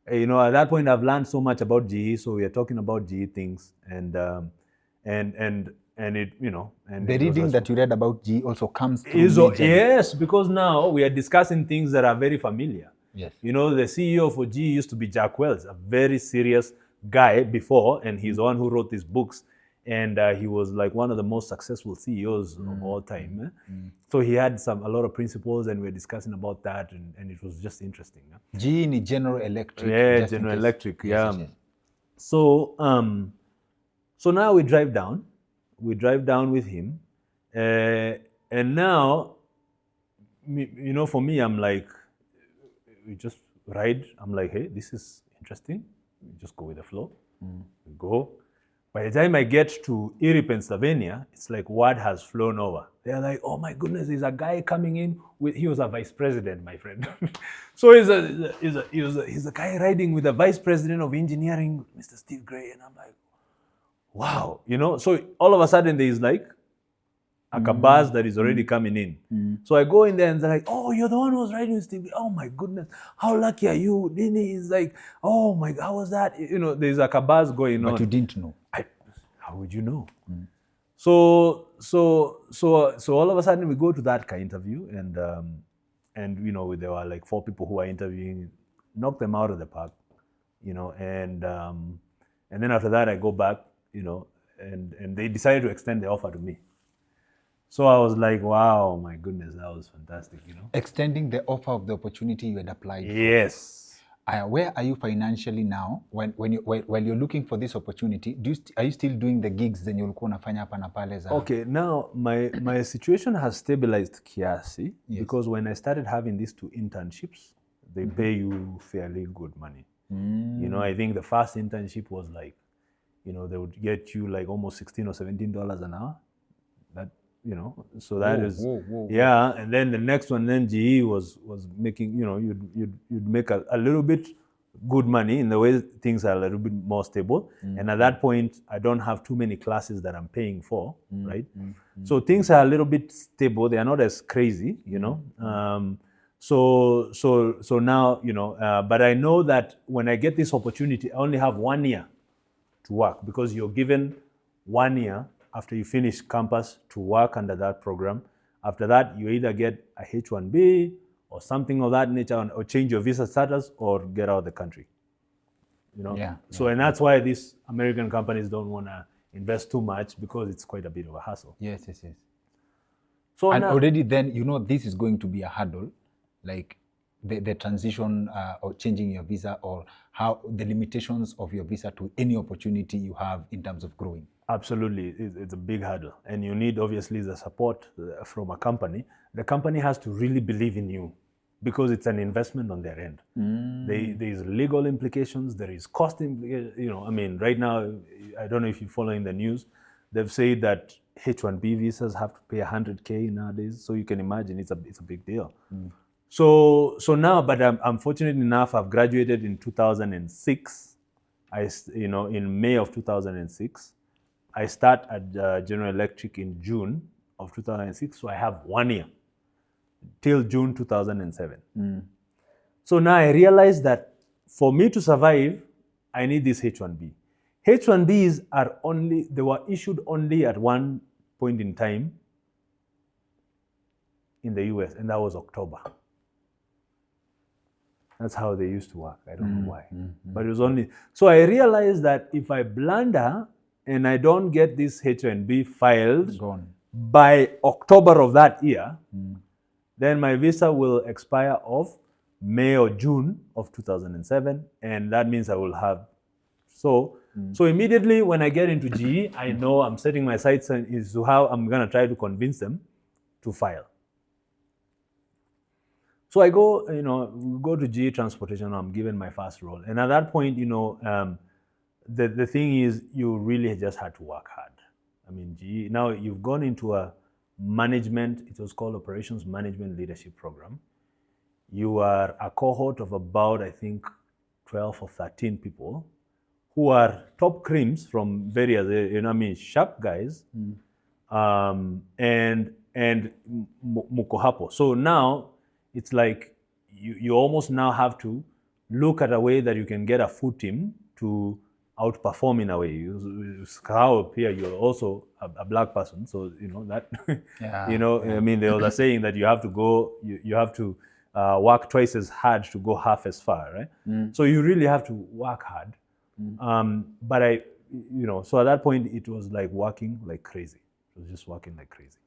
At that point I've learned so much about GE, so we are talking about GE things, and it, and the reading that you read about GE also comes to yes, because now we are discussing things that are very familiar. Yes. The CEO for GE used to be Jack Welch, a very serious guy before, and he's the one who wrote these books. And he was like one of the most successful CEOs of all time. So he had a lot of principles, and we were discussing about that, and it was just interesting. GE ni General Electric. Yeah, General Electric, yeah. Yes. So now we drive down. We drive down with him. And now, for me, I'm like, we just ride. I'm like, hey, this is interesting. We just go with the flow. We go. By the time I get to Erie, Pennsylvania, it's like word has flown over. They're like, oh my goodness, there's a guy coming in with, he was a vice president, my friend. So he's a guy riding with the vice president of engineering, Mr. Steve Gray. And I'm like, wow, you know? So all of a sudden there's like a cabaz that is already coming in. So I go in there and they're like, oh, you're the one who was riding with Steve. Oh my goodness, how lucky are you? Dini is like, oh my, how was that? You know, there's a cabaz going on. But you didn't know. How would you know? So all of a sudden we go to that interview and you know, there were like 4 people who were interviewing, knocked them out of the park, you know, and then after that I go back, you know, and they decided to extend the offer to me. So I was like, wow, my goodness, that was fantastic, you know. Extending the offer of the opportunity you had applied for. Yes. Where are you financially now? While you're looking for this opportunity, are you still doing the gigs zenye ulikuwa unafanya hapa na pale za? Okay, now my situation has stabilized kiasi, because when I started having these 2 internships, they pay you fairly good money. You know, I think the first internship was like, you know, they would get you like almost $16 or $17 an hour. That, you know, so that yeah. And then the next one, then GE was making, you know, you'd make a little bit good money in the way things are a little bit more stable. And at that point, I don't have too many classes that I'm paying for, right? So things are a little bit stable. They are not as crazy, you know. So now, you know, but I know that when I get this opportunity, I only have 1 year to work, because you're given 1 year after you finish campus to work under that program. After that, you either get a H-1B or something of that nature, or change your visa status or get out of the country. You know? So, and that's why these American companies don't want to invest too much, because it's quite a bit of a hassle. Yes. So and now, already then, you know, this is going to be a hurdle, like the transition or changing your visa, or how the limitations of your visa to any opportunity you have in terms of growing. Absolutely, it's a big hurdle, and you need obviously the support from a company. The company has to really believe in you, because it's an investment on their end. There's legal implications, there is cost implications. You know, I mean, right now, I don't know if you're following the news. They've said that H-1B visas have to pay $100K nowadays. So you can imagine it's a big deal. So now, but I'm fortunate enough. I've graduated in 2006. In May of 2006. I start at General Electric in June of 2006, so I have 1 year till June 2007. So now I realized that for me to survive, I need this H-1B. H-1Bs they were issued only at one point in time in the US, and that was October. That's how they used to work. I don't know why. But it was only, so I realized that if I blunder and I don't get this H-1B filed by October of that year, then my visa will expire of May or June of 2007, and that means I will have, so immediately when I get into GE, I know I'm setting my sights as to how I'm going to try to convince them to file. So I go, go to GE Transportation, I'm given my first role. And at that point, the thing is, you really just had to work hard. I mean, GE, now you've gone into a management, it was called Operations Management Leadership Program. You are a cohort of about, I think, 12 or 13 people who are top creams from various, sharp guys, and mukohapo. So now it's like you almost now have to look at a way that you can get a food team to outperform in a way. How up here, you're also a black person, so that. I mean, there was a saying that you have to go, you have to work twice as hard to go half as far, right? So you really have to work hard. But so at that point it was like working like crazy. It was just working like crazy.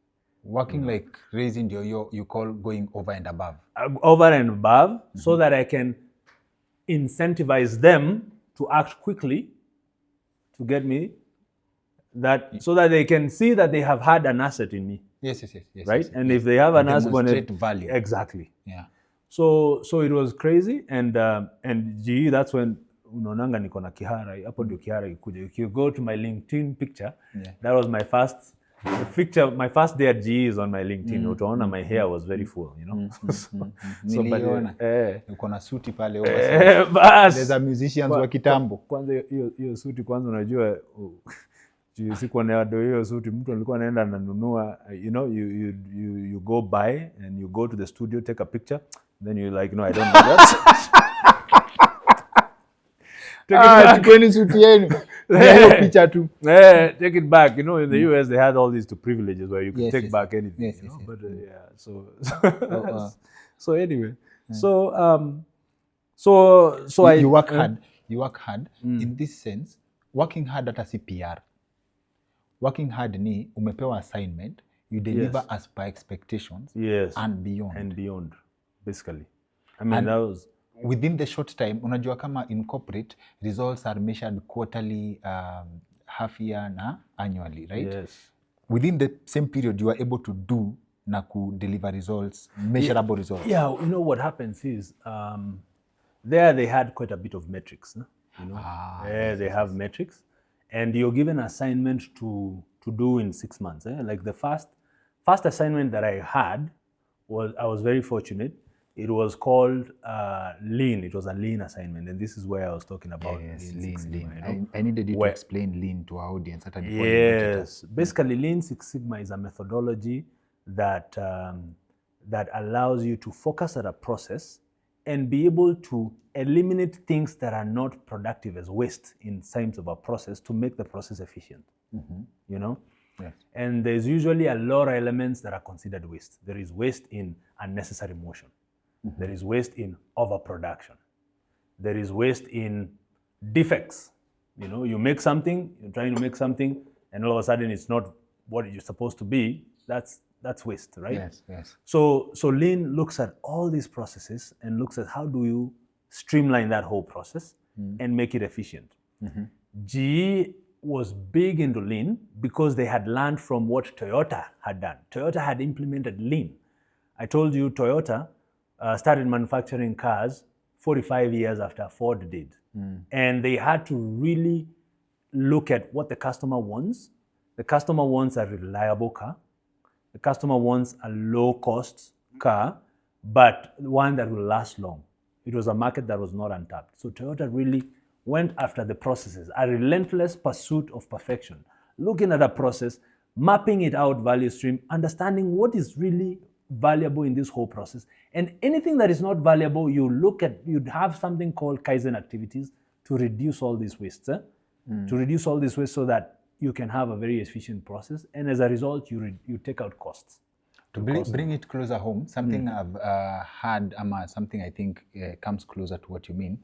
Working like crazy, you call going over and above. Over and above, so that I can incentivize them to act quickly to get me that, so that they can see that they have had an asset in me. Yes. Right? And if they have an asset, demonstrate value. Exactly. Yeah. So it was crazy, and GE, that's when unaonanga niko na kihara, hapo ndio kihara ikuja. If you go to my LinkedIn picture, that was my first picture, my first day at GE is on my LinkedIn. Utaona my hair was very full, you know. Niliona uko na suti pale there's a musicians wa kitambo. Kwanza hiyo suti kwanza unajua sikuwa na hiyo suti, mtu alikuwa anaenda ananunua, you know, you go buy and you go to the studio, take a picture, then you like, no, I don't know that. Chukweni suti yenu. Hiyo picha tu. Take it back. You know, in the US they had all these two privileges where you can take back anything. Yes, you know? But yeah, so anyway, you work hard. You work hard in this sense. Working hard at a CPR. Working hard ni umepewa assignment, you deliver as per expectations, and beyond. And beyond, basically. I mean, that was within the short time. Unajua kama in corporate, results are measured quarterly, half year na annually, right? Yes. Within the same period, you are able to do na ku deliver results, measurable results. Yeah, you know what happens is, there they had quite a bit of metrics, no? You know, they have metrics, and you're given an assignment to do in 6 months. Like the first assignment that I had was, I was very fortunate. It was called lean. It was a lean assignment, and this is where I was talking about lean. You know? I needed you to explain lean to our audience. Yes, basically Lean Six Sigma is a methodology that that allows you to focus at a process and be able to eliminate things that are not productive as waste in terms of a process to make the process efficient. You know? Yes. And there's usually a lot of elements that are considered waste. There is waste in unnecessary motion. There is waste in overproduction. There is waste in defects. You know, you make something, you're trying to make something, and all of a sudden it's not what you're supposed to be. That's waste, right? Yes, yes. So Lean looks at all these processes and looks at how do you streamline that whole process and make it efficient. GE was big into Lean because they had learned from what Toyota had done. Toyota had implemented Lean. I told you Toyota started manufacturing cars 45 years after Ford did. And they had to really look at what the customer wants. The customer wants a reliable car. The customer wants a low-cost car, but one that will last long. It was a market that was not untapped. So Toyota really went after the processes, a relentless pursuit of perfection, looking at a process, mapping it out value stream, understanding what is really valuable in this whole process. And anything that is not valuable, you'd have something called Kaizen activities to reduce all these wastes, to reduce all this waste so that you can have a very efficient process, and as a result, you take out costs. To bring it closer home, something I've had, something I think comes closer to what you mean,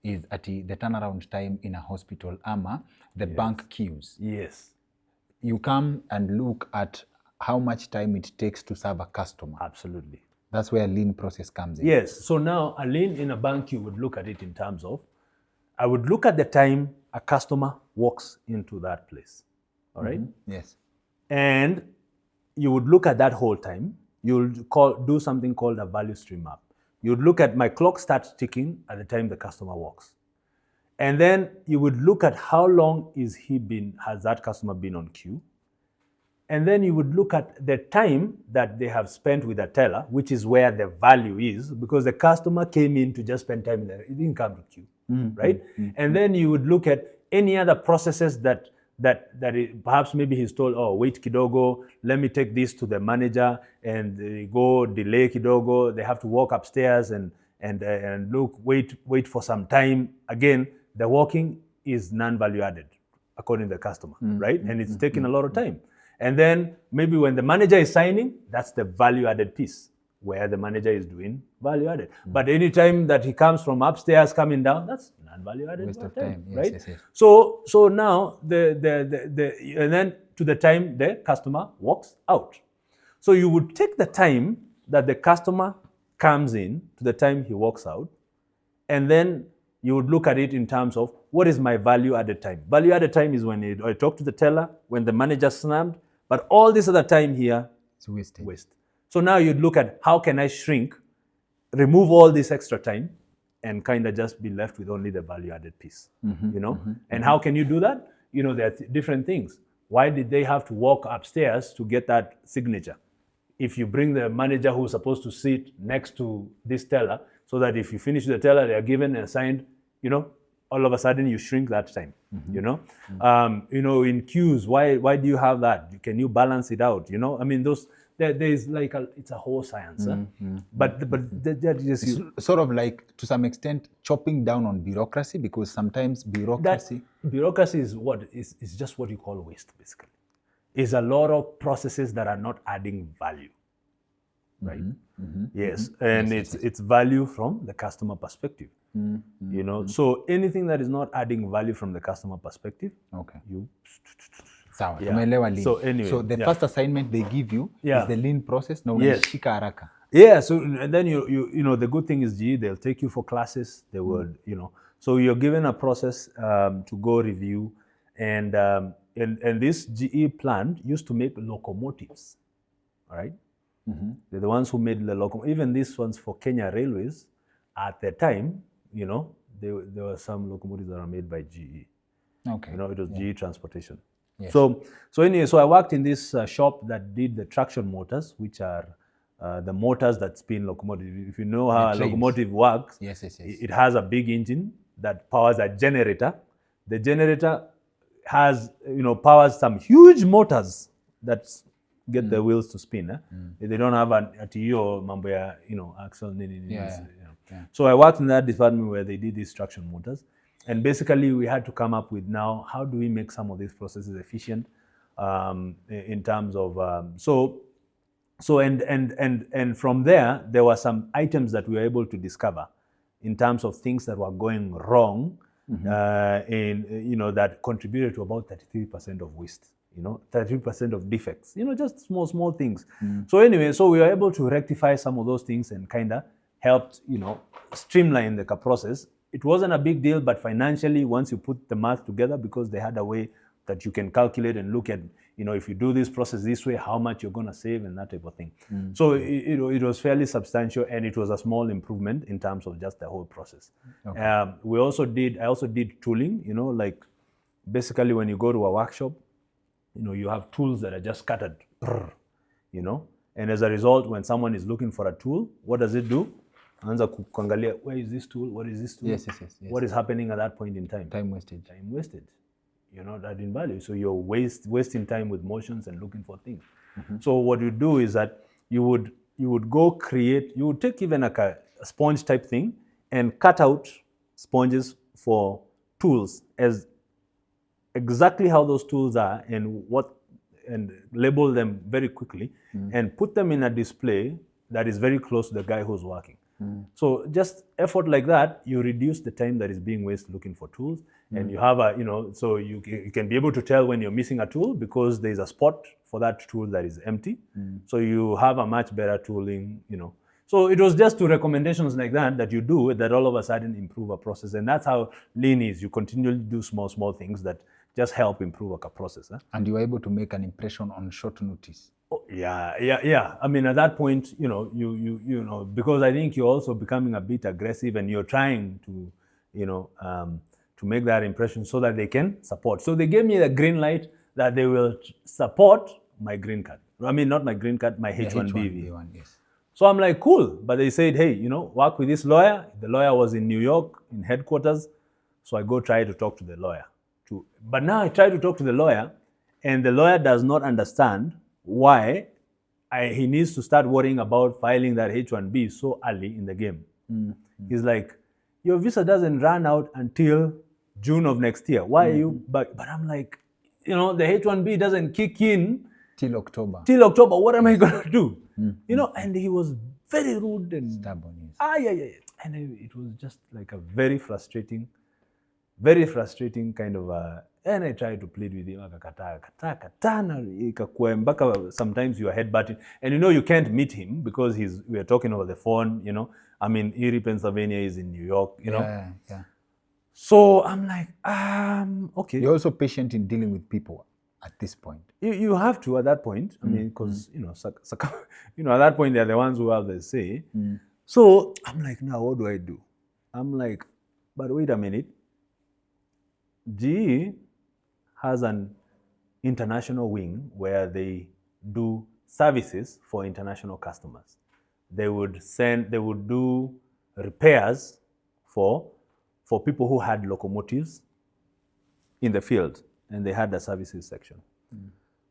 is at the turnaround time in a hospital, the bank queues. Yes. You come and look at how much time it takes to serve a customer. Absolutely. That's where a lean process comes in. Yes. So now a lean in a bank, you would look at it in terms of, I would look at the time a customer walks into that place. All right? Yes. And you would look at that whole time. You'll do something called a value stream map. You'd look at my clock starts ticking at the time the customer walks. And then you would look at how long has that customer been on queue. And then you would look at the time that they have spent with a teller, which is where the value is, because the customer came in to just spend time there. He didn't come to queue, right? And then you would look at any other processes that perhaps maybe he's told, oh, wait kidogo, let me take this to the manager, and they go delay kidogo, they have to walk upstairs and look, wait for some time. Again, the walking is non-value added according to the customer, right? And it's taking a lot of time. And then maybe when the manager is signing, that's the value added piece where the manager is doing value added. But anytime that he comes from upstairs coming down, that's non-value added. Waste of time. Yes, right? Yes. So now and then to the time the customer walks out. So you would take the time that the customer comes in to the time he walks out, and then you would look at it in terms of what is my value added time. Value added time is when I talk to the teller, when the manager snapped, but all this other time here, it's wasted. Waste. So now you'd look at how can I remove all this extra time, and kind of just be left with only the value-added piece, you know? And how can you do that? You know, there are different things. Why did they have to walk upstairs to get that signature? If you bring the manager who's supposed to sit next to this teller, so that if you finish the teller, they are given and signed, you know, all of a sudden you shrink that time, you know? You know, in queues, why do you have that? Can you balance it out, you know? I mean, there's like, it's a whole science. But that just... sort of like, to some extent, chopping down on bureaucracy, because sometimes bureaucracy... Bureaucracy is just what you call waste, basically. It's a lot of processes that are not adding value, right? Yes, and it's value from the customer perspective, you know? So anything that is not adding value from the customer perspective, you... Sawa, tumeelewa lean. So anyway, so the first assignment they give you is the lean process. Na unashika haraka. Yeah, so and then you know, the good thing is GE, they'll take you for classes. They will, you know, so you're given a process to go review, and this GE plant used to make locomotives, all right? They're the ones who made the locomotives. Even these ones for Kenya Railways, at the time, you know, there were some locomotives that are made by GE. Okay. You know, it was GE Transportation. Yes. So anyway, so I worked in this shop that did the traction motors, which are the motors that spin locomotive. If you know how a locomotive works, it has a big engine that powers a generator. The generator has, you know, powers some huge motors that get the wheels to spin. They don't have a TE or mambo ya, you know, axle. So I worked in that department where they did these traction motors. And basically, we had to come up with now, how do we make some of these processes efficient in terms of, and from there were some items that we were able to discover in terms of things that were going wrong, you know, that contributed to about 33% of waste, you know, 33% of defects, you know, just small things. So anyway, so we were able to rectify some of those things and kind of helped, you know, streamline the process. It wasn't a big deal, but financially, once you put the math together, because they had a way that you can calculate and look at, you know, if you do this process this way, how much you're going to save and that type of thing. So it was fairly substantial, and it was a small improvement in terms of just the whole process. I also did tooling, you know, like basically when you go to a workshop, you know, you have tools that are just scattered, you know, and as a result, when someone is looking for a tool, what does it do? Anza kuangalia, where is this tool? What is this tool? Yes. What is happening at that point in time? Time wasted. You're not adding value. So you're wasting time with motions and looking for things. So what you do is that you would go create, you would take even like a sponge type thing and cut out sponges for tools as exactly how those tools are and label them very quickly and put them in a display that is very close to the guy who's working. So just effort like that, you reduce the time that is being wasted looking for tools, and you have a, you know, so you can be able to tell when you're missing a tool because there's a spot for that tool that is empty. So you have a much better tooling, you know. So it was just two recommendations like that you do that all of a sudden improve a process, and that's how lean is. You continually do small things that just help improve a process. And you were able to make an impression on short notice. Oh, yeah. I mean, at that point, you know, you know, because I think you're also becoming a bit aggressive, and you're trying to, you know, to make that impression so that they can support. So they gave me the green light that they will support my green card. I mean, not my green card, my H1B. Yes. So I'm like, cool. But they said, hey, you know, work with this lawyer. The lawyer was in New York in headquarters. So I go try to talk to the lawyer. But now I try to talk to the lawyer, and the lawyer does not understand why he needs to start worrying about filing that H1B so early in the game. He's like, your visa doesn't run out until June of next year. Why are you? But I'm like, you know, the H1B doesn't kick in till October. What am I going to do? You know, and he was very rude and stubborn. Yeah. And it was just like a very frustrating kind of and I tried to plead with him, sometimes you are headbutting, and you know you can't meet him because we are talking over the phone, you know. I mean, Erie, Pennsylvania is in New York, you know. Yeah. So I'm like, okay. You're also patient in dealing with people at this point. You have to at that point. I mean, because you know, at that point they're the ones who have the say. So I'm like, now what do I do? I'm like, but wait a minute. GE has an international wing where they do services for international customers. They would do repairs for people who had locomotives in the field, and they had the services section.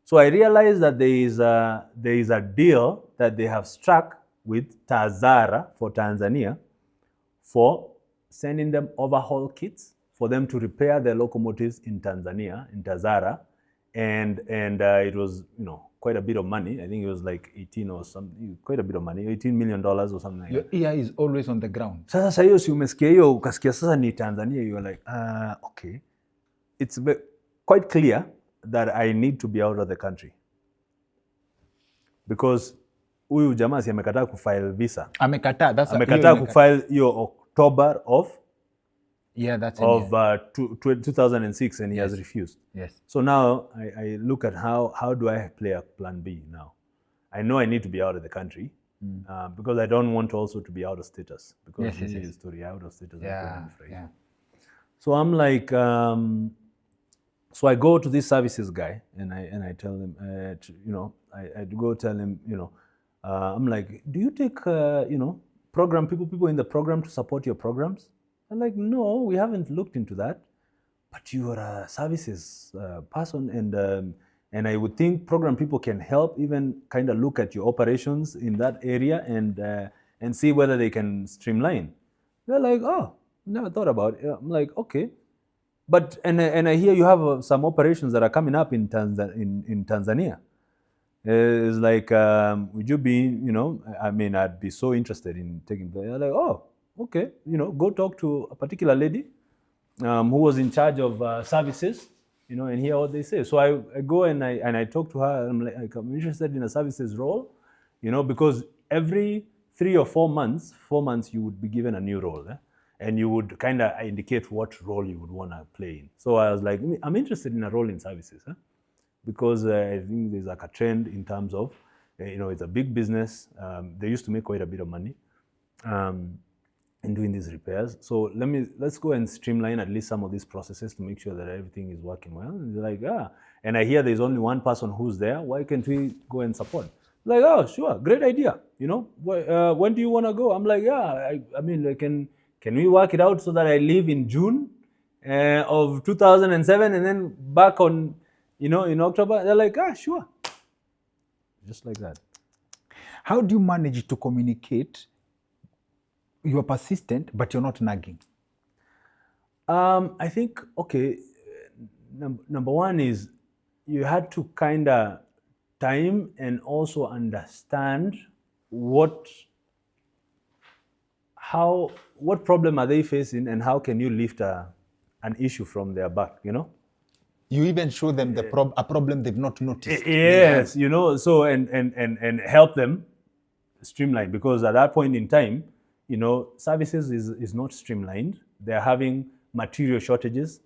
So I realized that there is a deal that they have struck with Tazara for Tanzania for sending them overhaul kits for them to repair their locomotives in Tanzania, in Tazara, and it was, you know, quite a bit of money. I think it was like 18 or something, quite a bit of money, $18 million or something like that. Your ear is always on the ground. Sasa hiyo si umesikia hiyo ukasikia sasa ni Tanzania, you are like, okay. It's quite clear that I need to be out of the country. Because huyu jamaa si amekataa kufile visa. Amekataa kufile hiyo October of 2006, and he has refused. Yes. So now I look at how do I play a plan B now. I know I need to be out of the country because I don't want also to be out of status. Because this is story out of status. Yeah. So I'm like, so I go to this services guy and I tell him, you know, I go tell him, you know, I'm like, do you take, you know, program people in the program to support your programs? I'm like, no, we haven't looked into that. But you are a services person, and I would think program people can help, even kind of look at your operations in that area and see whether they can streamline. They're like, oh, never thought about it. I'm like, okay. But and I hear you have some operations that are coming up in Tanzania. It's like, would you be, you know, I mean, I'd be so interested in taking place. I'm like, oh, okay, you know, go talk to a particular lady who was in charge of services, you know, and hear what they say. So I go and I talk to her. I'm like, I'm interested in a services role, you know, because every 3 or 4 months, you would be given a new role, and you would kind of indicate what role you would want to play in. So I was like, I'm interested in a role in services, because I think there's like a trend in terms of, you know, it's a big business. They used to make quite a bit of money in doing these repairs. So let's go and streamline at least some of these processes to make sure that everything is working well. And they're like, and I hear there's only one person who's there. Why can't we go and support? Like, oh, sure, great idea. You know, when do you want to go? I'm like, I mean, can we work it out so that I leave in June of 2007 and then back on, you know, in October? They're like, sure. Just like that. How do you manage to communicate? You're persistent, but you're not nagging. I think, okay, number one is you had to kind of time and also understand what problem are they facing and how can you lift an issue from their back, you know? You even show them a problem they've not noticed. Yes, you know, so and help them streamline, because at that point in time, you know, services is not streamlined. They're having material shortages.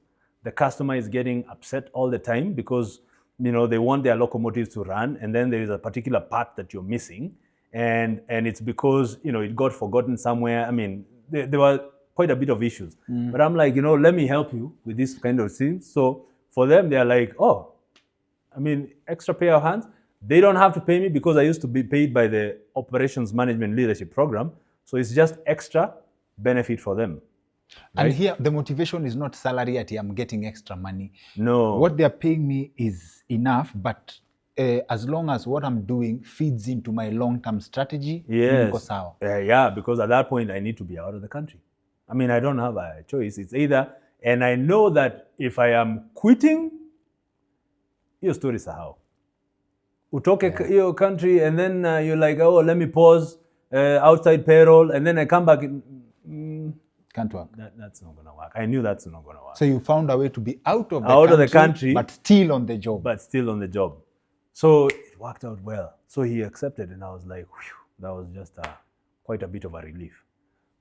The customer is getting upset all the time because, you know, they want their locomotives to run, and then there is a particular part that you're missing, and it's because, you know, it got forgotten somewhere. I mean, there were quite a bit of issues. But I'm like, you know, let me help you with this kind of things. So for them, they're like, oh, I mean, extra pair of hands. They don't have to pay me because I used to be paid by the Operations Management Leadership Program. So it's just extra benefit for them. Right? And here, the motivation is not salary at I'm getting extra money. No. What they're paying me is enough, but as long as what I'm doing feeds into my long-term strategy, yes. Yeah, because at that point, I need to be out of the country. I mean, I don't have a choice. It's either, and I know that if I am quitting, your story is how. Utoke your country, and then you're like, oh, let me pause. Outside payroll, and then I come back. Can't work. That's not going to work. I knew that's not going to work. So you found a way to be out of the country, but still on the job. So it worked out well. So he accepted, and I was like, whew, that was just quite a bit of a relief.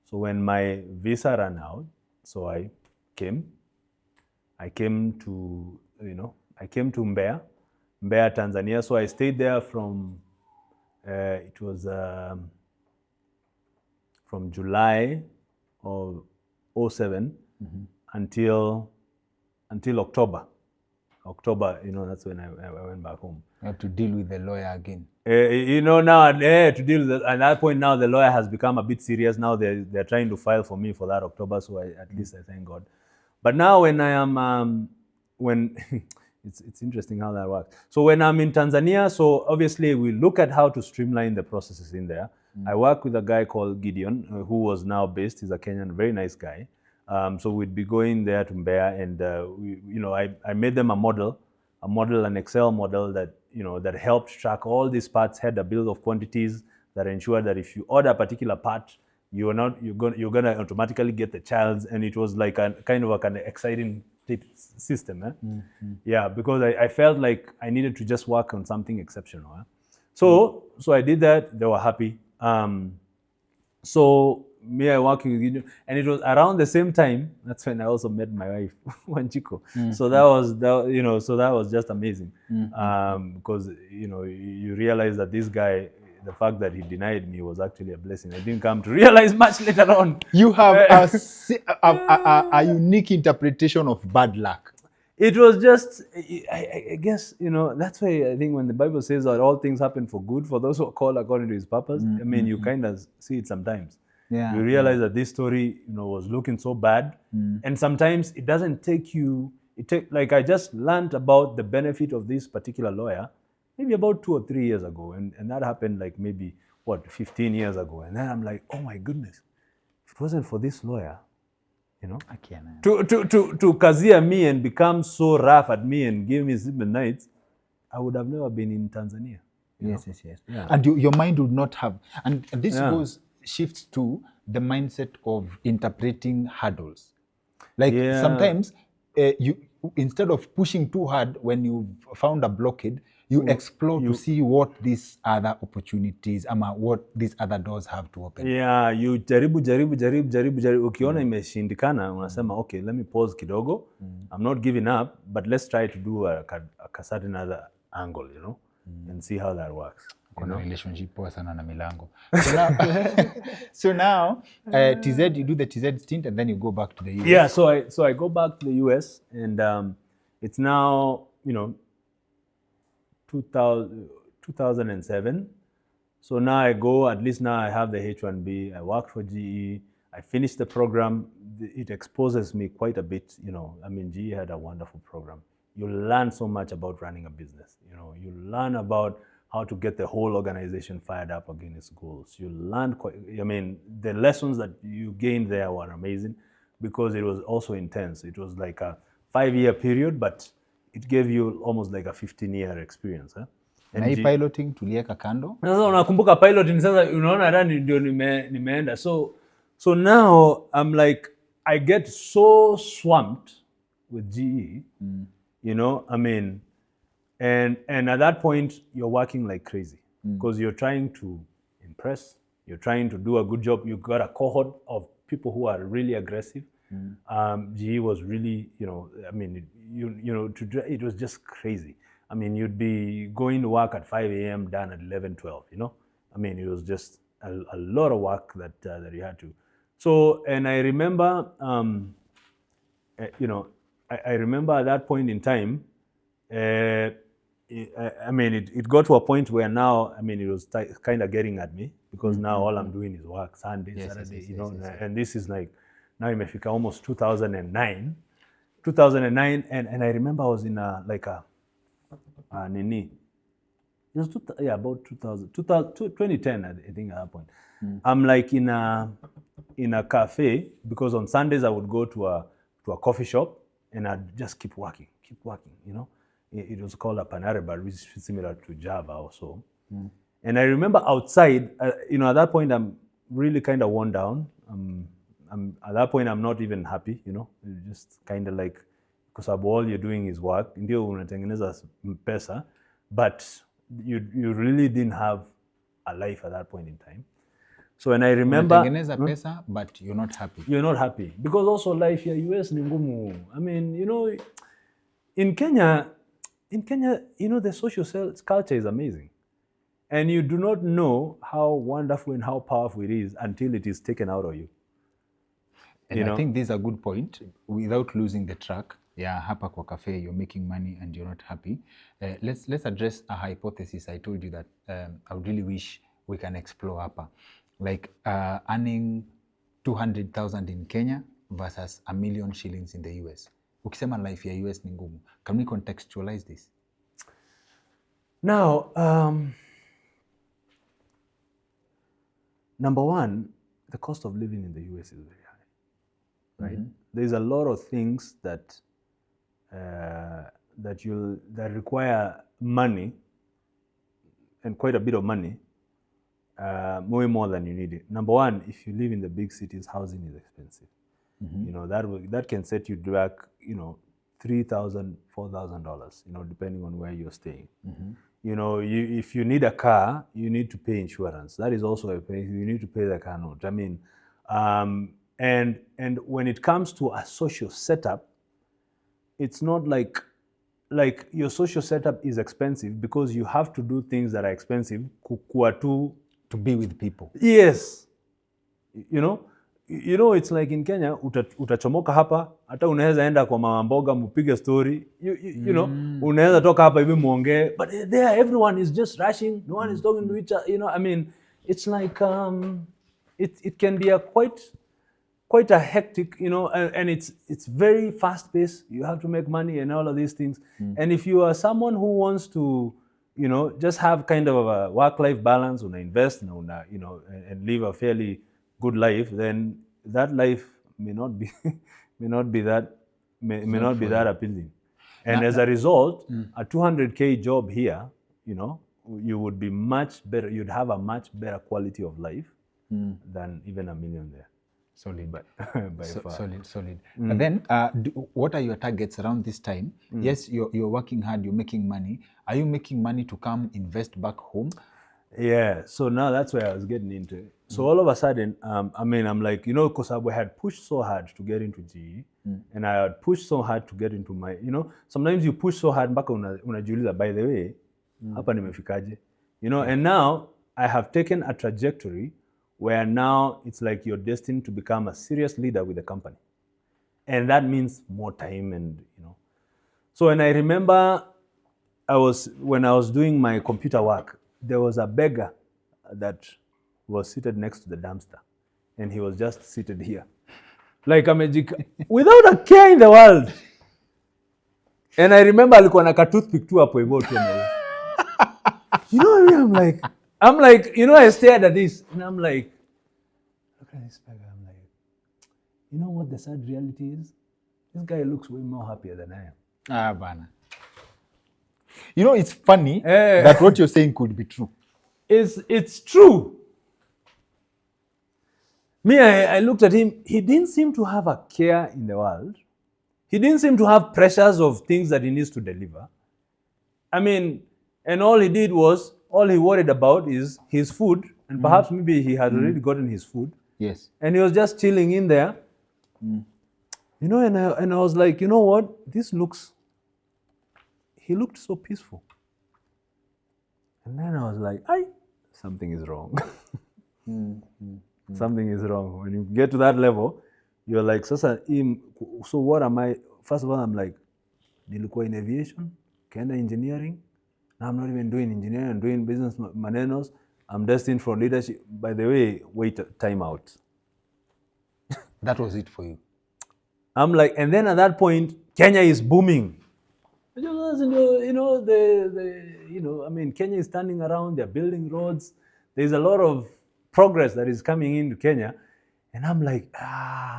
So when my visa ran out, so I came to Mbeya, Tanzania. So I stayed there from, it was from July of 07 until October. October, that's when I went back home. You have to deal with the lawyer again. Now to deal with at that point now the lawyer has become a bit serious. Now they're trying to file for me for that October, so at least I thank God. But now when I am when it's interesting how that works. So when I'm in Tanzania, so obviously we look at how to streamline the processes in there. I work with a guy called Gideon, who was now based. He's a Kenyan, very nice guy. So we'd be going there to Mbeya, and I made them a model, an Excel model that that helped track all these parts, had a bill of quantities that ensured that if you order a particular part, you're gonna automatically get the child's, and it was like an exciting system. Yeah, because I felt like I needed to just work on something exceptional. So I did that. They were happy. So me, I working with Gideon, and it was around the same time. That's when I also met my wife, Wanchiko. So that was just amazing, because you realize that this guy, the fact that he denied me was actually a blessing. I didn't come to realize much later on. You have a unique interpretation of bad luck. It was just, I guess, that's why I think when the Bible says that all things happen for good for those who are called according to his purpose, I mean, you kind of see it sometimes. Yeah. You realize that this story, was looking so bad. And sometimes it doesn't take you, like I just learned about the benefit of this particular lawyer, maybe about 2 or 3 years ago. And that happened like maybe, 15 years ago. And then I'm like, oh my goodness, if it wasn't for this lawyer, I can't. To kazia me and become so rough at me and give me sleepless nights, I would have never been in Tanzania. Yes. Yeah. And your mind would not have. And this shifts to the mindset of interpreting hurdles. Like sometimes you, instead of pushing too hard when you've found a blockade, you explore to see what these other opportunities, what these other doors have to open. Yeah, you jaribu. Ukiona imeshindikana, unasema, okay, let me pause kidogo. I'm not giving up, but let's try to do a certain other angle, and see how that works. Relationship poa sana na milango. So now, TZ, you do the TZ stint and then you go back to the US. Yeah, so I go back to the US, and it's now, 2007. So now I go, at least now I have the H1B, I work for GE, I finished the program. It exposes me quite a bit, GE had a wonderful program. You learn so much about running a business. You learn about how to get the whole organization fired up against its goals. You learn the lessons that you gained there were amazing, because it was also intense. It was like a 5-year period, but it gave you almost like a 15-year experience. Na hii piloting tulieka kando. Sasa unakumbuka piloting, sasa unaona hata ndio nimeenda. So now I'm like, I get so swamped with GE, and at that point you're working like crazy, because you're trying to impress, you're trying to do a good job. You've got a cohort of people who are really aggressive. GE was really, it was just crazy. You'd be going to work at 5 a.m. done at 11, 12, it was just a lot of work that you had to. So, and I remember, I remember at that point in time, it got to a point where now, it was kind of getting at me, because now all I'm doing is work Sunday, Saturday, and this is like, now imefika almost 2009, and I remember I was in it was about 2010, I think, at that point. I'm like in a cafe, because on Sundays I would go to a coffee shop, and I'd just keep working. It was called a panare bar, which is similar to Java also. And I remember outside, at that point I'm really kind of worn down. At that point I'm not even happy, just kind of like, because all you're doing is work, ndio unatengeneza pesa, but you really didn't have a life at that point in time. So when I remember, unatengeneza pesa, but you're not happy. You're not happy, because also life here US ni ngumu. In Kenya, the social culture is amazing, and you do not know how wonderful and how powerful it is until it is taken out of you. And I think this is a good point. Without losing the track, hapa kwa cafe, you're making money and you're not happy. Let's address a hypothesis I told you that I would really wish we can explore hapa. Like earning 200,000 in Kenya versus $1 million shillings in the US. Ukisema life ya US ni ngumu. Can we contextualize this? Now, number one, the cost of living in the US is very high, right? There's a lot of things that that require money, and quite a bit of money, way more than you need it. Number one, if you live in the big cities, housing is expensive. You know, that can set you back, you know, $3,000, $4,000, you know, depending on where you're staying. You know, if you need a car, you need to pay insurance. That is also a pay. You need to pay the car note. I mean, and when it comes to a social setup, it's not like your social setup is expensive because you have to do things that are expensive to be with people. Yes. You know, it's like in Kenya, utachomoka hapa, hata unaweza enda kwa mama mboga mpige story, you know, unaweza toka hapa hivi muongee, but there everyone is just rushing, no one is talking to each other, you know, I mean, it's like, it can be a quite a hectic, you know, and it's very fast paced, you have to make money and all of these things, and if you are someone who wants to, you know, just have kind of a work-life balance, invest, you know, and live a fairly good life, then that life may not be that appealing. And as a result, a 200K job here, you know, you would be much better. You'd have a much better quality of life than even $1 million there. Solid, by far. Solid. But then, what are your targets around this time? Yes, you're working hard, you're making money. Are you making money to come invest back home? Yeah, so now that's where I was getting into it. So all of a sudden, I mean, I'm like, you know, because I had pushed so hard to get into GE, and I had pushed so hard to get into my, you know, sometimes you push so hard, mpaka unajiuliza, by the way, hapa nimefikaje? You know, and now I have taken a trajectory where now it's like you're destined to become a serious leader with the company. And that means more time and, you know. So, and I remember when I was doing my computer work, there was a beggar that was seated next to the dumpster, and he was just seated here, like a magic, without a care in the world. And I remember alikuwa na toothpick tu hapo hivyo tu. You know what I mean? I'm like, you know, I stared at this, and I'm like, look at this beggar. I'm like, you know what the sad reality is? This guy looks way more happier than I am. Bana. You know, it's funny that what you're saying could be true. It's true. Me, I looked at him. He didn't seem to have a care in the world. He didn't seem to have pressures of things that he needs to deliver. I mean, and all he worried about is his food. And perhaps maybe he had already gotten his food. Yes. And he was just chilling in there. You know, and I was like, you know what? He looked so peaceful. And then I was like, something is wrong. Something is wrong. When you get to that level, you're like, so what am I? First of all, I'm like, nilikuwa in aviation, kaenda engineering. Now I'm not even doing engineering, I'm doing business manenos. I'm destined for leadership. By the way, wait, time out. That was it for you. I'm like, and then at that point, Kenya is booming. You know, you know, I mean, Kenya is turning around, they're building roads. There's a lot of progress that is coming into Kenya. And I'm like,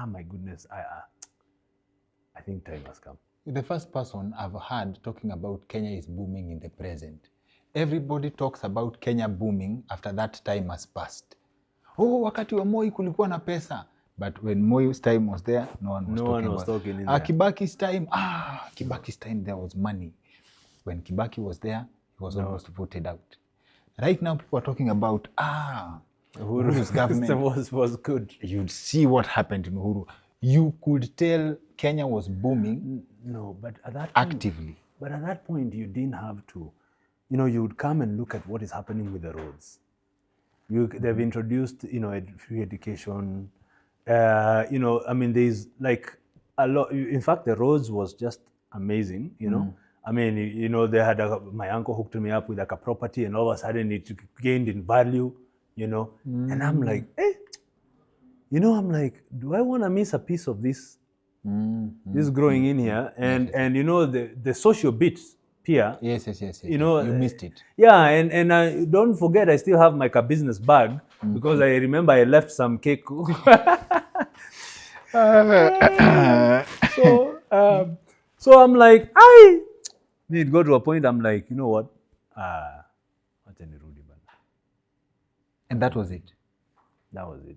my goodness, I think time has come. You're the first person I've heard talking about Kenya is booming in the present. Everybody talks about Kenya booming after that time has passed. Oh, wakati wa Moi kulikuwa na pesa. But when Moi's time was there, no one was talking in there. Kibaki's time, there was money. When Kibaki was there, he was almost voted out. Right now, people are talking about, Uhuru's government was good. You'd see what happened in Uhuru. You could tell Kenya was booming. No, but at that actively. But at that point, you didn't have to. You know, you would come and look at what is happening with the roads. They've introduced, you know, free education. You know, I mean, there's like a lot. In fact, the roads was just amazing. You know, I mean, you know, they had my uncle hooked me up with like a property, and all of a sudden it gained in value. You know, and I'm like, you know, I'm like, do I want to miss a piece of this? This growing in here, and you know, the social bits here. Yes. You know, you missed it. Yeah, and I don't forget, I still have my business bag because I remember I left some cake. So I'm like, it got to a point. I'm like, you know what? And that was it. That was it.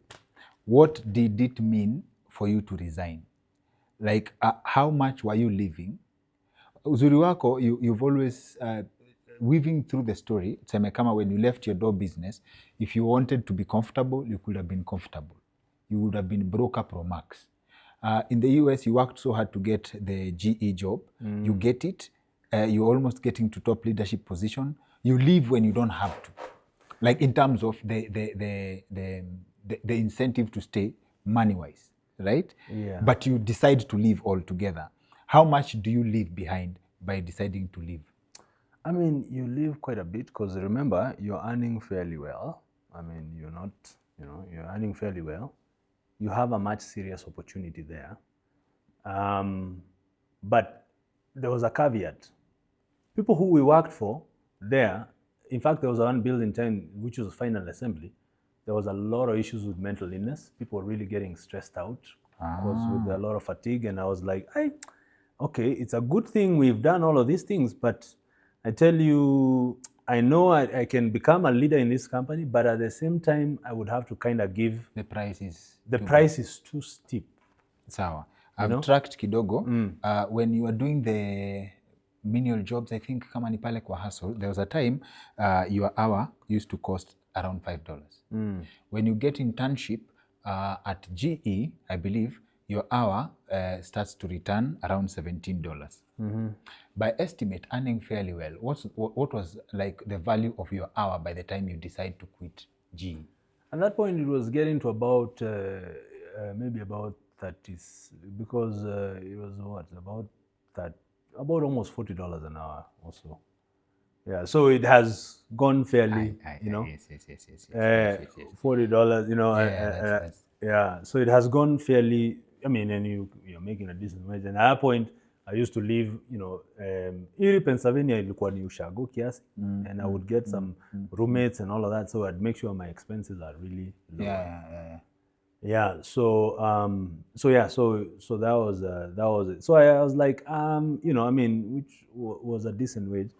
What did it mean for you to resign? Like, how much were you leaving? Uzuri wako, you've always weaving through the story. Kama when you left your door business, if you wanted to be comfortable, you could have been comfortable. You would have been broke up or max. In the US, you worked so hard to get the GE job. You get it. You're almost getting to top leadership position. You leave when you don't have to. Like in terms of the incentive to stay money-wise, right? Yeah. But you decide to leave altogether. How much do you leave behind by deciding to leave? I mean, you leave quite a bit because remember, you're earning fairly well. I mean, you're not, you know, you're earning fairly well. You have a much serious opportunity there. But there was a caveat. People who we worked for there, in fact, there was one building 10, which was final assembly. There was a lot of issues with mental illness. People were really getting stressed out with a lot of fatigue. And I was like, okay, it's a good thing we've done all of these things, but I tell you, I know I can become a leader in this company, but at the same time, I would have to kind of give... The price is too steep. Sawa. I've tracked kidogo. When you are doing the menial jobs, I think kama ni pale kwa hustle, there was a time your hour used to cost around $5. When you get internship at GE, I believe, your hour starts to return around $17. By estimate, earning fairly well, what was like the value of your hour by the time you decide to quit GE? At that point, it was getting to about maybe about 30, because it was about almost $40 an hour or so. Yeah, so it has gone fairly, you know. Yes. $40, you know. Yeah, so it has gone fairly. I mean, and you're making a decent wage. And at that point, I used to live, you know, Erie, Pennsylvania, ilikuwa ni ushago kiasi, and I would get some roommates and all of that, so I'd make sure my expenses are really low. Yeah. So that was it. So I was like, you know, I mean, which was a decent wage,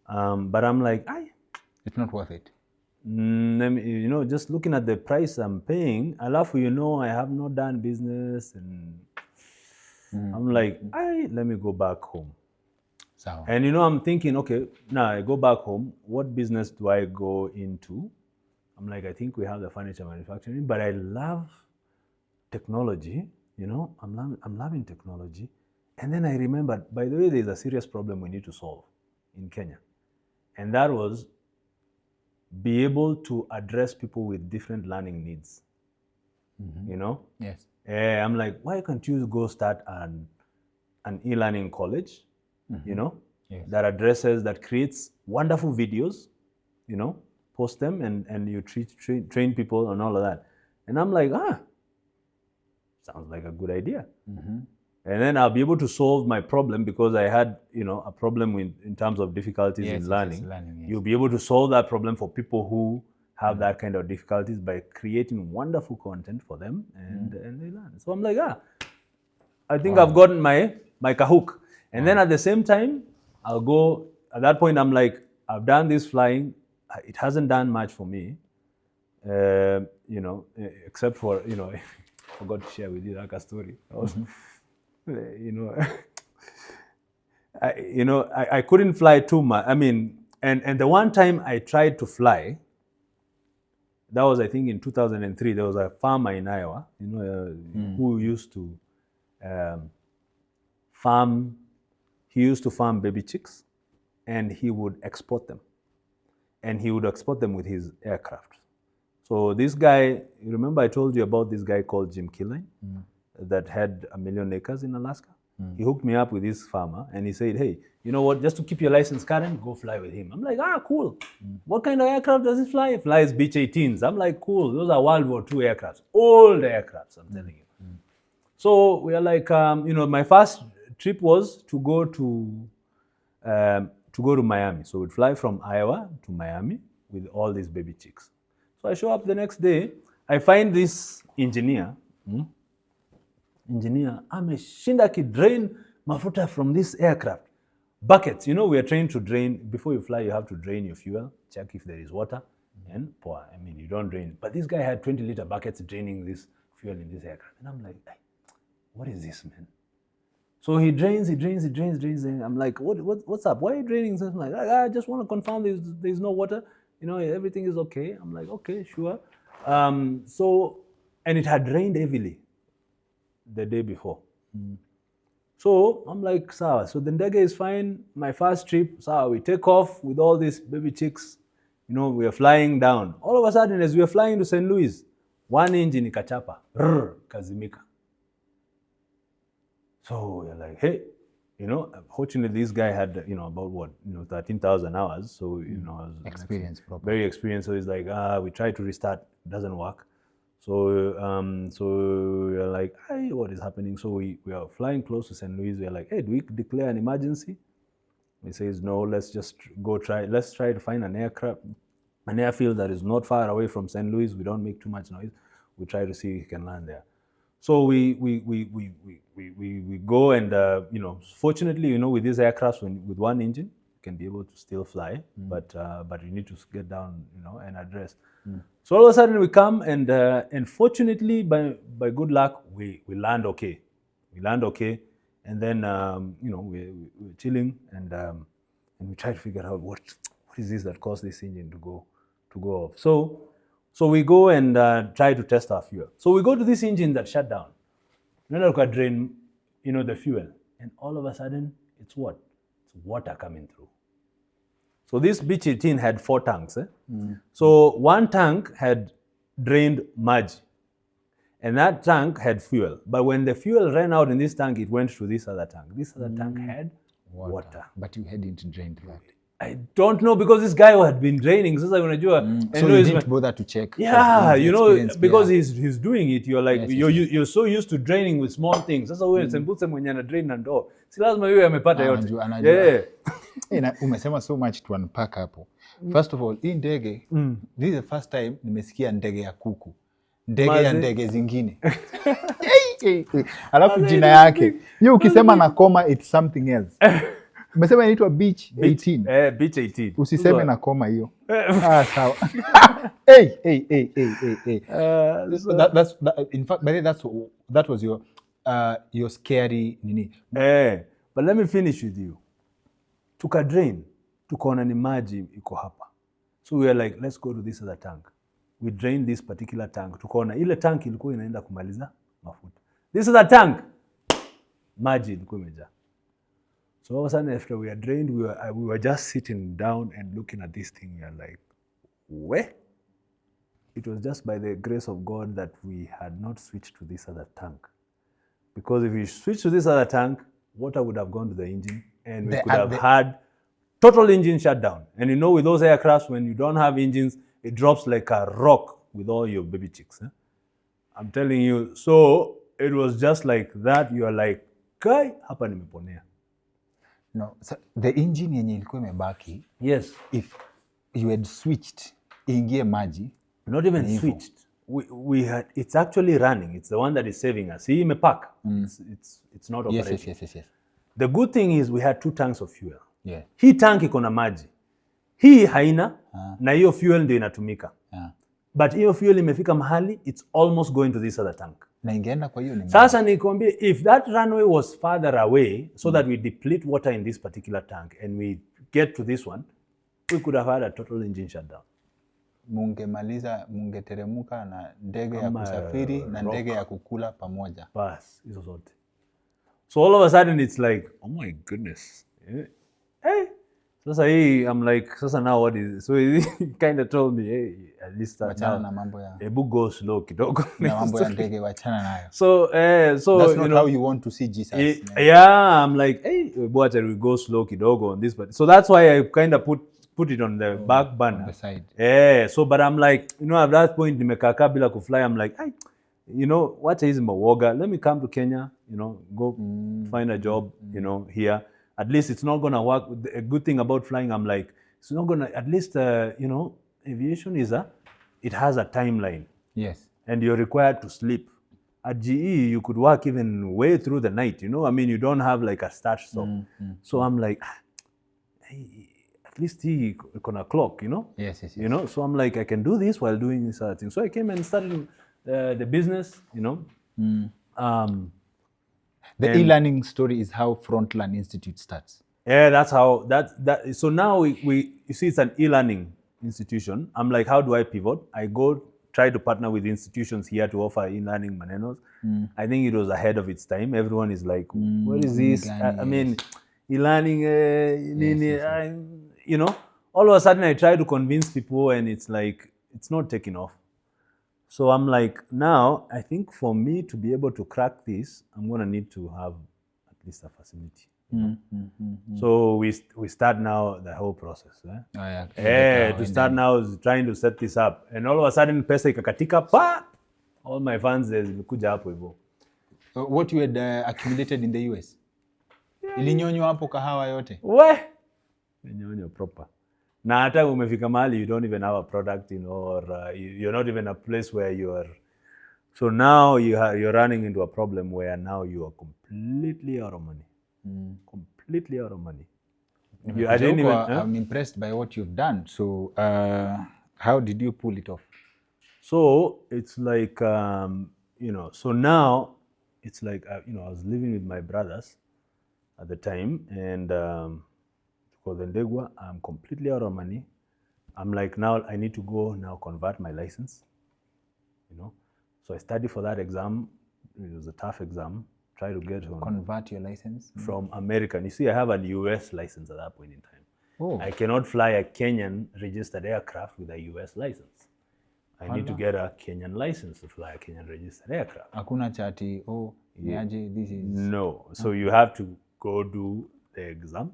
but I'm like, it's not worth it. You know, just looking at the price I'm paying, alafu, you know, I have not done business, and I'm like, let me go back home. So. And you know, I'm thinking, okay, now I go back home, what business do I go into? I'm like, I think we have the furniture manufacturing, but I love technology, you know, I'm loving technology. And then I remembered, by the way, there's a serious problem we need to solve in Kenya. And that was be able to address people with different learning needs, you know? Yes. I'm like, why can't you go start an e-learning college, you know, that creates wonderful videos, you know, post them, and you train people and all of that. And I'm like, sounds like a good idea. And then I'll be able to solve my problem, because I had, you know, a problem in terms of difficulties in learning. You'll be able to solve that problem for people who have that kind of difficulties by creating wonderful content for them, and they learn. So I'm like, I think I've gotten my kahook. And then at the same time, I'll go, at that point, I'm like, I've done this flying. It hasn't done much for me, you know, except for, you know, I forgot to share with you that story. You know, I couldn't fly too much. I mean, and the one time I tried to fly, that was, I think, in 2003. There was a farmer in Iowa, you know, who used to farm. He used to farm baby chicks, and he would export them. And he would export them with his aircraft. So this guy, you remember I told you about this guy called Jim Killen that had 1 million acres in Alaska? He hooked me up with this farmer and he said, hey, you know what, just to keep your license current, go fly with him. I'm like, cool. What kind of aircraft does it fly? It flies Beech 18s. I'm like, cool. Those are World War II aircrafts, old aircrafts, I'm telling you. So we are like, my first trip was to go to Miami. So we'd fly from Iowa to Miami with all these baby chicks. So I show up the next day, I find this engineer ameshinda akidrain mafuta from this aircraft. Buckets, we are trained to drain, before you fly, you have to drain your fuel, check if there is water, and pour. I mean, you don't drain. But this guy had 20-liter buckets draining this fuel in this aircraft. And I'm like, hey, what is this, man? So he drains. And I'm like, what's up? Why are you draining? So I'm like, I just want to confirm there's no water. Everything is okay. I'm like, okay, sure. And it had rained heavily the day before. So I'm like, sawa. So the ndege is fine. My first trip, sawa. We take off with all these baby chicks. We are flying down. All of a sudden, as we are flying to St. Louis, one engine ikachapa, kazimika. So we're like, hey, fortunately this guy had, about 13,000 hours. So, experience, very experienced. So he's like, we try to restart, doesn't work. So, we're like, hey, what is happening? So we are flying close to St. Louis. We're like, hey, do we declare an emergency? He says, no, let's just let's try to find an airfield that is not far away from St. Louis. We don't make too much noise. We try to see if we can land there. So we go and, fortunately, with these aircrafts, with one engine, you can be able to still fly, but you need to get down, and address. So all of a sudden we come and fortunately, by good luck, we land okay. And then, we're chilling and we try to figure out what is this that caused this engine to go off. So we go and try to test our fuel. So we go to this engine that shut down. Then we drain, the fuel. And all of a sudden, it's what? It's water coming through. So this Beech 18 had 4 tanks. So one tank had drained mud. And that tank had fuel. But when the fuel ran out in this tank, it went to this other tank. This other tank had water. But you hadn't drained that. I don't know, because this guy had been draining. So you didn't bother to check? Yeah, because he's doing it. You're like, you're so used to draining with small things. Sasa wewe sembuse mwenye ana drain na ndoo. Si lazima yeye amepata yote. Yeah. Umesema so much to unpack hapo. First of all, hii ndege, this is the first time nimesikia ndege ya kuku. Ndege ya ndege zingine. Alafu jina yake. Hiyo ukisema na koma, it's something else. Umesema inaitwa Beech 18. Beech 18. Usiseme na koma hiyo. Sawa. In fact, that was your scary nini. But let me finish with you. Tukadrain, tukaona ni maji iko hapa. So we were like, let's go to this other tank. We drained this particular tank. Tukaona ile tank ilikuwa inaenda kumaliza mafuta. This other tank, maji ilikuwa imejaa. So all of a sudden, after we are drained, we were just sitting down and looking at this thing. We are like, where? It was just by the grace of God that we had not switched to this other tank. Because if we switched to this other tank, water would have gone to the engine and we could have had total engine shutdown. And with those aircrafts, when you don't have engines, it drops like a rock with all your baby chicks. I'm telling you. So it was just like that. You are like, kai, hapa nimeponea. No, so the engine yenye ilikuwa imebaki. Yes. If you had switched, ingie maji. Not even switched. We had. It's actually running. It's the one that is saving us. Hii imepark. It's not operating. Yes. The good thing is we had 2 tanks of fuel. Yeah. Hii tank iko na maji. Hii haina na hiyo fuel ndio inatumika. But hiyo fuel imefika mahali, it's almost going to this other tank. Na ingeenda kwa hiyo ni maji. Sasa nikwambie, if that runway was farther away so that we deplete water in this particular tank and we get to this one, we could have had a total engine shutdown. Mungeteremuka na ndege ya kusafiri na ndege ya kukula pamoja. Bas, hizo zote. So all of a sudden it's like, oh my goodness. Hey, Sasa hii, I'm like, sasa now what is it? So he kind of told me, hey, at least wachana na mambo ya ebu go slow kidogo. na mambo ya ndege, wachana nayo. So that's not how you want to see Jesus. Yeah, I'm like, hey, what we go slow kidogo on this, but so that's why I kind of put it on the back burner, on the side. So but I'm like, at that point nimekaka bila kufly, I'm like, hey, what is mawoga? Let me come to Kenya, go find a job, here. At least it's not gonna work. A good thing about flying, I'm like, it's not gonna. At least aviation it has a timeline. Yes. And you're required to sleep. At GE, you could work even way through the night. I mean, you don't have like a start stop. So I'm like, hey, at least he gonna clock, Yes. So I'm like, I can do this while doing this other thing. So I came and started the business, The e-learning story is how Frontline Institute starts. Yeah, that's how so now we you see, it's an e-learning institution. I'm like, how do I pivot? I go try to partner with institutions here to offer e-learning manenos. I think it was ahead of its time. Everyone is like, what is this? I mean, e-learning, all of a sudden I try to convince people and it's like, it's not taking off. So I'm like, now, I think for me to be able to crack this, I'm going to need to have at least a facility. So we start now the whole process. To start now is trying to set this up. And all of a sudden, pesa ikakatika, all my funds zilikuja hapo hivyo. What you had accumulated in the US? Ilinyonywa hapo kahawa yote? Ilinyonywa proper. Na hata umefika mahali you don't even have a product, or you're not even a place where you are. So now you're running into a problem where now you are completely out of money. Completely out of money. I'm impressed by what you've done. So how did you pull it off? So it's like, so now it's like, I was living with my brothers at the time, and I'm completely out of money. I'm like, now I need to go now convert my license, So I studied for that exam. It was a tough exam. Try to get on. Convert your license? From American. You see, I have a US license at that point in time. Oh. I cannot fly a Kenyan registered aircraft with a US license. I need to get a Kenyan license to fly a Kenyan registered aircraft. Hakuna chati, this is... No. So you have to go do the exam.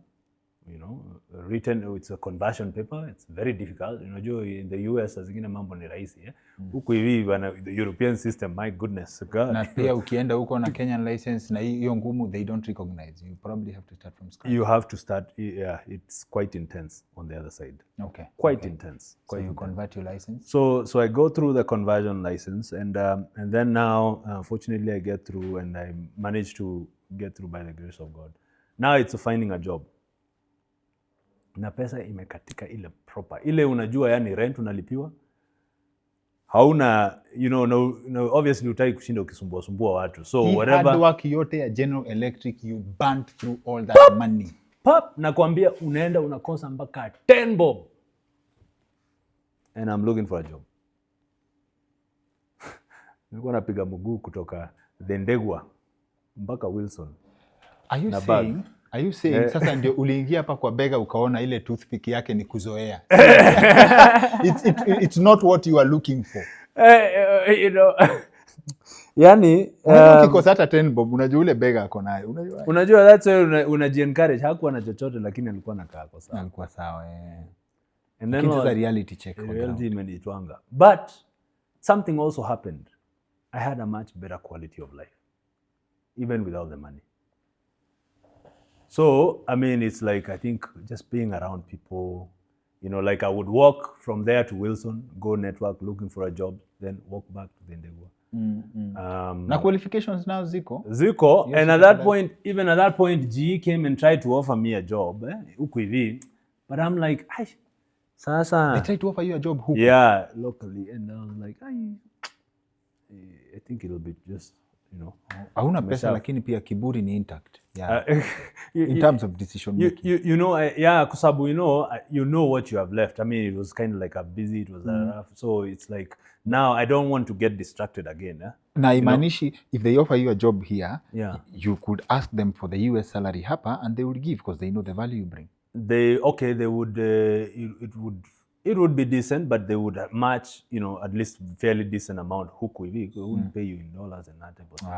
Written, it's a conversion paper. It's very difficult. In the US, zingine mambo ni rahisi. Huku hivi the European system, my goodness. God. Na pia ukienda huko na Kenyan license na hiyo ngumu, they don't recognize. You probably have to start from scratch. You have to start, it's quite intense on the other side. Okay. Quite intense. So you convert your license? So I go through the conversion license, and then now, fortunately, I get through, and I managed to get through by the grace of God. Now it's finding a job. Na pesa imekatika ile proper. Ile unajua yani rent unalipiwa. Hauna, obviously utaki kushinda ukisumbua watu. So whatever. Hard work yote ya General Electric, you burnt through all that money. Nakwambia unaenda unakosa mpaka 10 bob. And I'm looking for a job. Nilikuwa napiga mguu kutoka Dendegwa mpaka Wilson. Are you saying sasa ndio uliingia hapa kwa bega ukaona ile toothpick yake ni kuzoea? It's not what you are looking for. Yani ukikosa hata 10 bob unajua ule bega ako nayo. Unajua that's why unaji-encourage. Hakuwa na chochote lakini alikuwa nakaa kwa sawa. Alikuwa sawa. And then it's a reality check. Reality imenitwanga. But something also happened. I had a much better quality of life even without the money. So, I mean, it's like, I think just being around people, like I would walk from there to Wilson, go network, looking for a job, then walk back to Dendegwa. Na qualifications now ziko? Yes, and at that point, GE came and tried to offer me a job, huku hivi. But I'm like, sasa. They tried to offer you a job huku? Yeah, locally. And I was like, I think it'll be just, hauna pesa lakini pia kiburi ni intact. Yeah. In terms of decision making. Kwa sababu you know what you have left. I mean, it was kind of like it was a rough. So it's like, now I don't want to get distracted again. Na imanishi, if they offer you a job here, yeah, you could ask them for the US salary hapa and they will give because they know the value you bring. they would it would be decent, but they would match, at least fairly decent amount. Huku hivi, they wouldn't pay you in dollars and that type of thing.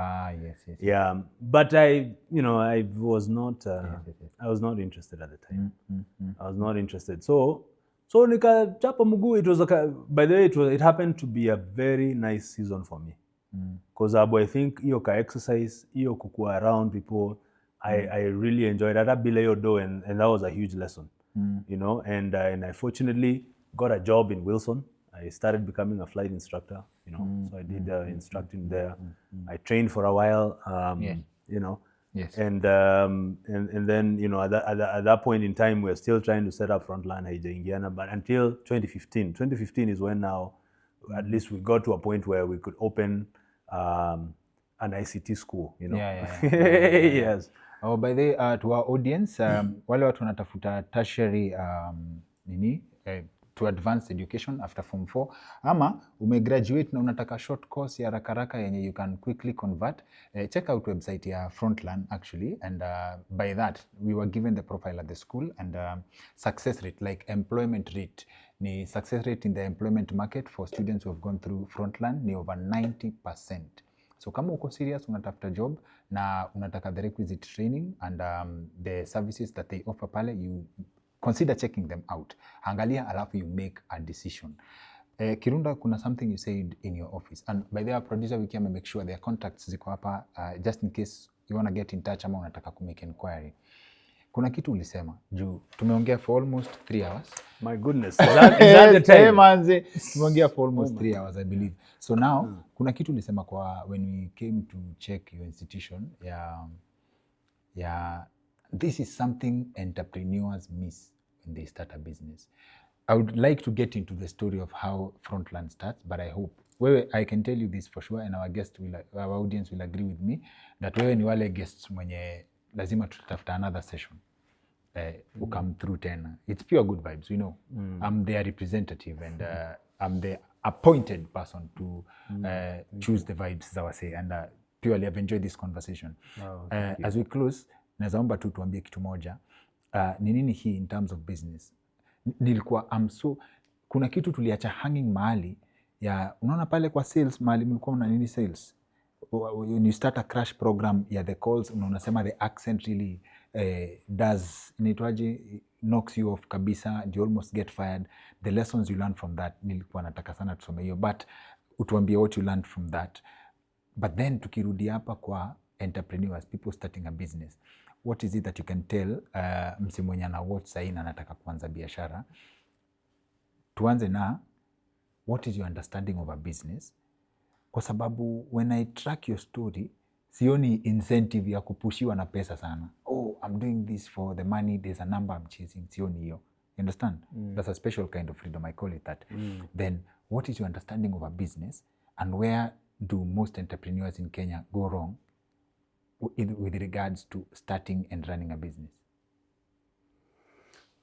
Yes. Yeah, but I was not I was not interested at the time. I was not interested. So nikachapa mguu. It was by the way, it happened to be a very nice season for me. Because I think hiyo ka exercise, hiyo kukua around people, I really enjoyed that. Bila hiyo do, and that was a huge lesson. And I fortunately got a job in Wilson. I started becoming a flight instructor, so I did instructing there. I trained for a while, Yes. And then, at that point in time, we were still trying to set up Frontline Indiana, but until 2015 is when now, at least we got to a point where we could open an ICT school, Yeah. Yes. Oh, by the way, to our audience, wale watu wanatafuta tertiary to advanced education after form 4, ama umegraduate na unataka short course ya rakaraka yenye you can quickly convert, check out website ya Frontline actually, and by that we were given the profile at the school, and success rate, like employment rate, ni success rate in the employment market for students who have gone through Frontline ni over 90%. So kama uko serious unatafuta job na unataka the requisite training and the services that they offer pale, you consider checking them out. Angalia alafu you make a decision. Kirunda, kuna something you said in your office, and by the way, producer wiki make sure their contacts ziko hapa, just in case you want to get in touch ama unataka ku make inquiry. Kuna kitu ulisema juu tumeongea for almost 3 hours. My goodness, is that the time? Manze, tumeongea for almost 3 hours, I believe. So now, kuna kitu ulisema kwa when we came to check your institution, this is something entrepreneurs miss when they start a business. I would like to get into the story of how Frontline starts, but I hope I can tell you this for sure, and our audience will agree with me that wewe ni wale guests mwenye lazima tutatafuta another session. Come through tena. It's pure good vibes, I'm their representative, and I'm the appointed person to choose the vibes, as I say, and purely I've enjoyed this conversation. As we close, nazaomba tu tuambie kitu moja. Ni nini hii in terms of business? Kuna kitu tuliacha hanging mahali ya, unaona pale kwa sales mahali mlikuwa mna nini sales? When you start a crash program, the calls, unasema the accent really does, knocks you off kabisa, and you almost get fired. The lessons you learn from that, nilikuwa nataka sana tusome hiyo, but utuambie what you learned from that. But then tukirudi hapa kwa entrepreneurs, people starting a business, what is it that you can tell msi mwenye ana watch sahi na anataka kuanza biashara? Tuanze na, what is your understanding of a business? Kwa sababu when I track your story, sioni incentive ya kupushiwa na pesa sana. Oh, I'm doing this for the money, there's a number I'm chasing. Sioni hiyo. You understand? That's a special kind of freedom, I call it that. Then, what is your understanding of a business, and where do most entrepreneurs in Kenya go wrong with regards to starting and running a business?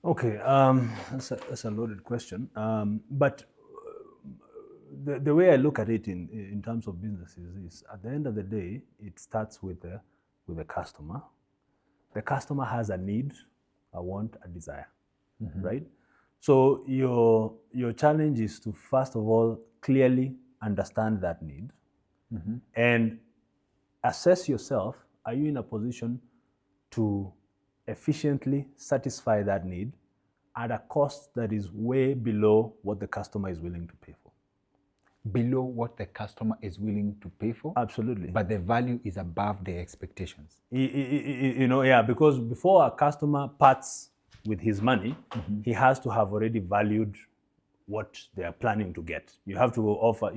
Okay, that's a loaded question. But the way I look at it in terms of businesses is, at the end of the day, it starts with the customer. The customer has a need, a want, a desire, right? So your challenge is to, first of all, clearly understand that need and assess yourself. Are you in a position to efficiently satisfy that need at a cost that is way below what the customer is willing to pay for? Below what the customer is willing to pay for? Absolutely. But the value is above their expectations. Because before a customer parts with his money, he has to have already valued what they are planning to get. You have to offer,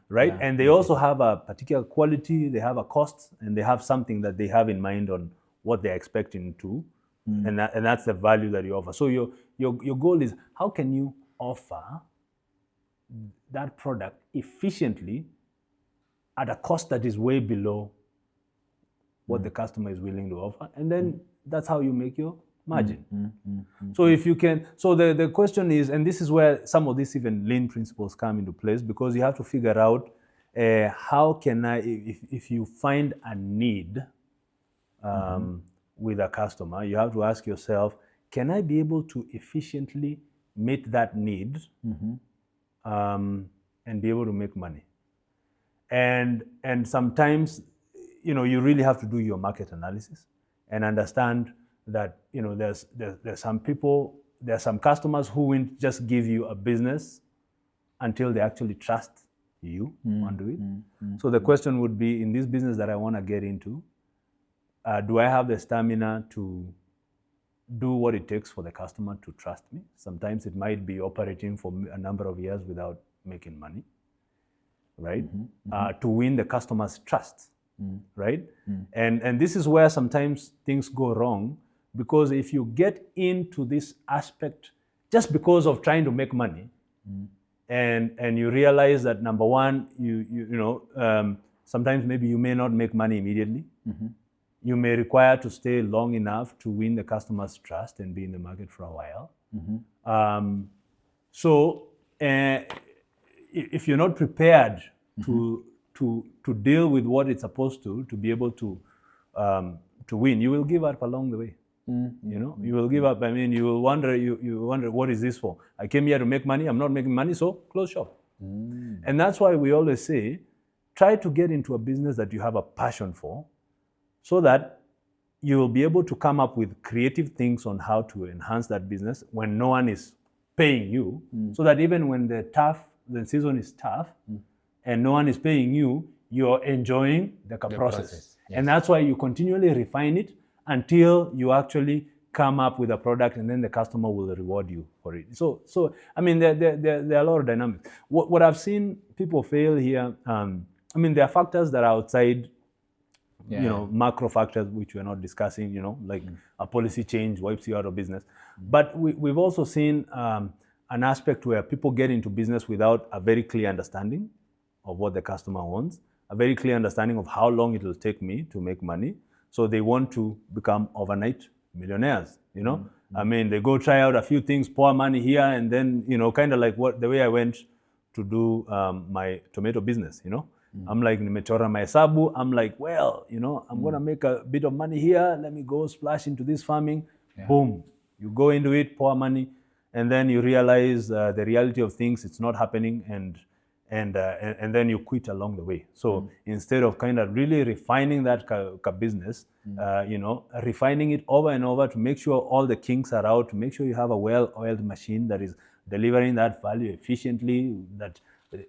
right? Yeah. And they also have a particular quality, they have a cost, and they have something that they have in mind on what they're expecting to, and that's the value that you offer. So your goal is, how can you offer that product efficiently at a cost that is way below what the customer is willing to offer, and then that's how you make your margin. So if you can, so the question is, and this is where some of these even lean principles come into place, because you have to figure out how can I, if you find a need with a customer, you have to ask yourself, can I be able to efficiently meet that need and be able to make money? And sometimes, you know, you really have to do your market analysis and understand that, you know, there's some people, there are some customers who won't just give you a business until they actually trust you and do it. So the question would be, in this business that I want to get into, do I have the stamina to do what it takes for the customer to trust me? Sometimes it might be operating for a number of years without making money, right? To win the customer's trust, right? And this is where sometimes things go wrong, because if you get into this aspect just because of trying to make money, and you realize that, number one, you know, sometimes maybe you may not make money immediately. You may require to stay long enough to win the customer's trust and be in the market for a while. So if you're not prepared to deal with what it's supposed to be able to win, you will give up along the way. You know, you will give up. I mean, you will wonder, you wonder, what is this for? I came here to make money. I'm not making money, so close shop. And that's why we always say, try to get into a business that you have a passion for, so that you will be able to come up with creative things on how to enhance that business when no one is paying you, so that even when the season is tough and no one is paying you, you're enjoying the process. Yes. And that's why you continually refine it until you actually come up with a product, and then the customer will reward you for it. So I mean, there are a lot of dynamics. What I've seen people fail here, I mean, there are factors that are outside, you know, macro factors, which we're not discussing, you know, like a policy change wipes you out of business. But we've also seen an aspect where people get into business without a very clear understanding of what the customer wants, a very clear understanding of how long it will take me to make money. So they want to become overnight millionaires, you know. I mean, they go try out a few things, pour money here, and then, you know, kind of like the way I went to do my tomato business, you know. I'm like, nimechora mahesabu. I'm like, well, you know, I'm going to make a bit of money here. Let me go splash into this farming. Boom. You go into it, pour money, and then you realize the reality of things, it's not happening, and then you quit along the way. So instead of kind of really refining that business, you know, refining it over and over to make sure all the kinks are out, to make sure you have a well-oiled machine that is delivering that value efficiently, that,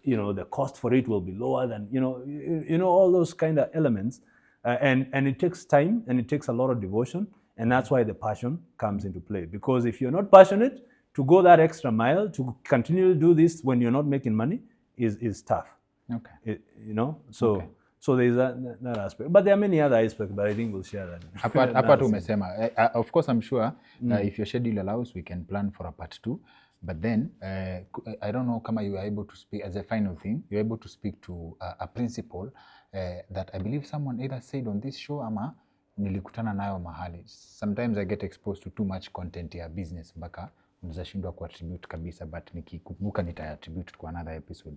you know, the cost for it will be lower than, you know, all those kind of elements. And it takes time, and it takes a lot of devotion. And that's why the passion comes into play. Because if you're not passionate to go that extra mile, to continue to do this when you're not making money, is tough. Okay. You know, so there's that aspect. But there are many other aspects, but I think we'll share that. Hapa tu umesema. Of course, I'm sure if your schedule allows, we can plan for a part 2. But then, I don't know, Kama, you are able to speak, as a final thing, you're able to speak to a principle that I believe someone either said on this show, ama nilikutana nayo mahali. Sometimes I get exposed to too much content ya business, mpaka unazashindwa kuattribute kabisa, but nikikumbuka nita-attribute kwa another episode.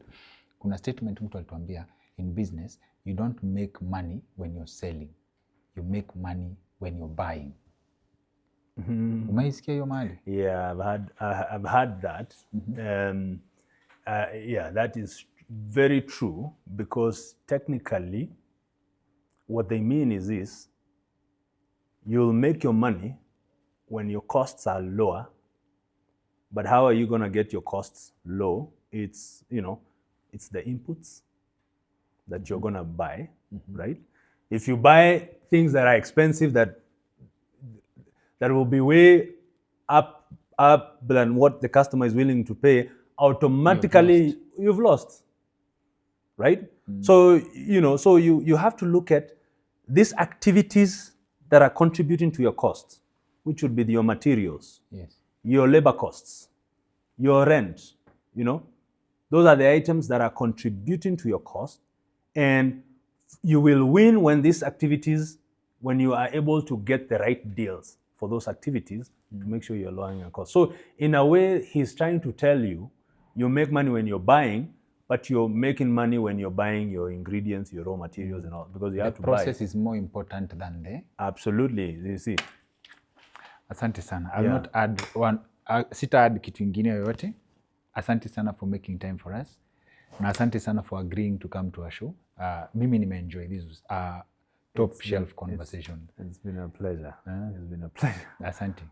Kuna statement mtu alituambia, in business, you don't make money when you're selling. You make money when you're buying. Umeisikia hiyo mahali? Yeah, I've heard that. Yeah, that is very true, because technically what they mean is this: you'll make your money when your costs are lower. But how are you going to get your costs low? It's, you know, it's the inputs that you're going to buy, right? If you buy things that are expensive, that will be way up than what the customer is willing to pay, automatically you've lost, right? So, you know, so you have to look at these activities that are contributing to your costs, which would be your materials, your labor costs, your rent, you know. Those are the items that are contributing to your cost, and you will win when these activities, when you are able to get the right deals for those activities to make sure you're lowering your cost. So in a way, he's trying to tell you, you make money when you're buying, but you're making money when you're buying your ingredients, your raw materials and all, because you have to buy. The process is more important than the... Absolutely, you see. Asante sana. I'll not add one. Sita add kitu ingine yoyote. Asante sana for making time for us. Na asante sana for agreeing to come to our show. Mimi nime-enjoy this top shelf conversation. It's been a pleasure. It's been a pleasure. Asante.